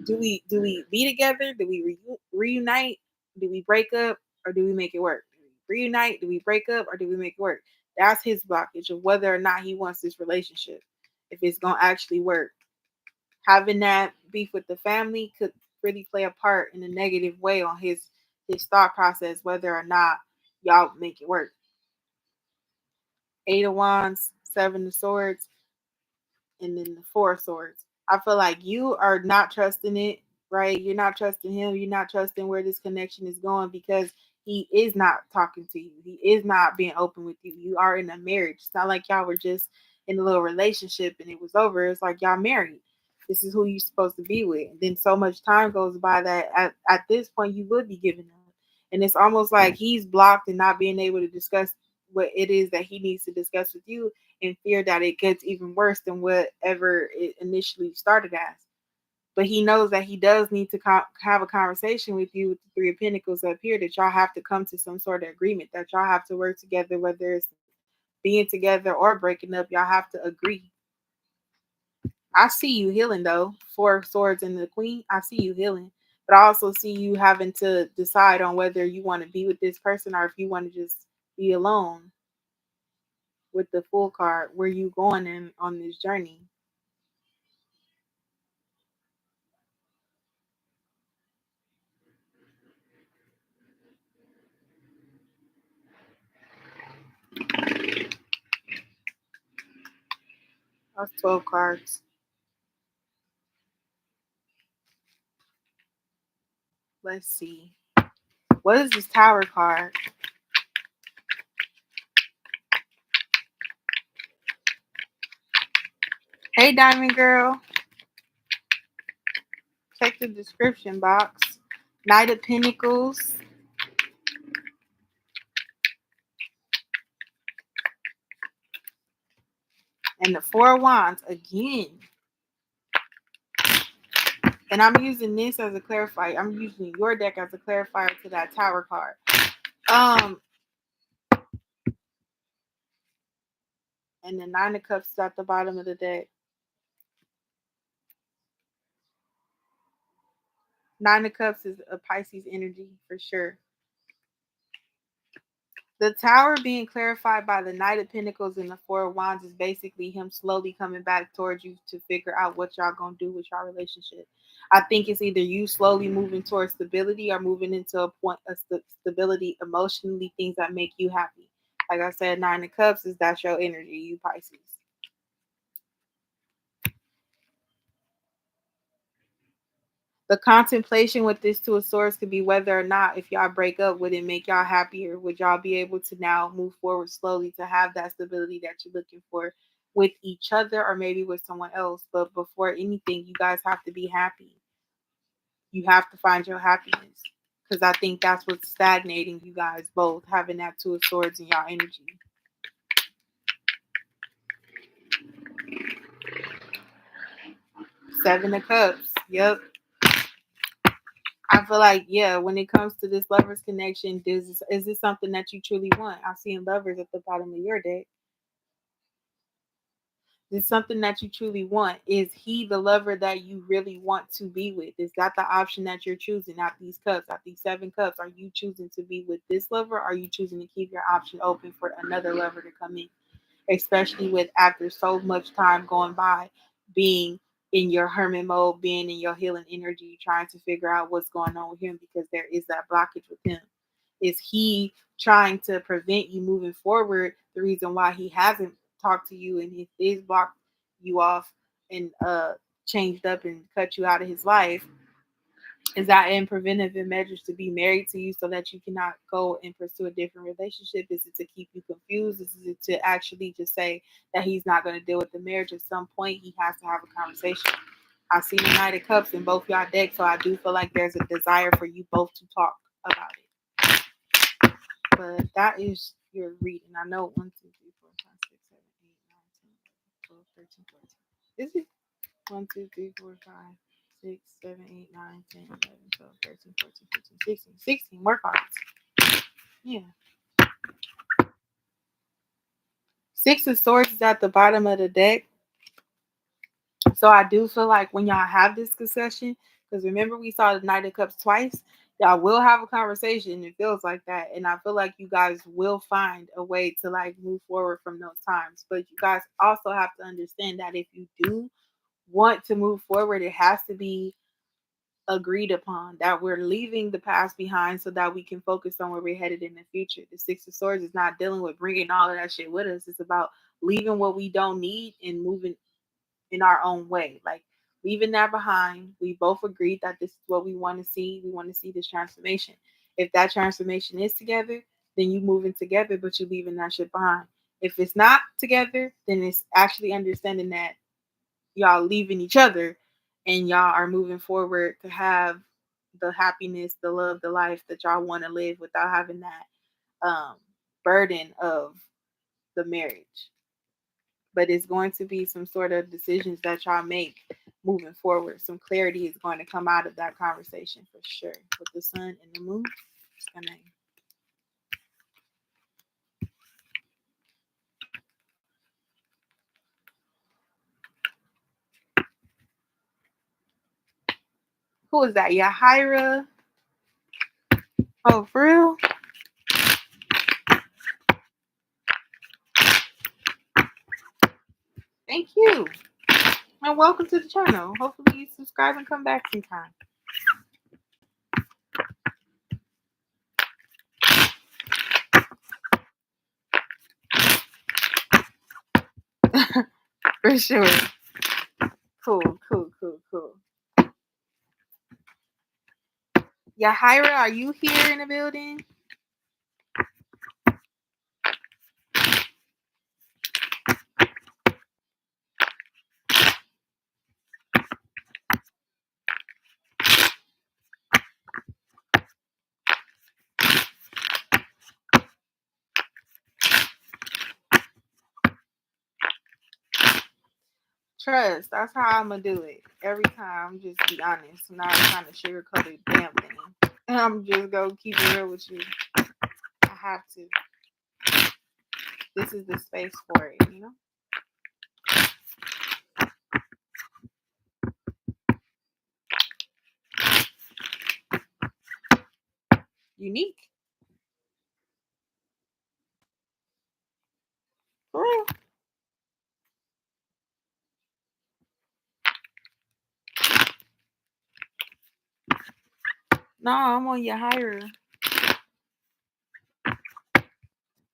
Do we be together? Do we reunite? Do we break up, or do we make it work? Do we reunite? Do we break up, or do we make it work? That's his blockage of whether or not he wants this relationship, if it's gonna actually work. Having that beef with the family could really play a part in a negative way on his thought process, whether or not y'all make it work. Eight of Wands, Seven of Swords, and then the Four of Swords. I feel like you are not trusting it, right? You're not trusting him. You're not trusting where this connection is going because he is not talking to you. He is not being open with you. You are in a marriage. It's not like y'all were just in a little relationship and it was over. It's like y'all married. This is who you're supposed to be with. And then so much time goes by that at this point you would be giving up. And it's almost like he's blocked and not being able to discuss what it is that he needs to discuss with you in fear that it gets even worse than whatever it initially started as. But he knows that he does need to have a conversation with you with the Three of Pentacles up here, that y'all have to come to some sort of agreement, that y'all have to work together, whether it's being together or breaking up, y'all have to agree. I see you healing though. Four of Swords and the Queen, I see you healing. But I also see you having to decide on whether you want to be with this person or if you want to just be alone. With the Fool card, where you going in on this journey? That's 12 cards. Let's see. What is this Tower card? Hey, Diamond Girl. Check the description box. Knight of Pentacles. And the Four of Wands again. And I'm using this as a clarifier. I'm using your deck as a clarifier to that Tower card. And the Nine of Cups is at the bottom of the deck. Nine of Cups is a Pisces energy for sure. The Tower being clarified by the Knight of Pentacles and the Four of Wands is basically him slowly coming back towards you to figure out what y'all gonna do with y'all relationship. I think it's either you slowly moving towards stability or moving into a point of stability emotionally, things that make you happy. Like I said, Nine of Cups is that's your energy, you Pisces. The contemplation with this Two of Swords could be whether or not, if y'all break up, would it make y'all happier? Would y'all be able to now move forward slowly to have that stability that you're looking for with each other or maybe with someone else? But before anything, you guys have to be happy. You have to find your happiness, because I think that's what's stagnating you guys both, having that Two of Swords in y'all energy. Seven of Cups. Yep. I feel like, yeah, when it comes to this lovers connection, is this something that you truly want? I see lovers at the bottom of your deck. Is something that you truly want? Is he the lover that you really want to be with? Is that the option that you're choosing out these cups, out these seven cups? Are you choosing to be with this lover? Or are you choosing to keep your option open for another lover to come in? Especially with after so much time going by, being in your hermit mode, being in your healing energy, trying to figure out what's going on with him, because there is that blockage with him. Is he trying to prevent you moving forward? The reason why he hasn't talked to you and he is blocked you off and changed up and cut you out of his life, is that in preventive measures to be married to you so that you cannot go and pursue a different relationship? Is it to keep you confused? Is it to actually just say that he's not going to deal with the marriage? At some point, he has to have a conversation. I see the Knight of Cups in both y'all decks, so I do feel like there's a desire for you both to talk about it. But that is your reading. I know 1, 2, 3, 4, 5, 6, 7, 8, 9, 10, 12, 13, 14. Is it 1, 2, 3, 4, 5, 6, 7, 8, 9, 10, 11, 12, 13, 14, 15, 16. 16 more cards. Yeah. Six of Swords is at the bottom of the deck. So I do feel like when y'all have this discussion, because remember we saw the Knight of Cups twice, y'all will have a conversation. It feels like that. And I feel like you guys will find a way to like move forward from those times. But you guys also have to understand that if you do want to move forward, it has to be agreed upon, that we're leaving the past behind so that we can focus on where we're headed in the future. The Six of Swords is not dealing with bringing all of that shit with us. It's about leaving what we don't need and moving in our own way. Like leaving that behind. We both agreed that this is what we want to see. We want to see this transformation. If that transformation is together, then you moving together, but you leaving that shit behind. If it's not together, then it's actually understanding that y'all leaving each other and y'all are moving forward to have the happiness, the love, the life that y'all want to live without having that burden of the marriage. But it's going to be some sort of decisions that y'all make moving forward. Some clarity is going to come out of that conversation for sure. With the sun and the moon, it's gonna. Who is that? Yahira? Oh, for real? Thank you. And welcome to the channel. Hopefully you subscribe and come back sometime. For sure. Cool. Yahira, are you here in the building? Trust. That's how I'm gonna do it. Every time, just be honest. I'm not trying to sugarcoat a damn thing. I'm just gonna keep it real with you. I have to. This is the space for it, you know? Unique. For real. No, I'm on Yahira.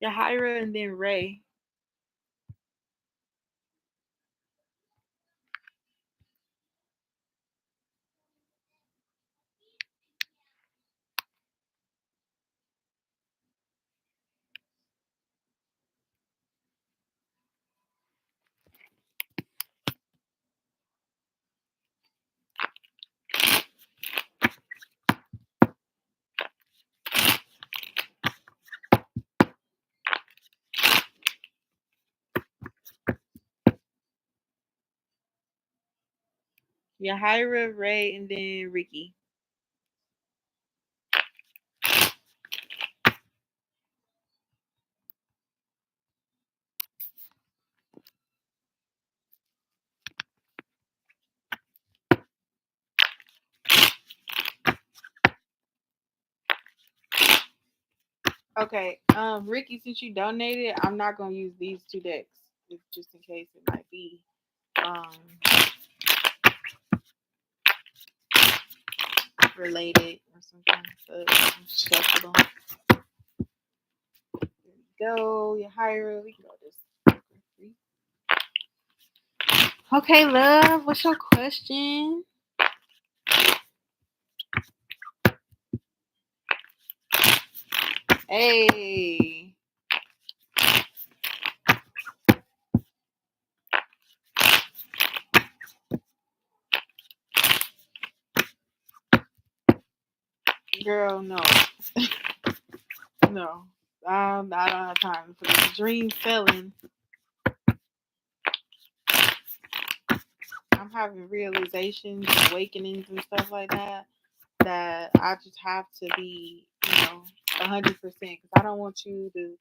Yahira and then Ray. Yahira, Ray, and then Ricky. Okay, Ricky, since you donated, I'm not gonna use these two decks, just in case it might be related or something. So shuffle them. There we go. Yahira, we can go this. Okay, love. What's your question? Hey. Girl, no. No. I don't have time for this dream selling. I'm having realizations, awakenings, and stuff like that. That I just have to be, 100%. Because I don't want you to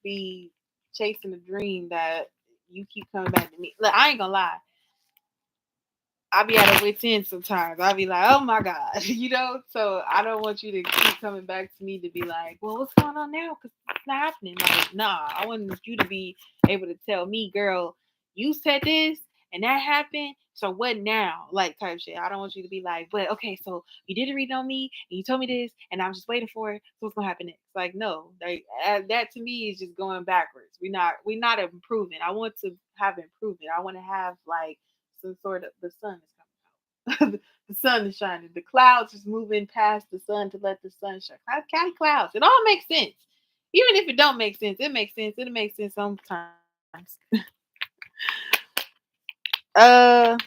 be chasing a dream that you keep coming back to me. Look, I ain't gonna lie. I'll be at a wit's end sometimes. I'll be like, oh my God, So I don't want you to keep coming back to me to be like, well, what's going on now? Because it's not happening. Like, nah, I want you to be able to tell me, girl, you said this and that happened. So what now? Like type shit. I don't want you to be like, but okay, so you did a read on me and you told me this and I'm just waiting for it. So what's gonna happen next? Like, no, like that to me is just going backwards. We're not improving. I want to have improvement. I want to have like some sort of the sun is coming out. The sun is shining. The clouds is moving past the sun to let the sun shine. Catty clouds. It all makes sense. Even if it don't make sense, it makes sense. It makes sense sometimes. uh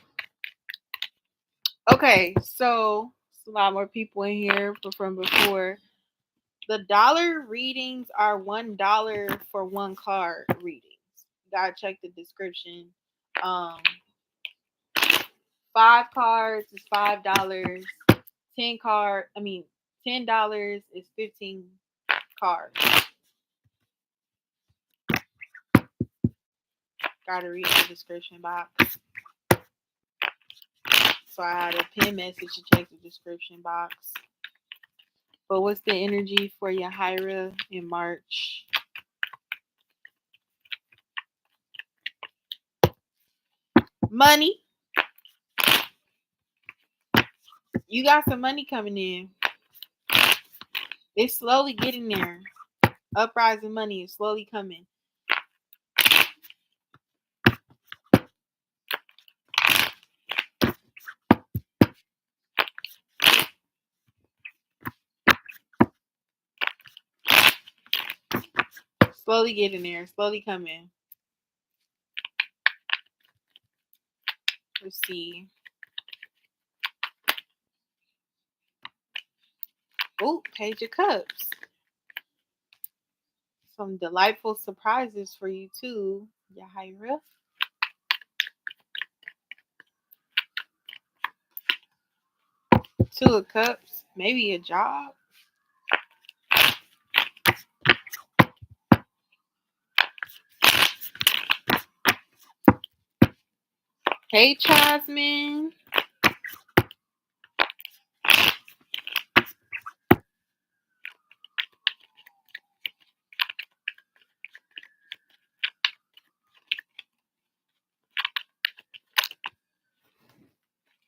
okay, so it's a lot more people in here from before. The dollar readings are $1 for one card readings. You gotta check the description. Um 5 cards is $5. 10 $10 is 15 cards. Gotta read the description box. So I had a pin message to check the description box. But what's the energy for Yahira in March? Money. You got some money coming in. It's slowly getting there. Uprising money is slowly coming. Slowly getting there. Slowly coming. Let's see. Oh, Page of Cups. Some delightful surprises for you too, Yahira. 2 of Cups. Maybe a job. Hey, Jasmine.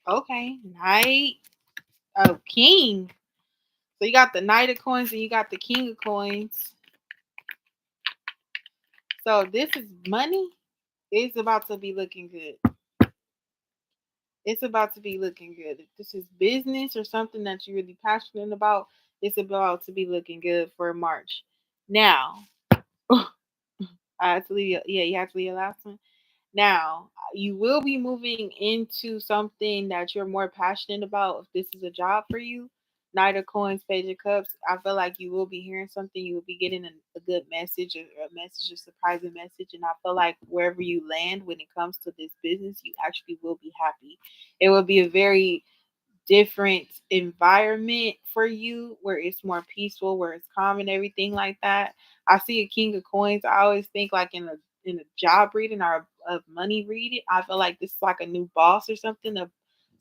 Okay, Knight of King. So you got the Knight of Coins and you got the King of Coins. So this is money. It's about to be looking good. It's about to be looking good. If this is business or something that you're really passionate about, it's about to be looking good for March. Now, I have to leave. Yeah, you have to leave your last one. Now, you will be moving into something that you're more passionate about if this is a job for you. Knight of Coins, Page of Cups. I feel like you will be hearing something. You will be getting a good message, a message, a surprising message. And I feel like wherever you land when it comes to this business, you actually will be happy. It will be a very different environment for you where it's more peaceful, where it's calm and everything like that. I see a King of Coins. I always think like in a job reading or a money reading. I feel like this is like a new boss or something of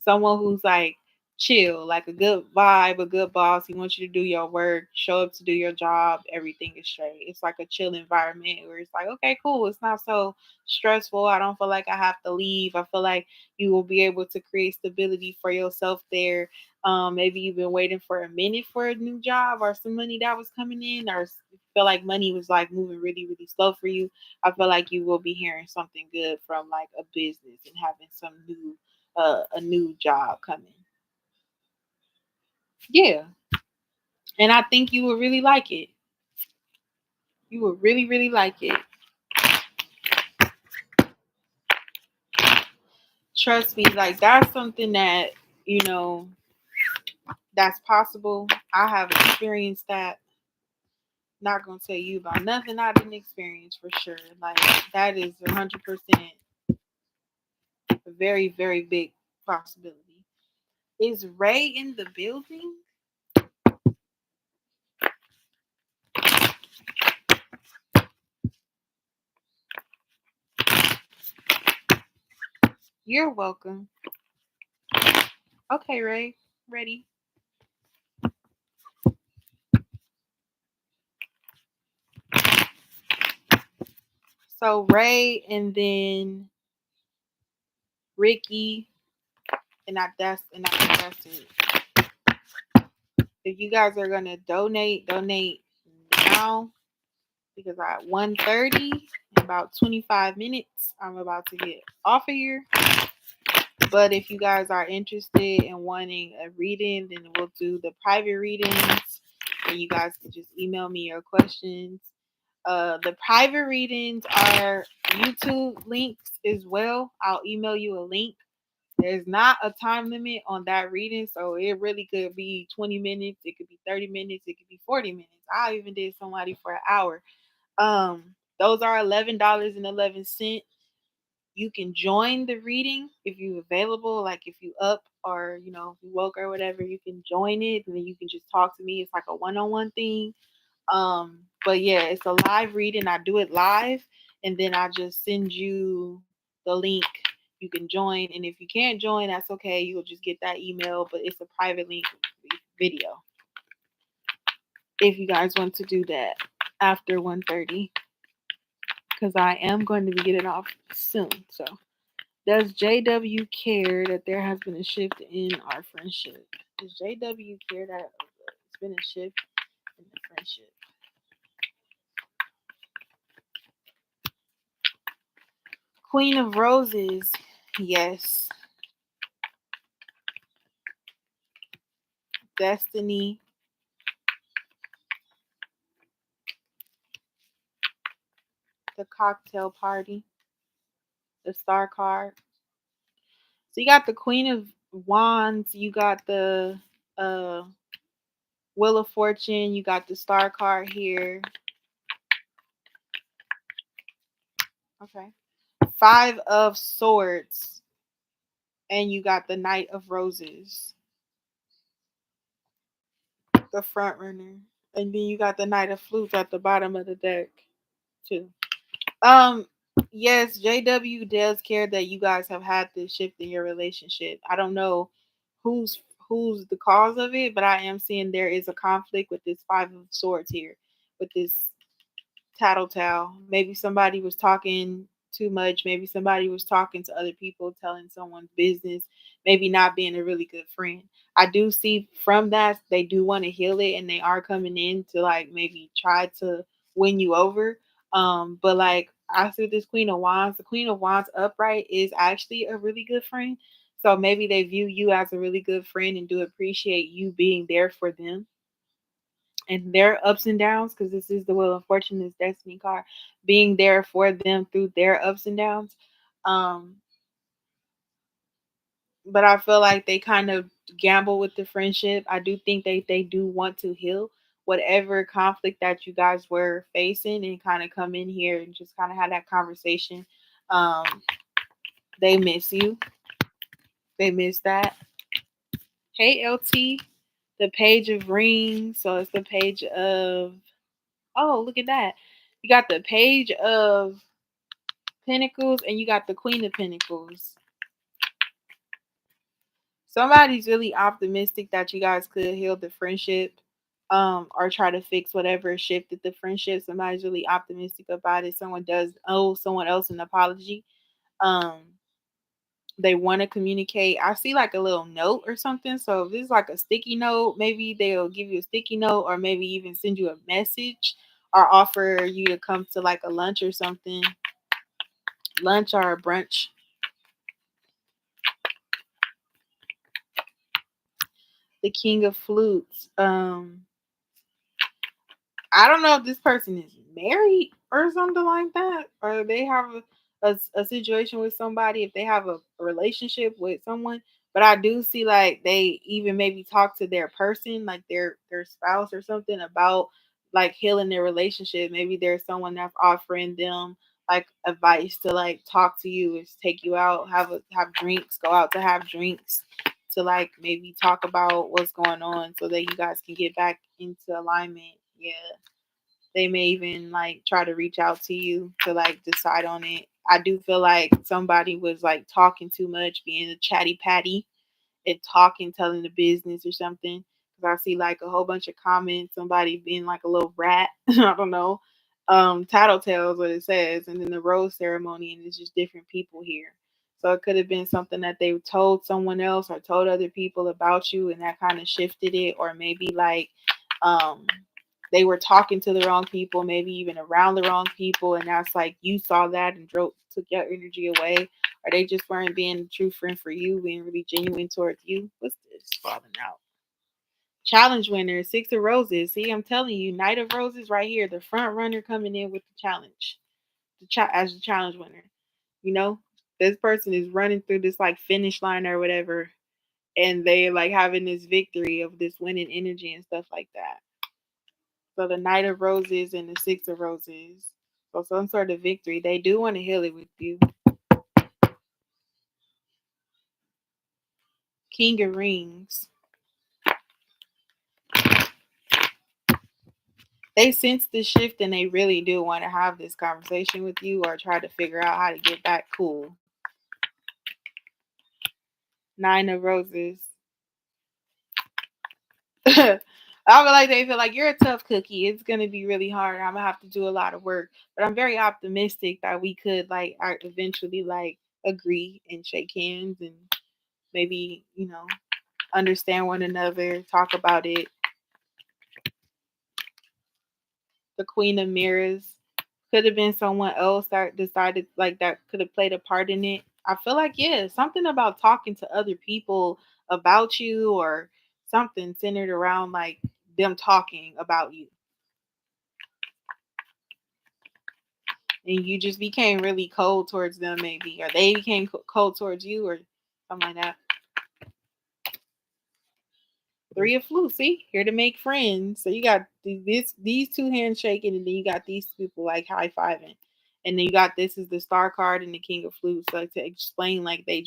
someone who's like chill, like a good vibe, a good boss. He wants you to do your work, show up to do your job, everything is straight. It's like a chill environment where it's like, okay, cool. It's not so stressful. I don't feel like I have to leave. I feel like you will be able to create stability for yourself there. Maybe you've been waiting for a minute for a new job or some money that was coming in, or feel like money was like moving really, really slow for you. I feel like you will be hearing something good from like a business and having some new, a new job coming. Yeah, and I think you will really like it. You will really, really like it. Trust me, like that's something that you know that's possible. I have experienced that. Not gonna tell you about nothing I didn't experience for sure. Like that is 100% a very, very big possibility. Is Ray in the building? You're welcome. Okay, Ray. Ready. So Ray and then Ricky, and I think that's it. If you guys are gonna donate now because at 1:30 in about 25 minutes, I'm about to get off of here. But if you guys are interested in wanting a reading, then we'll do the private readings, and you guys can just email me your questions. The private readings are YouTube links as well. I'll email you a link. There's not a time limit on that reading, so it really could be 20 minutes, it could be 30 minutes, it could be 40 minutes. I even did somebody for an hour. Those are $11.11. You can join the reading if you're available, like if you up or if you woke or whatever, you can join it and then you can just talk to me. It's like a one-on-one thing. But yeah, it's a live reading. I do it live and then I just send you the link. You can join, and if you can't join, that's okay. You'll just get that email, but it's a private link video. If you guys want to do that after 1:30, because I am going to be getting off soon. So, does JW care that there has been a shift in our friendship? Does JW care that it's been a shift in the friendship? Queen of Roses, yes. Destiny, the cocktail party, the star card. So you got the Queen of Wands, you got the uh, Wheel of Fortune, you got the star card here. Okay. Five of Swords, and you got the Knight of Roses, the front runner. And then you got the Knight of Flutes at the bottom of the deck, too. Um, yes, JW does care that you guys have had this shift in your relationship. I don't know who's who's the cause of it, but I am seeing there is a conflict with this Five of Swords here, with this tattletale. Maybe somebody was talking too much. Maybe somebody was talking to other people, telling someone's business, maybe not being a really good friend. I do see from that they do want to heal it and they are coming in to like maybe try to win you over. But like I see this Queen of Wands, the Queen of Wands upright is actually a really good friend. So maybe they view you as a really good friend and do appreciate you being there for them and their ups and downs, because this is the Wheel of Fortune, this Destiny card, being there for them through their ups and downs. Um, but I feel like they kind of gamble with the friendship. I do think they do want to heal whatever conflict that you guys were facing and kind of come in here and just kind of have that conversation. Um, they miss you. They miss that. Hey, LT, the Page of Rings. So it's the Page of. Oh, look at that. You got the Page of Pentacles and you got the Queen of Pentacles. Somebody's really optimistic that you guys could heal the friendship, or try to fix whatever shifted the friendship. Somebody's really optimistic about it. Someone does owe someone else an apology. Um, they want to communicate. I see like a little note or something. So if it's like a sticky note, maybe they'll give you a sticky note or maybe even send you a message or offer you to come to like a lunch or something. Lunch or a brunch. The King of Flutes. I don't know if this person is married or something like that, or they have a situation with somebody, if they have a relationship with someone. But I do see like they even maybe talk to their person, like their spouse or something, about like healing their relationship. Maybe there's someone that's offering them like advice to like talk to you, is take you out, have drinks, go out to have drinks, to like maybe talk about what's going on so that you guys can get back into alignment. Yeah. They may even like try to reach out to you to like decide on it. I do feel like somebody was like talking too much, being a chatty patty and talking, telling the business or something. Because I see like a whole bunch of comments, somebody being like a little rat. I don't know. Tattletale is what it says, and then the rose ceremony, and it's just different people here. So it could have been something that they told someone else or told other people about you, and that kind of shifted it. Or maybe like um, they were talking to the wrong people, maybe even around the wrong people, and that's like you saw that and took your energy away. Or they just weren't being a true friend for you, being really genuine towards you. What's this falling out? Challenge winner, Six of Roses. See, I'm telling you, Knight of Roses right here, the front runner coming in with the challenge, as the challenge winner. You know, this person is running through this like finish line or whatever, and they like having this victory of this winning energy and stuff like that. So the Knight of Roses and the Six of Roses. So some sort of victory. They do want to heal it with you. King of Rings. They sense the shift and they really do want to have this conversation with you or try to figure out how to get back cool. Nine of Roses. I feel like they feel like you're a tough cookie. It's gonna be really hard. I'm gonna have to do a lot of work, but I'm very optimistic that we could like eventually like agree and shake hands and maybe understand one another, talk about it. The Queen of Mirrors could have been someone else that decided like that could have played a part in it. I feel like yeah, something about talking to other people about you or something centered around like them talking about you. And you just became really cold towards them maybe or they became cold towards you or something like that. Three of flutes, see, here to make friends. So you got these two hands shaking, and then you got these people like high fiving, and then you got this is the star card and the king of flutes. So to explain, like they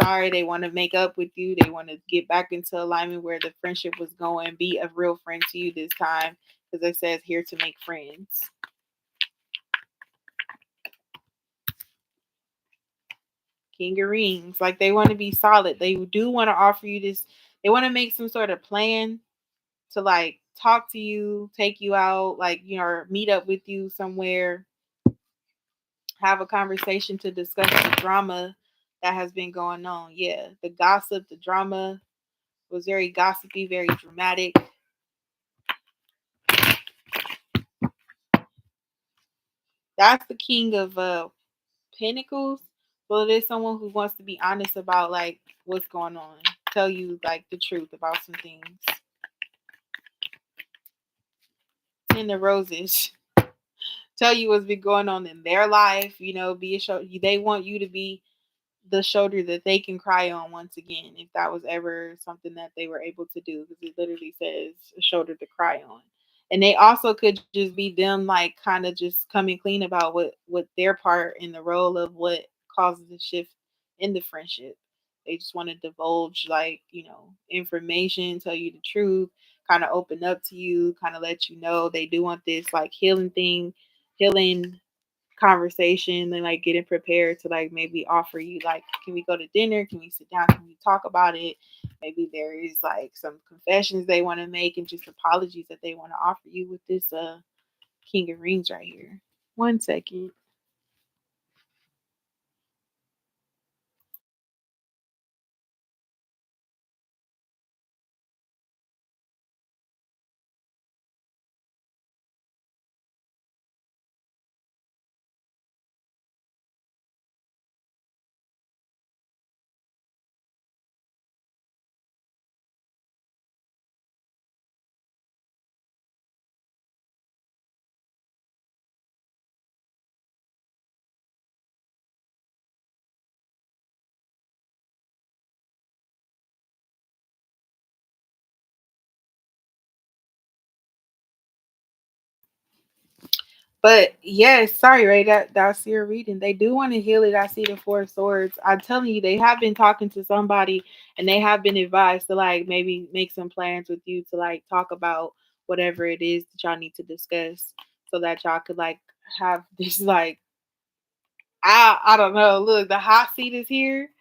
sorry, they want to make up with you, they want to get back into alignment where the friendship was going, be a real friend to you this time, because it says here to make friends. King of Rings, like they want to be solid. They do want to offer you this. They want to make some sort of plan to like talk to you, take you out, like, or meet up with you somewhere, have a conversation to discuss the drama that has been going on. Yeah, the gossip, the drama was very gossipy, very dramatic. That's the king of pentacles. Well, it is someone who wants to be honest about like what's going on, tell you like the truth about some things. Ten of Roses. Tell you what's been going on in their life, be a show. They want you to be the shoulder that they can cry on once again, if that was ever something that they were able to do, because it literally says a shoulder to cry on. And they also could just be them like kind of just coming clean about what their part in the role of what causes the shift in the friendship. They just want to divulge like, information, tell you the truth, kind of open up to you, kind of let you know they do want this like healing conversation and like getting prepared to like maybe offer you like, can we go to dinner, can we sit down, can we talk about it? Maybe there is like some confessions they want to make and just apologies that they want to offer you with this king of rings right here. 1 second. But yes, sorry, Ray, that's your reading. They do want to heal it. I see the four of swords. I'm telling you, they have been talking to somebody and they have been advised to like maybe make some plans with you to like talk about whatever it is that y'all need to discuss so that y'all could like have this like I don't know. Look, the hot seat is here.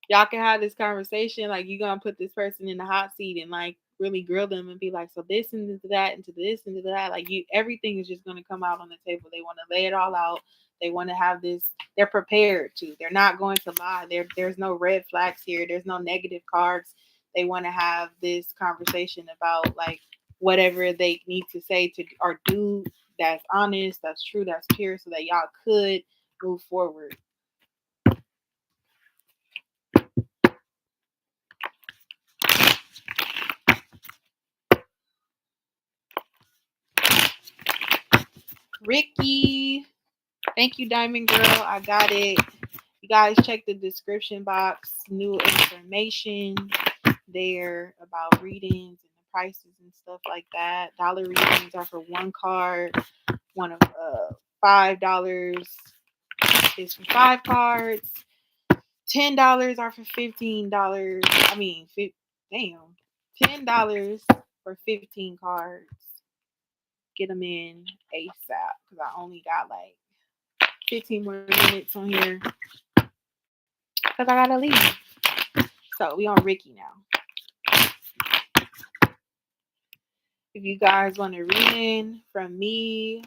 Y'all can have this conversation. Like you're gonna put this person in the hot seat and like really grill them and be like, so this and to that and to this and to that. Like everything is just gonna come out on the table. They want to lay it all out, They want to have this. They're prepared to. They're not going to lie. There's no red flags here. There's no negative cards. They want to have this conversation about like whatever they need to say to or do that's honest, that's true, that's pure, so that y'all could move forward. Ricky, thank you, Diamond Girl. I got it. You guys check the description box. New information there about readings and the prices and stuff like that. Dollar readings are for one card. One of $5 is for 5 cards. $10 are for $15. I mean, damn, $10 for 15 cards. Get them in ASAP because I only got like 15 more minutes on here because I gotta leave. So we on Ricky now. If you guys want a reading from me,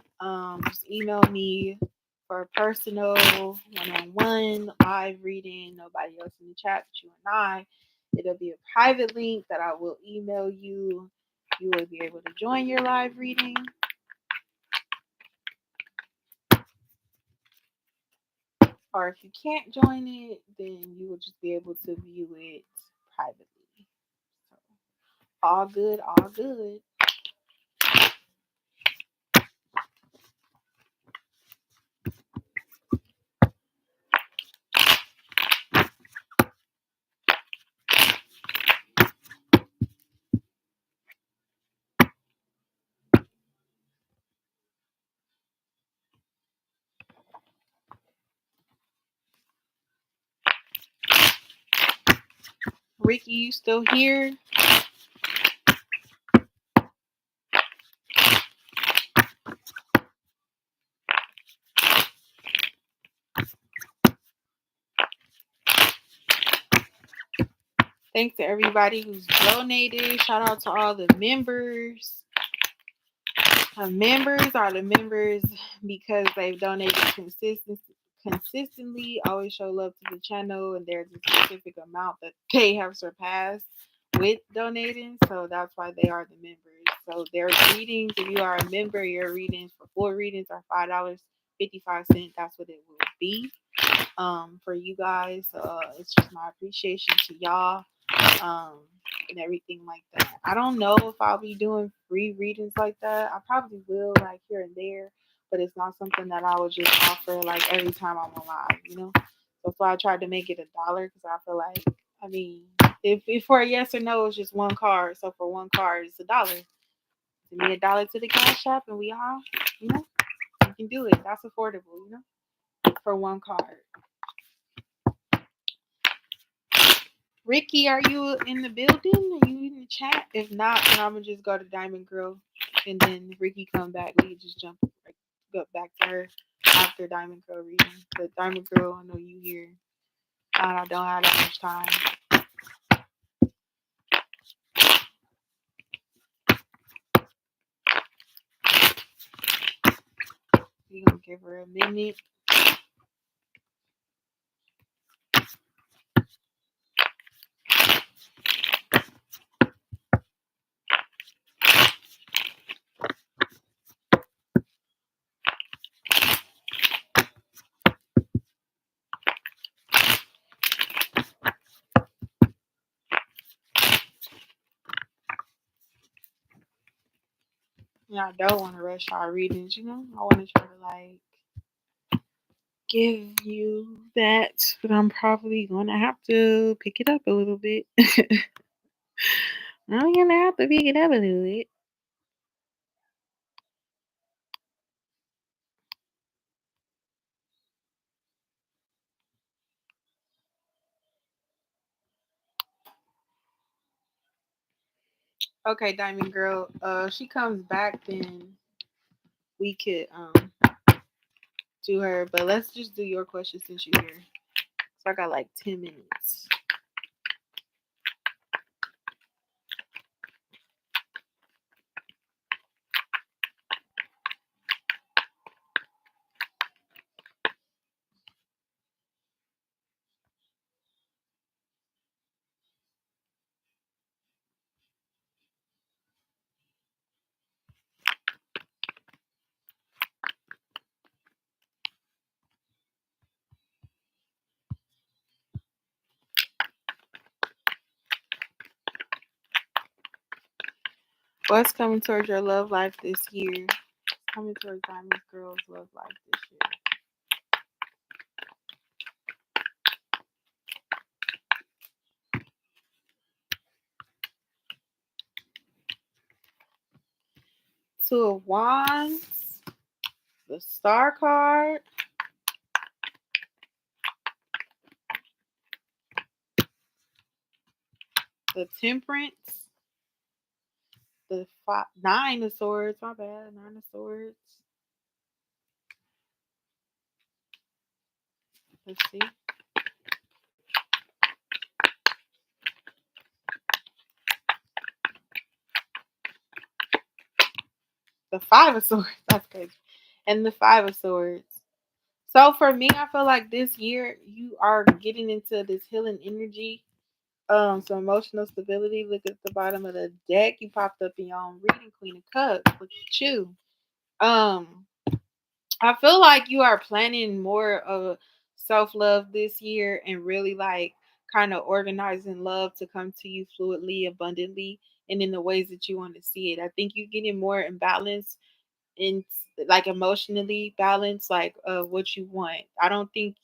just email me for a personal one-on-one live reading. Nobody else in the chat but you and I. It'll be a private link that I will email you. You will be able to join your live reading. Or if you can't join it, then you will just be able to view it privately. So, all good, all good. Ricky, you still here? Thanks to everybody who's donated. Shout out to all the members. Members are the members because they've donated consistently, always show love to the channel, and there's a specific amount that they have surpassed with donating, so that's why they are the members. So their readings, if you are a member, your readings for full readings are $5.55. That's what it will be for you guys. It's just my appreciation to y'all and everything like that. I don't know if I'll be doing free readings like that. I probably will, like here and there, but it's not something that I would just offer like every time I'm on live, you know. So that's why I tried to make it $1 because I feel like, I mean, if for a yes or no, it's just one card. So for one card, it's $1. To me, $1 to the Cashapp, and we all, you know, you can do it. That's affordable, you know, for one card. Ricky, are you in the building? Are you in the chat? If not, then I'm gonna just go to Diamond Girl, and then if Ricky come back, we can just jump go back to her after Diamond Girl reading. But Diamond Girl, I know you here. I don't have that much time. We gonna give her a minute. Yeah, I don't want to rush our readings, you know. I want to try to like give you that, but I'm probably gonna have to pick it up a little bit. I'm gonna have to pick it up a little bit. Okay, Diamond Girl. She comes back, then we could do her. But let's just do your question since you're here. So I got like 10 minutes. What's coming towards your love life this year? Coming towards Diamond Girl's love life this year. Two of Wands, the Star card, the Temperance, the Nine of Swords, my bad, Nine of Swords. Let's see. The Five of Swords, that's crazy. And the Five of Swords. So for me, I feel like this year you are getting into this healing energy. Some emotional stability. Look at the bottom of the deck. You popped up in your own reading, Queen of Cups. Look at you. I feel like you are planning more of self love this year and really like kind of organizing love to come to you fluidly, abundantly, and in the ways that you want to see it. I think you're getting more in balance in like emotionally balanced, like what you want. I don't think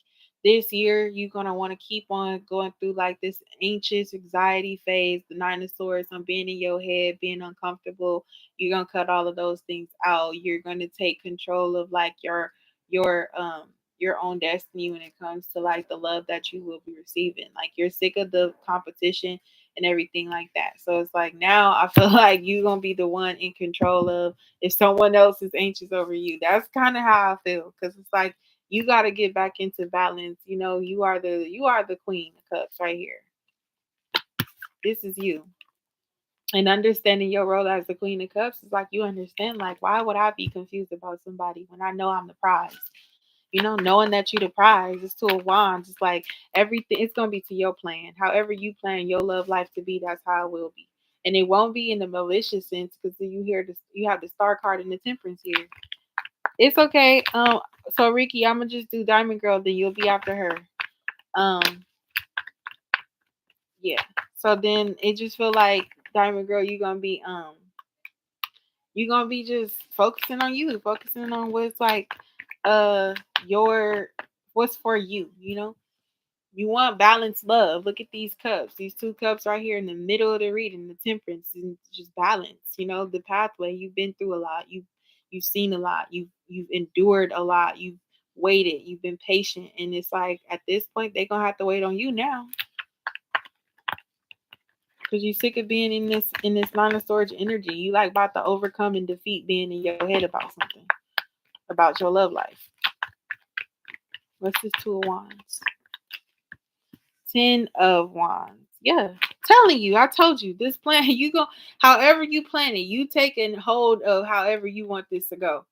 this year you're gonna want to keep on going through like this anxious anxiety phase, the Nine of Swords, on being in your head, being uncomfortable. You're gonna cut all of those things out. You're gonna take control of like your own destiny when it comes to like the love that you will be receiving. Like you're sick of the competition and everything like that. So it's like now I feel like you're gonna be the one in control of if someone else is anxious over you. That's kind of how I feel because it's like you got to get back into balance. You know, you are the Queen of Cups right here. This is you. And understanding your role as the Queen of Cups is like you understand like why would I be confused about somebody when I know I'm the prize? You know, knowing that you the prize, it's Two of Wands. It's like everything. It's gonna be to your plan. However you plan your love life to be, that's how it will be. And it won't be in the malicious sense because you hear this. You have the Star card and the Temperance here. It's okay. So Ricky, I'm gonna just do Diamond Girl. Then you'll be after her. Um. Yeah. So then it just feel like Diamond Girl. You're gonna be just focusing on you, focusing on what's like uh your what's for you, you know? You want balanced love. Look at these cups. These two cups right here in the middle of the reading, the Temperance, and just balance, you know, the pathway. You've been through a lot. You've seen a lot. You've endured a lot. You've waited. You've been patient. And it's like at this point they're gonna have to wait on you now. Cause you sick of being in this Nine of Swords energy. You like about to overcome and defeat being in your head about something, about your love life. What's this Two of Wands? 10 of Wands. Yeah. Telling you, I told you this plan, you go however you plan it, you taking hold of however you want this to go.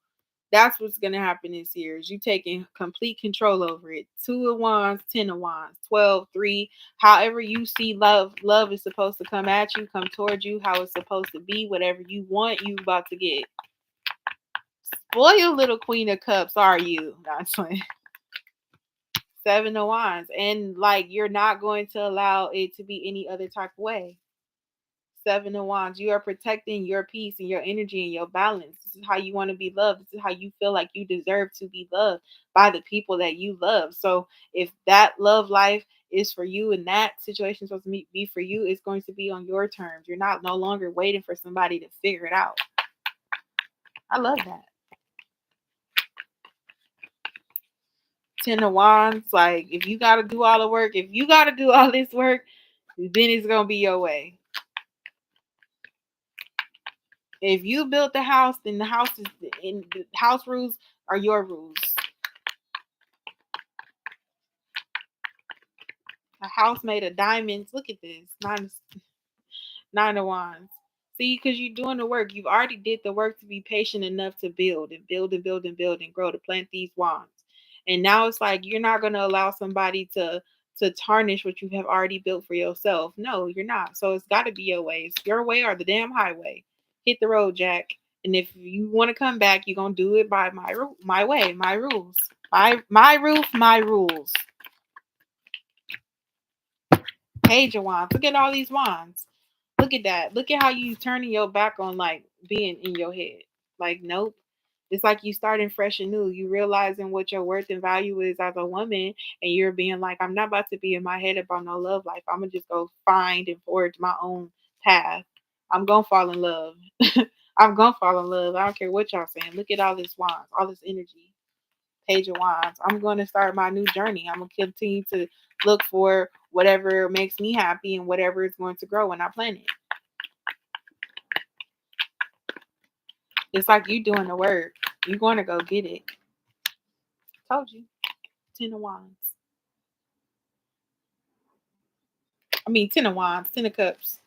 That's what's gonna happen this year. Is you taking complete control over it. 2 of Wands, 10 of Wands, 12, 3. However you see love is supposed to come at you, come towards you, how it's supposed to be, whatever you want, you about to get. Spoiled little Queen of Cups, are you? That's like 7 of Wands. And like you're not going to allow it to be any other type of way. 7 of Wands. You are protecting your peace and your energy and your balance. This is how you want to be loved. This is how you feel like you deserve to be loved by the people that you love. So if that love life is for you and that situation is supposed to be for you, it's going to be on your terms. You're not no longer waiting for somebody to figure it out. I love that. 10 of Wands. Like if you got to do all the work, if you got to do all this work, then it's going to be your way. If you built the house, then the house is in the house rules are your rules. A house made of diamonds. Look at this. Nine of Wands. See, because you're doing the work. You've already did the work to be patient enough to build and build and build and build and grow to plant these wands. And now it's like you're not gonna allow somebody to tarnish what you have already built for yourself. No, you're not. So it's gotta be your way. It's your way or the damn highway. Hit the road, Jack. And if you want to come back, you're gonna do it by my way, my rules. My roof, my rules. Page of Wands. Look at all these wands. look at that. Look at how you turning your back on like being in your head. Like, nope. It's like you starting fresh and new. You realizing what your worth and value is as a woman, and you're being like, I'm not about to be in my head about no love life. I'm gonna just go find and forge my own path. I'm gonna fall in love. I'm gonna fall in love. I don't care what y'all saying. Look at all this wands, all this energy. Page of Wands. I'm going to start my new journey. I'm going to continue to look for whatever makes me happy and whatever is going to grow when I plant it. It's like you doing the work. You're going to go get it. Told you. 10 of Wands. 10 of Wands, 10 of Cups.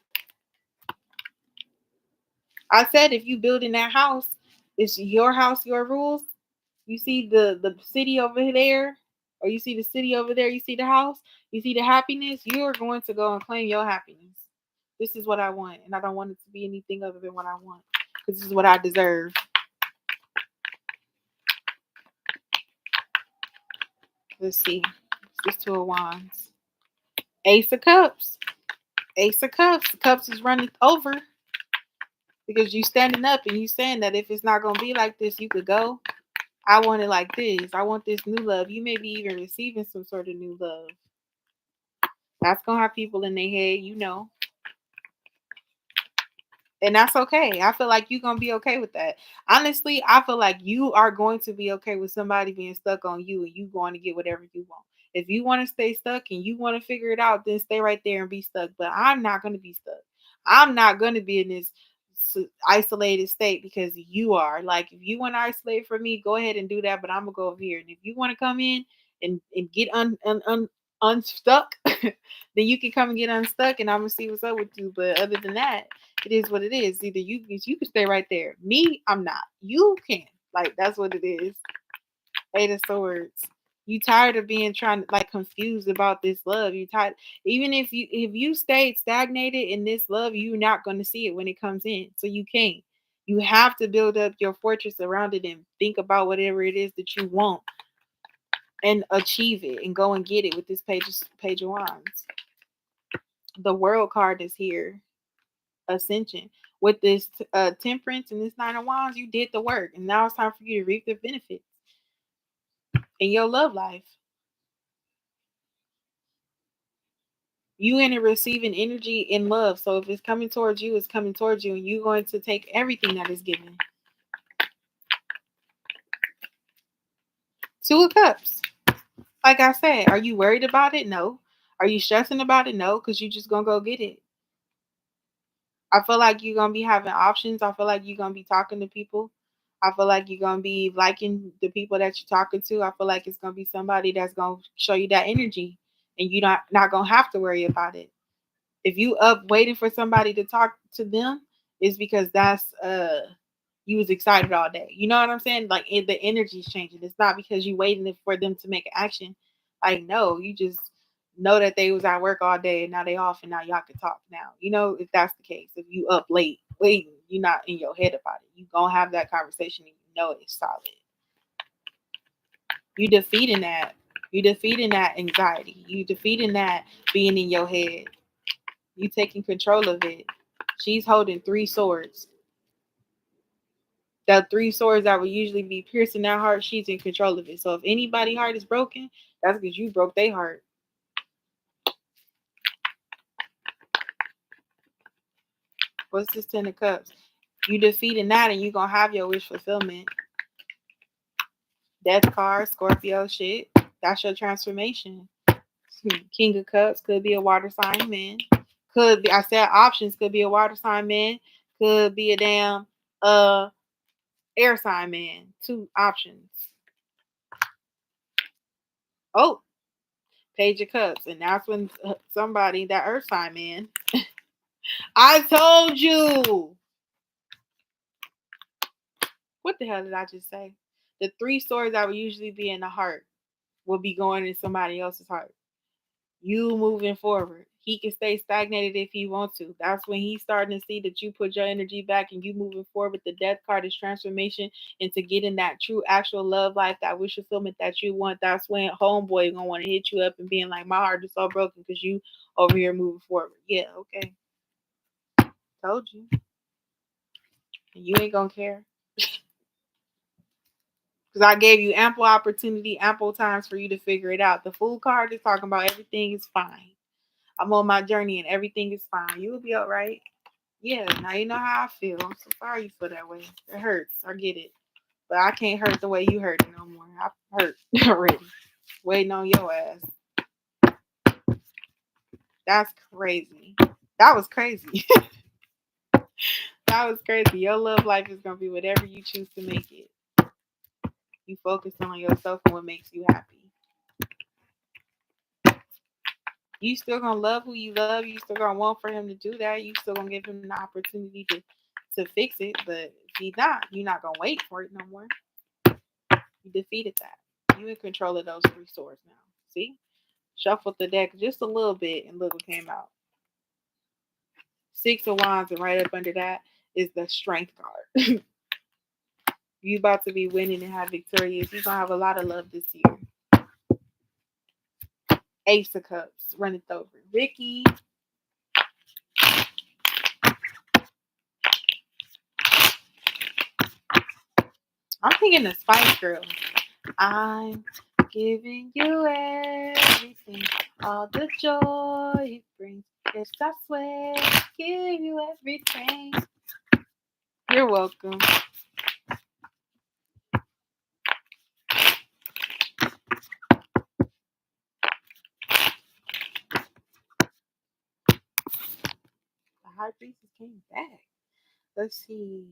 I said if you build in that house, it's your house, your rules. You see the city over there, or you see the city over there, you see the house, you see the happiness, you're going to go and claim your happiness. This is what I want, and I don't want it to be anything other than what I want, because this is what I deserve. Let's see. This 2 of Wands. Ace of Cups. Ace of Cups. The cups is running over because you standing up and you saying that if it's not going to be like this, you could go. I want it like this. I want this new love. You may be even receiving some sort of new love. That's going to have people in their head, you know. And that's okay. I feel like you're going to be okay with that. Honestly, I feel like you are going to be okay with somebody being stuck on you and you going to get whatever you want. If you want to stay stuck and you want to figure it out, then stay right there and be stuck. But I'm not going to be stuck. I'm not going to be in this isolated state because you are. Like, if you want to isolate from me, go ahead and do that. But I'm going to go over here. And if you want to come in and get unstuck, then you can come and get unstuck and I'm going to see what's up with you. But other than that, it is what it is. Either you can stay right there. Me, I'm not. You can. Like, that's what it is. 8 of Swords. You tired of being trying to like confused about this love. You tired. Even if you stayed stagnated in this love, you're not going to see it when it comes in. So you can't. You have to build up your fortress around it and think about whatever it is that you want and achieve it and go and get it with this page of Wands. The World card is here. Ascension. With this Temperance and this 9 of Wands, you did the work, and now it's time for you to reap the benefits in your love life. You in a receiving energy in love, so if it's coming towards you, it's coming towards you, and you're going to take everything that is given. 2 of Cups. Like I said, are you worried about it? No. Are you stressing about it? No, because you're just gonna go get it. I feel like you're gonna be having options. I feel like you're gonna be talking to people. I feel like you're gonna be liking the people that you're talking to. I feel like it's gonna be somebody that's gonna show you that energy, and you're not gonna have to worry about it. If you up waiting for somebody to talk to them, it's because that's you was excited all day. You know what I'm saying? Like the energy's changing. It's not because you waiting for them to make an action. Like no, you just know that they was at work all day and now they off and now y'all can talk now. You know, if that's the case, if you up late waiting, you're not in your head about it. You gonna have that conversation and you know it's solid. You defeating that. You defeating that anxiety. You defeating that being in your head. You taking control of it. She's holding 3 swords. The 3 swords that would usually be piercing that heart, she's in control of it. So if anybody's heart is broken, that's because you broke their heart. What's this 10 of Cups? You defeating that and you going to have your wish fulfillment. Death card, Scorpio shit. That's your transformation. King of Cups could be a water sign man. Could be, I said options, could be a water sign man. Could be a damn air sign man. 2 options. Oh, Page of Cups. And that's when somebody, that earth sign man. I told you. What the hell did I just say? The 3 swords that would usually be in the heart will be going in somebody else's heart. You moving forward. He can stay stagnated if he wants to. That's when he's starting to see that you put your energy back and you moving forward with the death card is transformation into getting that true actual love life, that wish fulfillment that you want. That's when homeboy gonna want to hit you up and being like, my heart is so broken because you over here moving forward. Yeah, okay. Told you. And you ain't gonna care. Because I gave you ample opportunity, ample times for you to figure it out. The Fool card is talking about everything is fine. I'm on my journey and everything is fine. You will be all right. Yeah, now you know how I feel. I'm so sorry you feel that way. It hurts. I get it. But I can't hurt the way you hurt no more. I hurt already. Waiting on your ass. That's crazy. That was crazy. That was crazy. Your love life is going to be whatever you choose to make it. You focus on yourself and what makes you happy. You still going to love who you love. You still going to want for him to do that. You still going to give him the opportunity to fix it. But if he's not, you're not going to wait for it no more. You defeated that. You in control of those 3 swords now. See? Shuffled the deck just a little bit and look what came out. 6 of Wands, and right up under that is the Strength card. You about to be winning and have victorious. You're going to have a lot of love this year. Ace of Cups, run it over. Ricky. I'm thinking the Spice Girls. I'm giving you everything, all the joy it brings. Yes, I swear, give you everything. You're welcome. The High Priestess came back. Let's see.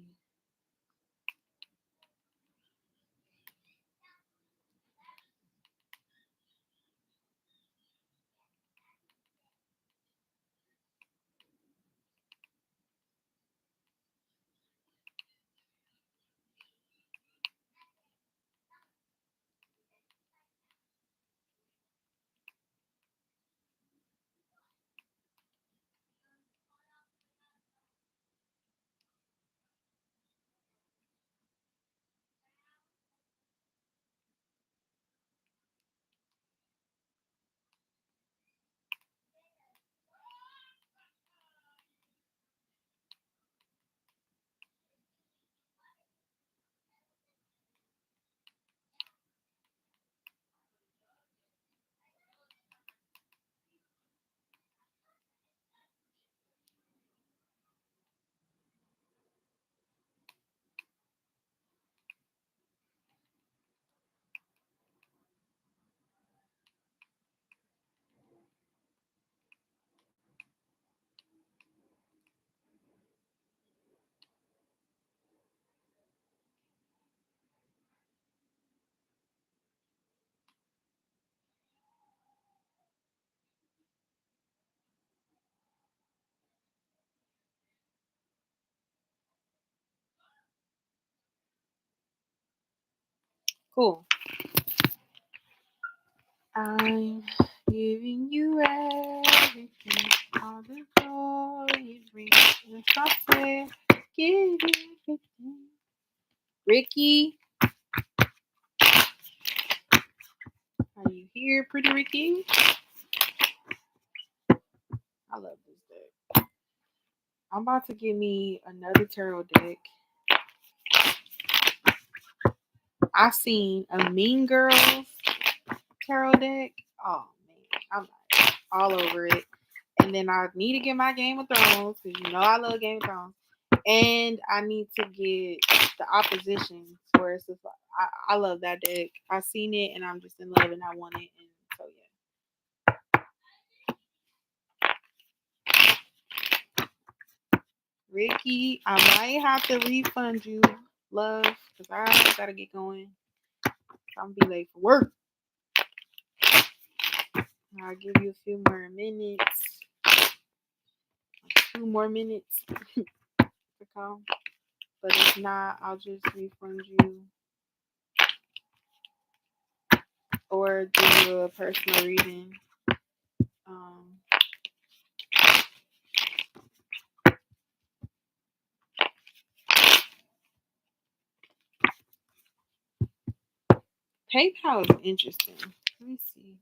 Cool. I'm giving you everything, all the joy it brings. And I swear, give you everything. Ricky, are you here, pretty Ricky? I love this deck. I'm about to get me another tarot deck. I seen a Mean Girls tarot deck. Oh man, I'm like all over it. And then I need to get my Game of Thrones because you know I love Game of Thrones. And I need to get the opposition where it's just like, I love that deck. I seen it and I'm just in love and I want it. And so yeah. Ricky, I might have to refund you, love, because I gotta get going. I'm gonna be late for work. I'll give you a few more minutes. 2 more minutes to come. But if not, I'll just refund you or do a personal reading. PayPal is interesting. Let me see.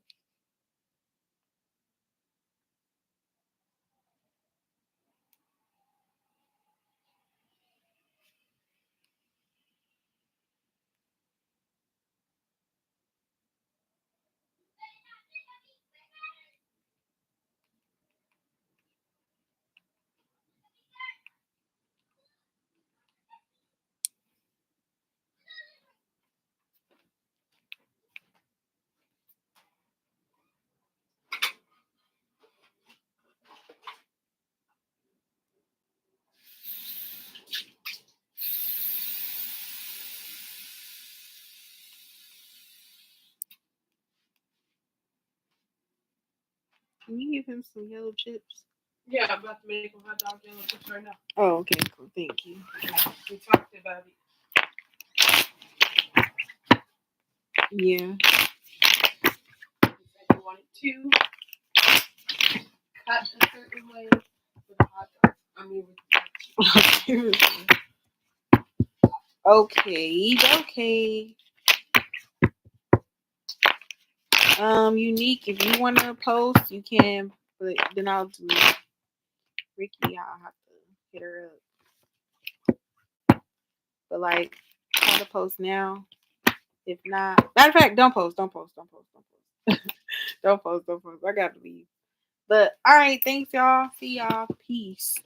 Can you give him some yellow chips? Yeah, I'm about to make him hot dog yellow chips right now. Oh, okay, cool. Thank you. We talked about it. Yeah. You wanted to cut a certain way with a hot dog. I mean, with Okay, okay. Unique, if you want to post, you can, but then I'll do Ricky. I'll have to hit her up. But like, try to post now. If not, matter of fact, don't post, don't post, don't post, don't post, don't post, don't post. I got to leave. But all right, thanks y'all. See y'all. Peace.